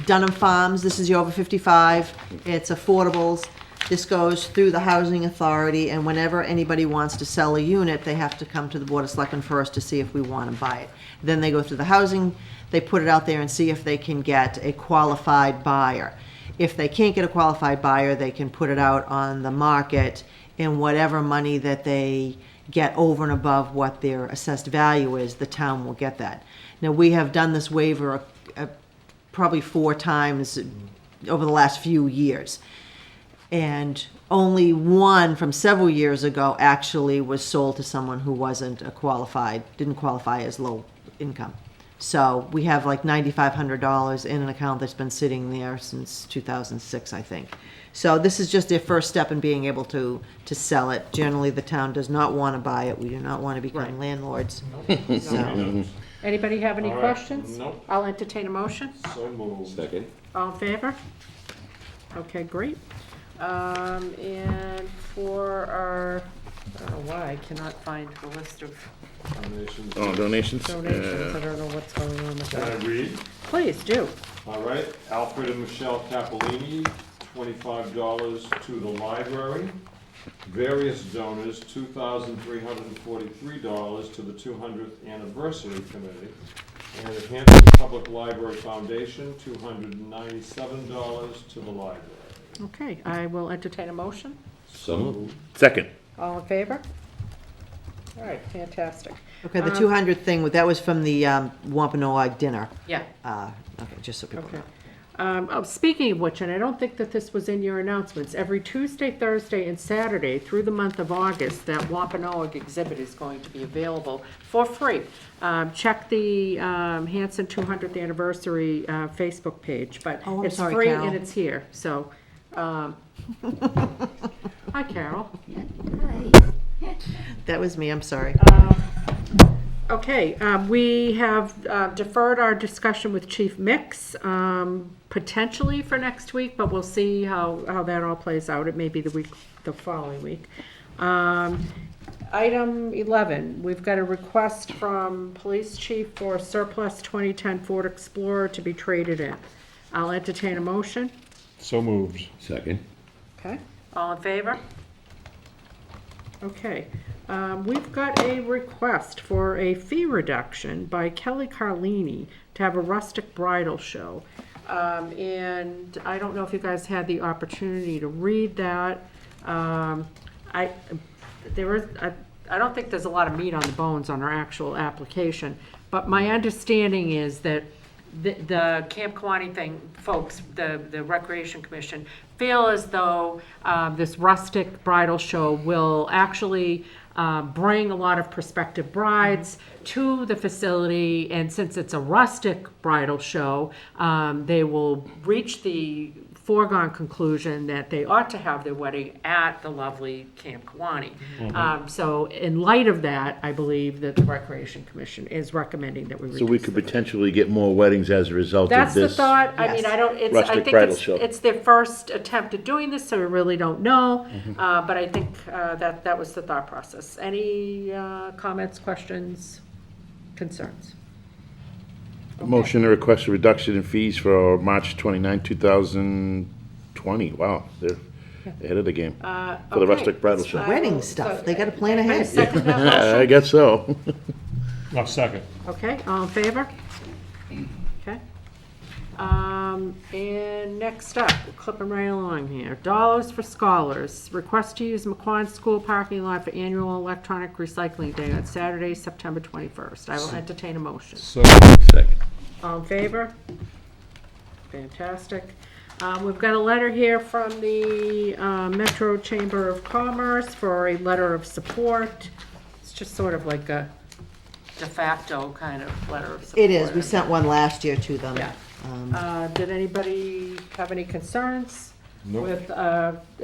Dunham Farms. This is your over 55. It's affordables. This goes through the Housing Authority, and whenever anybody wants to sell a unit, they have to come to the Board of Selectmen first to see if we want to buy it. Then they go through the housing, they put it out there and see if they can get a qualified buyer. If they can't get a qualified buyer, they can put it out on the market, and whatever money that they get over and above what their assessed value is, the town will get that. Now, we have done this waiver probably 4 times over the last few years. And only one from several years ago actually was sold to someone who wasn't didn't qualify as low income. So we have like $9,500 in an account that's been sitting there since 2006, I think. So this is just their first step in being able to sell it. Generally, the town does not want to buy it. We do not want to become landlords. So, Anybody have any All right. questions? Nope. I'll entertain a motion. So moved. Second. All in favor? Okay, great. And for our, I don't know why, I cannot find the list of Donations. Oh, donations? donations. I don't know what's going on with Can I that. read? Please do. All right, Alfred and Michelle Capolini, $25 to the library. Various donors, $2,343 to the 200th Anniversary Committee. And the Hanson Public Library Foundation, $297 to the library. Okay, I will entertain a motion. So moved. Second. All in favor? All right, fantastic. okay, the 200th thing, that was from the Wampanoag dinner. Yeah. Okay, just so people Okay. know. Speaking of which, and I don't think that this was in your announcements, every Tuesday, Thursday, and Saturday through the month of August, that Wampanoag exhibit is going to be available for free. Check the Hanson 200th Anniversary Facebook page, but Oh, I'm it's sorry, free Carol. and it's here, so. Hi, Carol. That was me, I'm sorry. Okay, we have deferred our discussion with Chief Mix, potentially for next week, but we'll see how that all plays out. It may be the following week. Item 11, we've got a request from Police Chief for a surplus 2010 Ford Explorer to be traded in. I'll entertain a motion. So moved. Second. Okay, all in favor? Okay, we've got a request for a fee reduction by Kelly Carlini to have a rustic bridal show. And I don't know if you guys had the opportunity to read that. I don't think there's a lot of meat on the bones on our actual application, but my understanding is that the Camp Kawani thing, folks, the Recreation Commission, feel as though this rustic bridal show will actually bring a lot of prospective brides to the facility, and since it's a rustic bridal show, they will reach the foregone conclusion that they ought to have their wedding at the lovely Camp Kawani. So in light of that, I believe that the Recreation Commission is recommending that we reduce. So we could potentially get more weddings as a result of That's this. the thought. I mean, Yes. I don't, it's, I Rustic think bridal show. it's their first attempt at doing this, so we really don't know. But I think that was the thought process. Any comments, questions, concerns? Motion to request a reduction in fees for March 29, 2020. Wow, they're ahead of the game. For the Okay. rustic bridal show. Wedding stuff, they gotta plan I ahead. second that I motion. guess so. A second. Okay, all in favor? Okay. And next up, we're clipping right along here. Dollars for Scholars. Request to use McQuon School parking lot for annual electronic recycling day on Saturday, September 21st. I will entertain a motion. So, Second. All in favor? Fantastic. We've got a letter here from the Metro Chamber of Commerce for a letter of support. It's just sort of like a de facto kind of letter of support. It is, we sent one last year to them. Yeah. Did anybody have any concerns Nope. with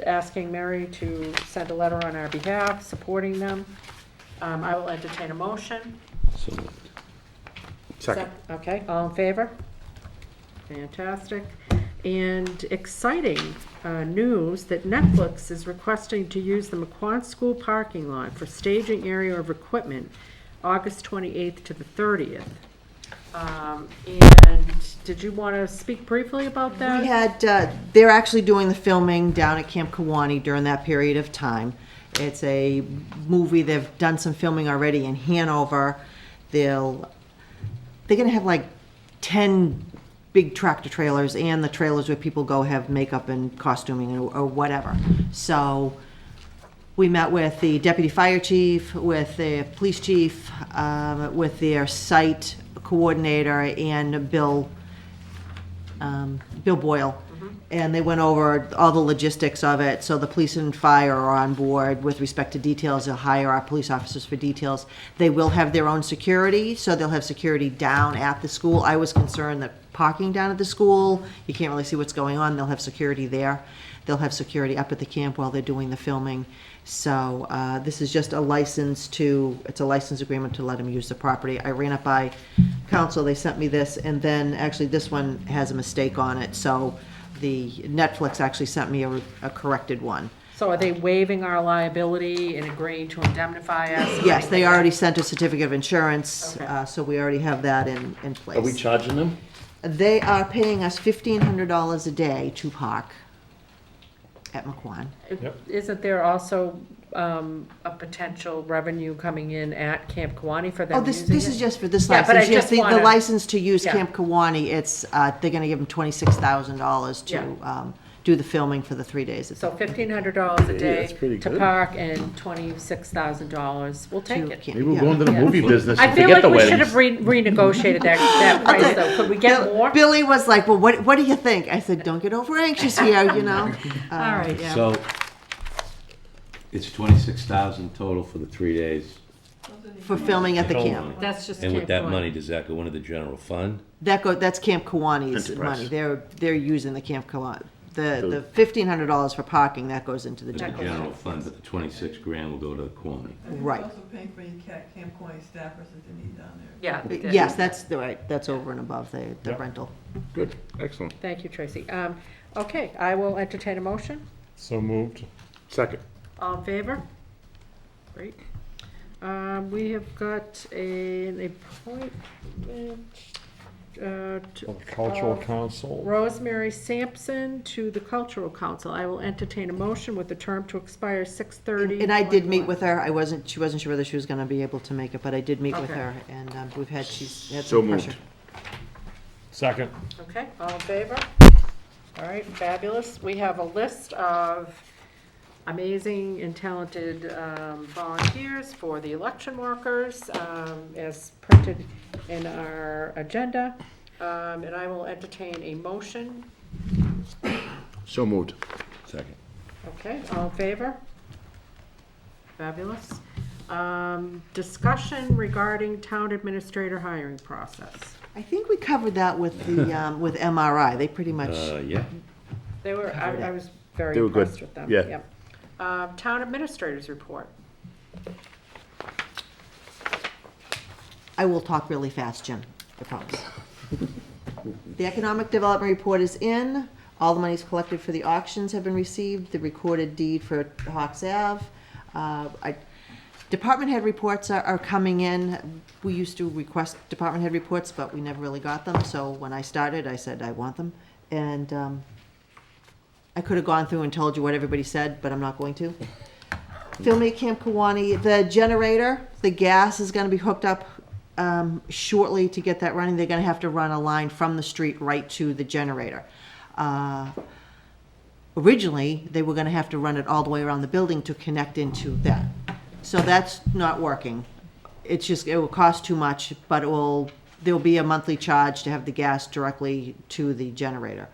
asking Mary to send a letter on our behalf, supporting them? I will entertain a motion. So moved. Second. Okay, all in favor? Fantastic. And exciting news that Netflix is requesting to use the McQuon School parking lot for staging area of equipment, August 28th to the 30th. And did you want to speak briefly about that? We had, they're actually doing the filming down at Camp Kawani during that period of time. It's a movie, they've done some filming already in Hanover. They're gonna have like 10 big tractor trailers and the trailers where people go have makeup and costuming or whatever. So we met with the deputy fire chief, with the police chief, with their site coordinator and Bill Boyle. And they went over all the logistics of it. So the police and fire are on board with respect to details. They'll hire our police officers for details. They will have their own security, so they'll have security down at the school. I was concerned that parking down at the school, you can't really see what's going on. They'll have security there. They'll have security up at the camp while they're doing the filming. So this is just a license it's a license agreement to let them use the property. I ran it by council, they sent me this, and then actually this one has a mistake on it. So the Netflix actually sent me a corrected one. So are they waiving our liability and agreeing to indemnify us? Yes, they already sent a certificate of insurance, Okay. so we already have that in place. Are we charging them? They are paying us $1,500 a day to park at McQuon. Yep. Isn't there also a potential revenue coming in at Camp Kawani for them Oh, this using is it? just for this Yeah, but I license. Yes, just the wanna- license to use Yeah. Camp Kawani, it's, they're gonna give them $26,000 to do the filming for the 3 days. So $1,500 a Hey, day that's pretty to good. park and $26,000. We'll take it. Maybe we'll go into the movie business I and feel forget like the we should have weddings. renegotiated that price though. Could we get more? Billy was like, well, what do you think? I said, don't get over anxious here, you know? All right, yeah. So, it's 26,000 total for the 3 days. For filming at the camp. That's just And with Camp that Kawani. money, does that go into the general fund? That's Camp Kawani's Enterprise. money. They're using the Camp Kawani. The $1,500 for parking, that goes into the The general. general fund, but the 26 grand will go to the Quonset. Right. Also paying for your Camp County staffers that they need down there. Yeah. Yes, that's over and above the Yeah. rental. Good, excellent. Thank you, Tracy. Okay, I will entertain a motion. So moved. Second. All in favor? Great. We have got an appointment Cultural Council. Rosemary Sampson to the Cultural Council. I will entertain a motion with the term to expire 6/30. And I did meet with her. She wasn't sure whether she was gonna be able to make it, but I did meet with Okay. her, and she's had So some moved. pressure. Second. Okay, all in favor? All right, fabulous. We have a list of amazing and talented volunteers for the election workers, as printed in our agenda. And I will entertain a motion. So moved. Second. Okay, all in favor? Fabulous. Discussion regarding town administrator hiring process. I think we covered that with the, with MRI. They pretty much, Yeah. They were, I was very They were good. impressed with them. Yeah. Yep. Town administrators report. I will talk really fast, Jim, I promise. The economic development report is in. All the monies collected for the auctions have been received. The recorded deed for Hawks Ave. Department head reports are coming in. We used to request department head reports, but we never really got them. So when I started, I said I want them. And I could have gone through and told you what everybody said, but I'm not going to. Filmake Camp Kawani, the generator, the gas is going to be hooked up shortly to get that running. They're going to have to run a line from the street right to the generator. Originally, they were going to have to run it all the way around the building to connect into that. So that's not working. It's just, it will cost too much, but there'll be a monthly charge to have the gas directly to the generator.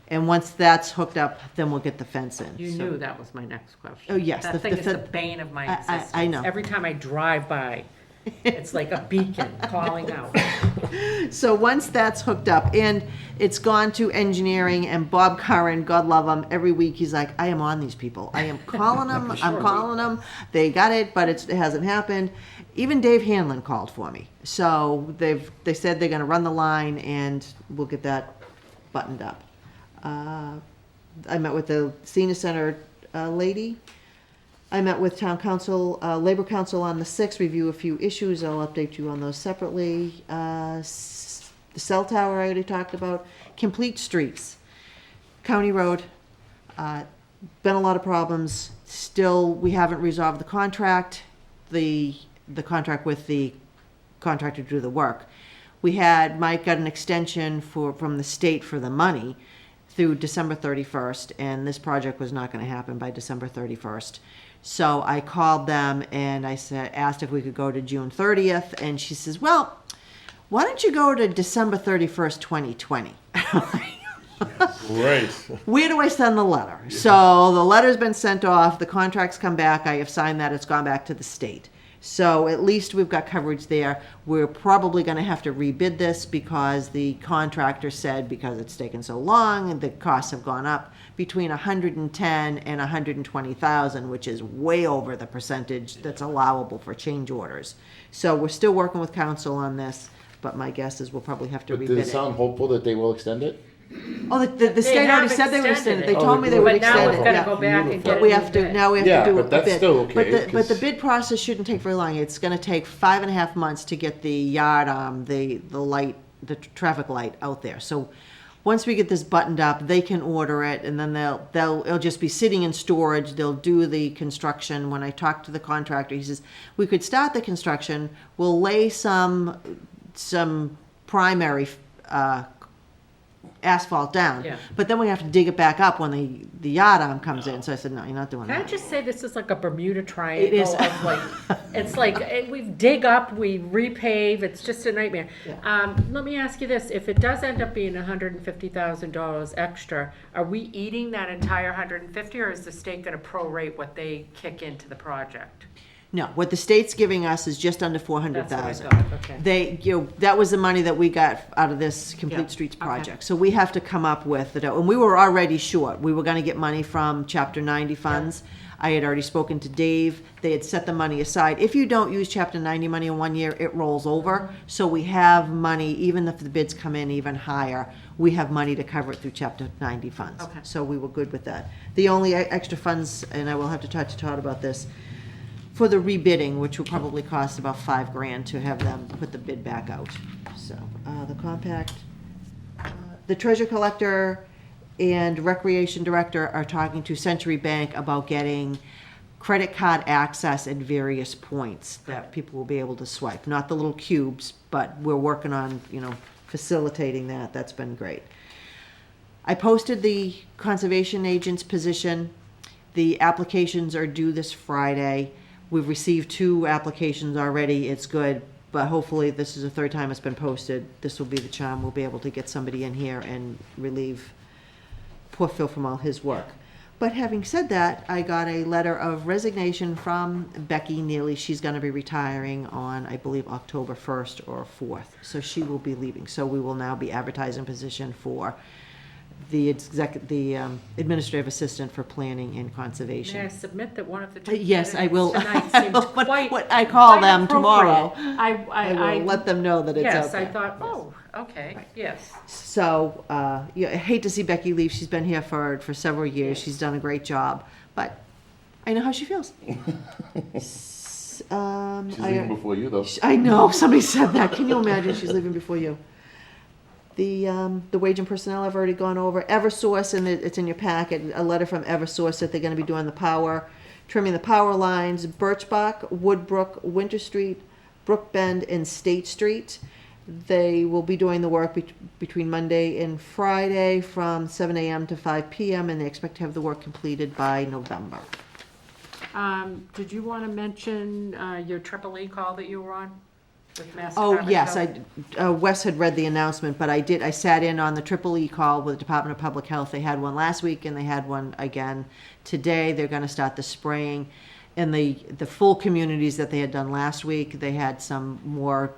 And once that's hooked up, then we'll get the fence in. You So- knew that was my next question. Oh, yes. That thing is the bane of my existence. I know. Every time I drive by, it's like a beacon calling out. So once that's hooked up, and it's gone to engineering, and Bob Curran, God love him, every week he's like, I am on these people. I am calling them, I'm calling them. They got it, but it hasn't happened. Even Dave Hanlon called for me. So they said they're gonna run the line, and we'll get that buttoned up. I met with the senior center lady. I met with town council, labor council on the 6th, review a few issues. I'll update you on those separately. The cell tower I already talked about. Complete streets. County road. Been a lot of problems. Still, we haven't resolved the contract. The contract with the contractor to do the work. Mike got an extension from the state for the money through December 31st, and this project was not going to happen by December 31st. So I called them and asked if we could go to June 30th, and she says, well, why don't you go to December 31st, 2020? Great. Where do I send the letter? So the letter's been sent off, the contract's come back, I have signed that, it's gone back to the state. So at least we've got coverage there. We're probably going to have to rebid this because the contractor said because it's taken so long and the costs have gone up between 110 and 120,000, which is way over the percentage that's allowable for change orders. So we're still working with council on this, but my guess is we'll probably have to But rebid does it it. sound hopeful that they will extend it? Oh, the state already said they would extend it. They told me they would But extend now it. we've got to yeah. go back and get But a we new have to, bid. now we have Yeah, to do a but that's bid. still okay, But the 'cause- bid process shouldn't take very long. It's gonna take 5.5 months to get the yard, the light, the traffic light out there. So once we get this buttoned up, they can order it, and then it'll just be sitting in storage. They'll do the construction. When I talked to the contractor, he says, we could start the construction, we'll lay some primary, asphalt down. Yeah. But then we have to dig it back up when the yard arm comes in. So I said, no, you're not doing Can I that. just say this is like a Bermuda Triangle? It is. Of like, it's like we dig up, we repave. It's just a nightmare. Yeah. Let me ask you this: if it does end up being $150,000 extra, are we eating that entire 150, or is the state going to prorate what they kick into the project? No, what the state's giving us is just under That's what I 400,000. thought. Okay. That was the money that we got out of this Yeah, Complete Streets okay. project. So we have to come up with it, and we were already short. We were gonna get money from Chapter 90 funds. I had already spoken to Dave. They had set the money aside. If you don't use Chapter 90 money in 1 year, it rolls over. So we have money, even if the bids come in even higher, we have money to cover it through Chapter 90 funds. Okay. So we were good with that. The only extra funds, and I will have to talk to Todd about this, for the rebidding, which will probably cost about $5,000 to have them put the bid back out. So, the compact, the treasure collector and recreation director are talking to Century Bank about getting credit card access at various points that people will be able to swipe. Not the little cubes, but we're working on, facilitating that. That's been great. I posted the conservation agent's position. The applications are due this Friday. We've received 2 applications already. It's good, but hopefully this is the 3rd time it's been posted. This will be the charm. We'll be able to get somebody in here and relieve poor Phil from all his work. But having said that, I got a letter of resignation from Becky Neely. She's going to be retiring on, I believe, October 1st or 4th. So she will be leaving. So we will now be advertising position for the administrative assistant for planning and May I conservation. submit that one of the two Yes, I candidates will. tonight I seemed will- quite what I call quite them tomorrow. appropriate. I will let them know that it's out Yes, there. I thought, oh, okay, yes. So, yeah, I hate to see Becky leave. She's been here for several years. She's done a great job, but I know how she feels. She's leaving before you, though. I know, somebody said that. Can you imagine she's leaving before you? The wage and personnel I've already gone over. Eversource, and it's in your packet, a letter from Eversource that they're gonna be doing the power, trimming the power lines, Birchbach, Woodbrook, Winter Street, Brook Bend, and State Street. They will be doing the work between Monday and Friday from 7 a.m. to 5 p.m., and they expect to have the work completed by November. Did you want to mention your EEE call that you were on with Mass Oh, Department yes, of Health? Wes had read the announcement, but I sat in on the EEE call with the Department of Public Health. They had one last week, and they had one again today. They're gonna start the spraying. In the full communities that they had done last week, they had some more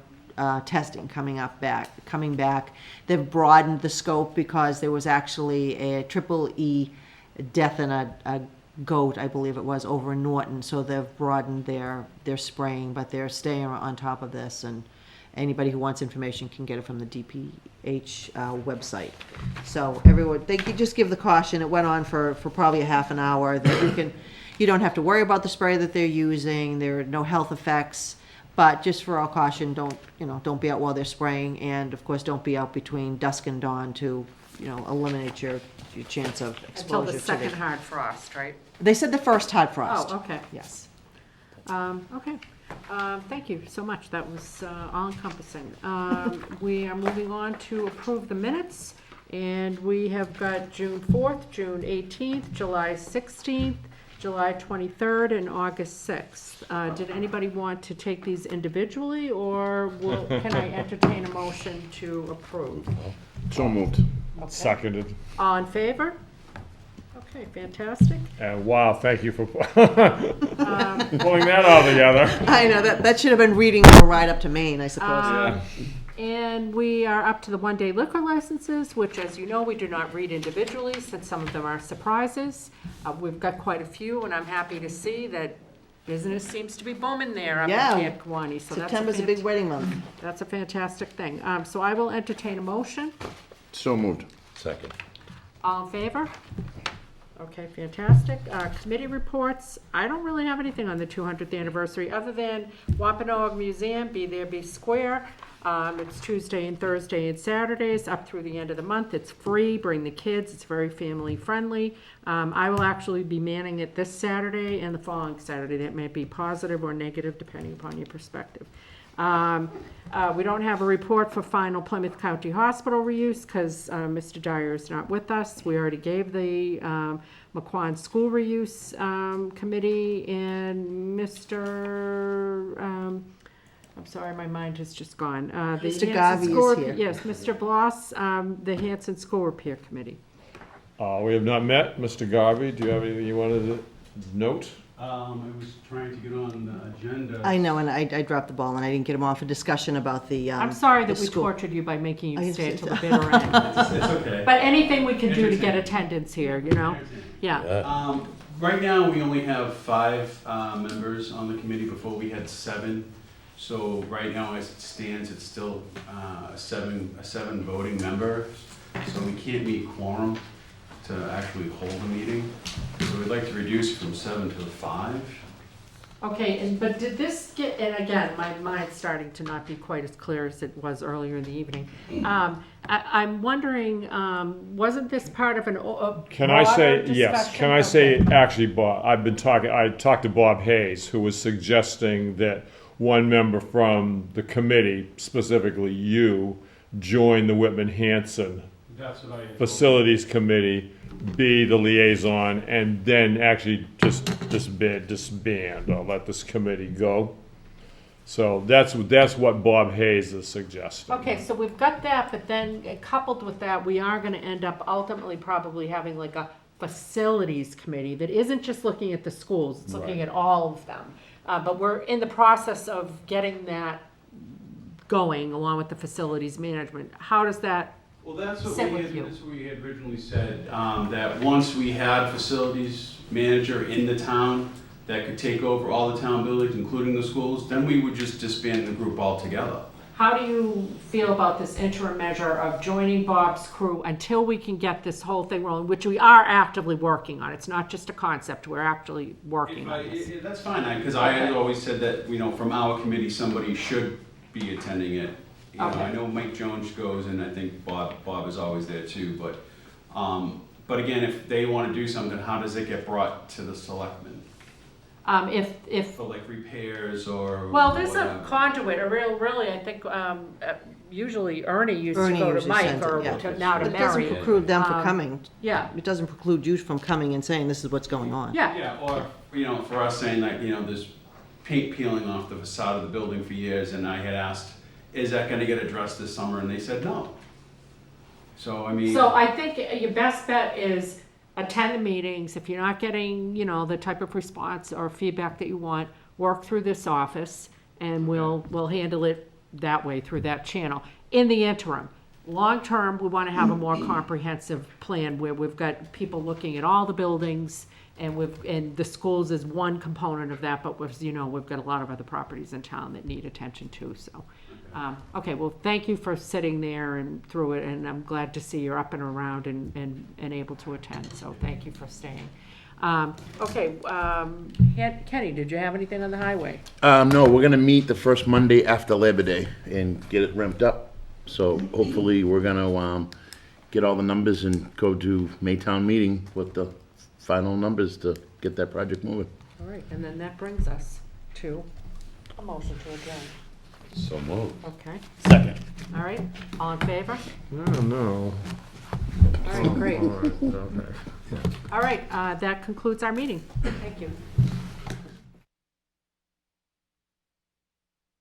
testing coming back. They've broadened the scope because there was actually a EEE death in a goat, I believe it was, over in Norton. So they've broadened their spraying, but they're staying on top of this. And anybody who wants information can get it from the DPH website. So everyone, they could just give the caution. It went on for probably a half an hour. That you don't have to worry about the spray that they're using. There are no health effects. But just for all caution, don't be out while they're spraying, and of course, don't be out between dusk and dawn to, eliminate your chance of exposure. Until the second hard frost, right? They said the first hard frost. Oh, okay. Yes. Okay. Thank you so much. That was all encompassing. We are moving on to approve the minutes, and we have got June 4th, June 18th, July 16th, July 23rd, and August 6th. Did anybody want to take these individually, or can I entertain a motion to approve? So moved. Seconded. All in favor? Okay, fantastic. Wow, thank you for pulling that all together. I know, that should have been reading for Ride Up to Maine, I suppose. Yeah. And we are up to the one-day liquor licenses, which, as you know, we do not read individually, since some of them are surprises. We've got quite a few, and I'm happy to see that business seems to be booming there up in Yeah. Camp Kawani. So September's a big wedding month. That's a fantastic thing. So I will entertain a motion. So moved. Second. All in favor? Okay, fantastic. Committee reports. I don't really have anything on the 200th anniversary, other than Wampanoag Museum, Be There, Be Square. It's Tuesday and Thursday and Saturdays up through the end of the month. It's free. Bring the kids. It's very family friendly. I will actually be manning it this Saturday and the following Saturday. That may be positive or negative depending upon your perspective. We don't have a report for final Plymouth County Hospital reuse because Mr. Dyer is not with us. We already gave the McQuon School Reuse Committee and Mr. I'm sorry, my mind has just gone. The Mr. Hanson Garvey School is Rep- here. Yes, Mr. Bloss, the Hanson School Repair Committee. We have not met. Mr. Garvey, do you have anything you wanted to note? I was trying to get on the agenda. I know, and I dropped the ball, and I didn't get him off a discussion about the I'm sorry the that we school. tortured you by making I you stay understand. until the bitter end. It's okay. But anything we can do to get attendance here, Yeah. Right now, we only have 5 members on the committee. Before, we had 7. So right now, as it stands, it's still a seven voting member. So we can't meet quorum to actually hold a meeting. So we'd like to reduce from 7 to 5. Okay, but did this get, and again, my mind's starting to not be quite as clear as it was earlier in the evening. I'm wondering, wasn't this part of a Can I say, broader yes, discussion? can I say, actually, Bob, I talked to Bob Hayes, who was suggesting that one member from the committee, specifically you, join the Whitman-Hanson That's what I had Facilities Committee, be the liaison, and then actually just disband, or let this committee go. So that's what Bob Hayes is suggesting. Okay, so we've got that, but then coupled with that, we are gonna end up ultimately probably having like a facilities committee that isn't just looking at the schools, it's looking Right. at all of them. But we're in the process of getting that going along with the facilities management. How does that Well, that's what sit we with had, you. that's what we had originally said, that once we had a facilities manager in the town that could take over all the town buildings, including the schools, then we would just disband the group altogether. How do you feel about this interim measure of joining Bob's crew until we can get this whole thing rolling, which we are actively working on? It's not just a concept, we're actually working on this. That's fine, because I had always said that, from our committee, somebody should be attending it. Okay. I know Mike Jones goes, and I think Bob is always there too, but again, if they want to do something, how does it get brought to the selectmen? If For like repairs or Well, there's a whatever? conduit, really, I think, usually Ernie used to Ernie go to usually Mike sends it, or yeah. now to But it doesn't Mary. preclude them from coming. Yeah, It doesn't preclude you from coming and saying, this is what's going on. yeah. Yeah, or, for us saying that, there's paint peeling off the facade of the building for years, and I had asked, is that gonna get addressed this summer, and they said no. So, I mean. So I think your best bet is attend the meetings. If you're not getting, the type of response or feedback that you want, work through this office, and we'll handle it that way, through that channel. In the interim, long-term, we want to have a more comprehensive plan where we've got people looking at all the buildings, and the schools is one component of that, but we've got a lot of other properties in town that need attention too, so. Okay, well, thank you for sitting there and through it, and I'm glad to see you're up and around and able to attend, so thank you for staying. Okay, Kenny, did you have anything on the highway? No, we're gonna meet the first Monday after Labor Day and get it ramped up. So hopefully, we're gonna, get all the numbers and go to Maytown meeting with the final numbers to get that project moving. All right, and then that brings us to a motion to adjourn. So moved. Okay, Second. all right, all in favor? No. All right, great. All right, okay. All right, that concludes our meeting. Thank you.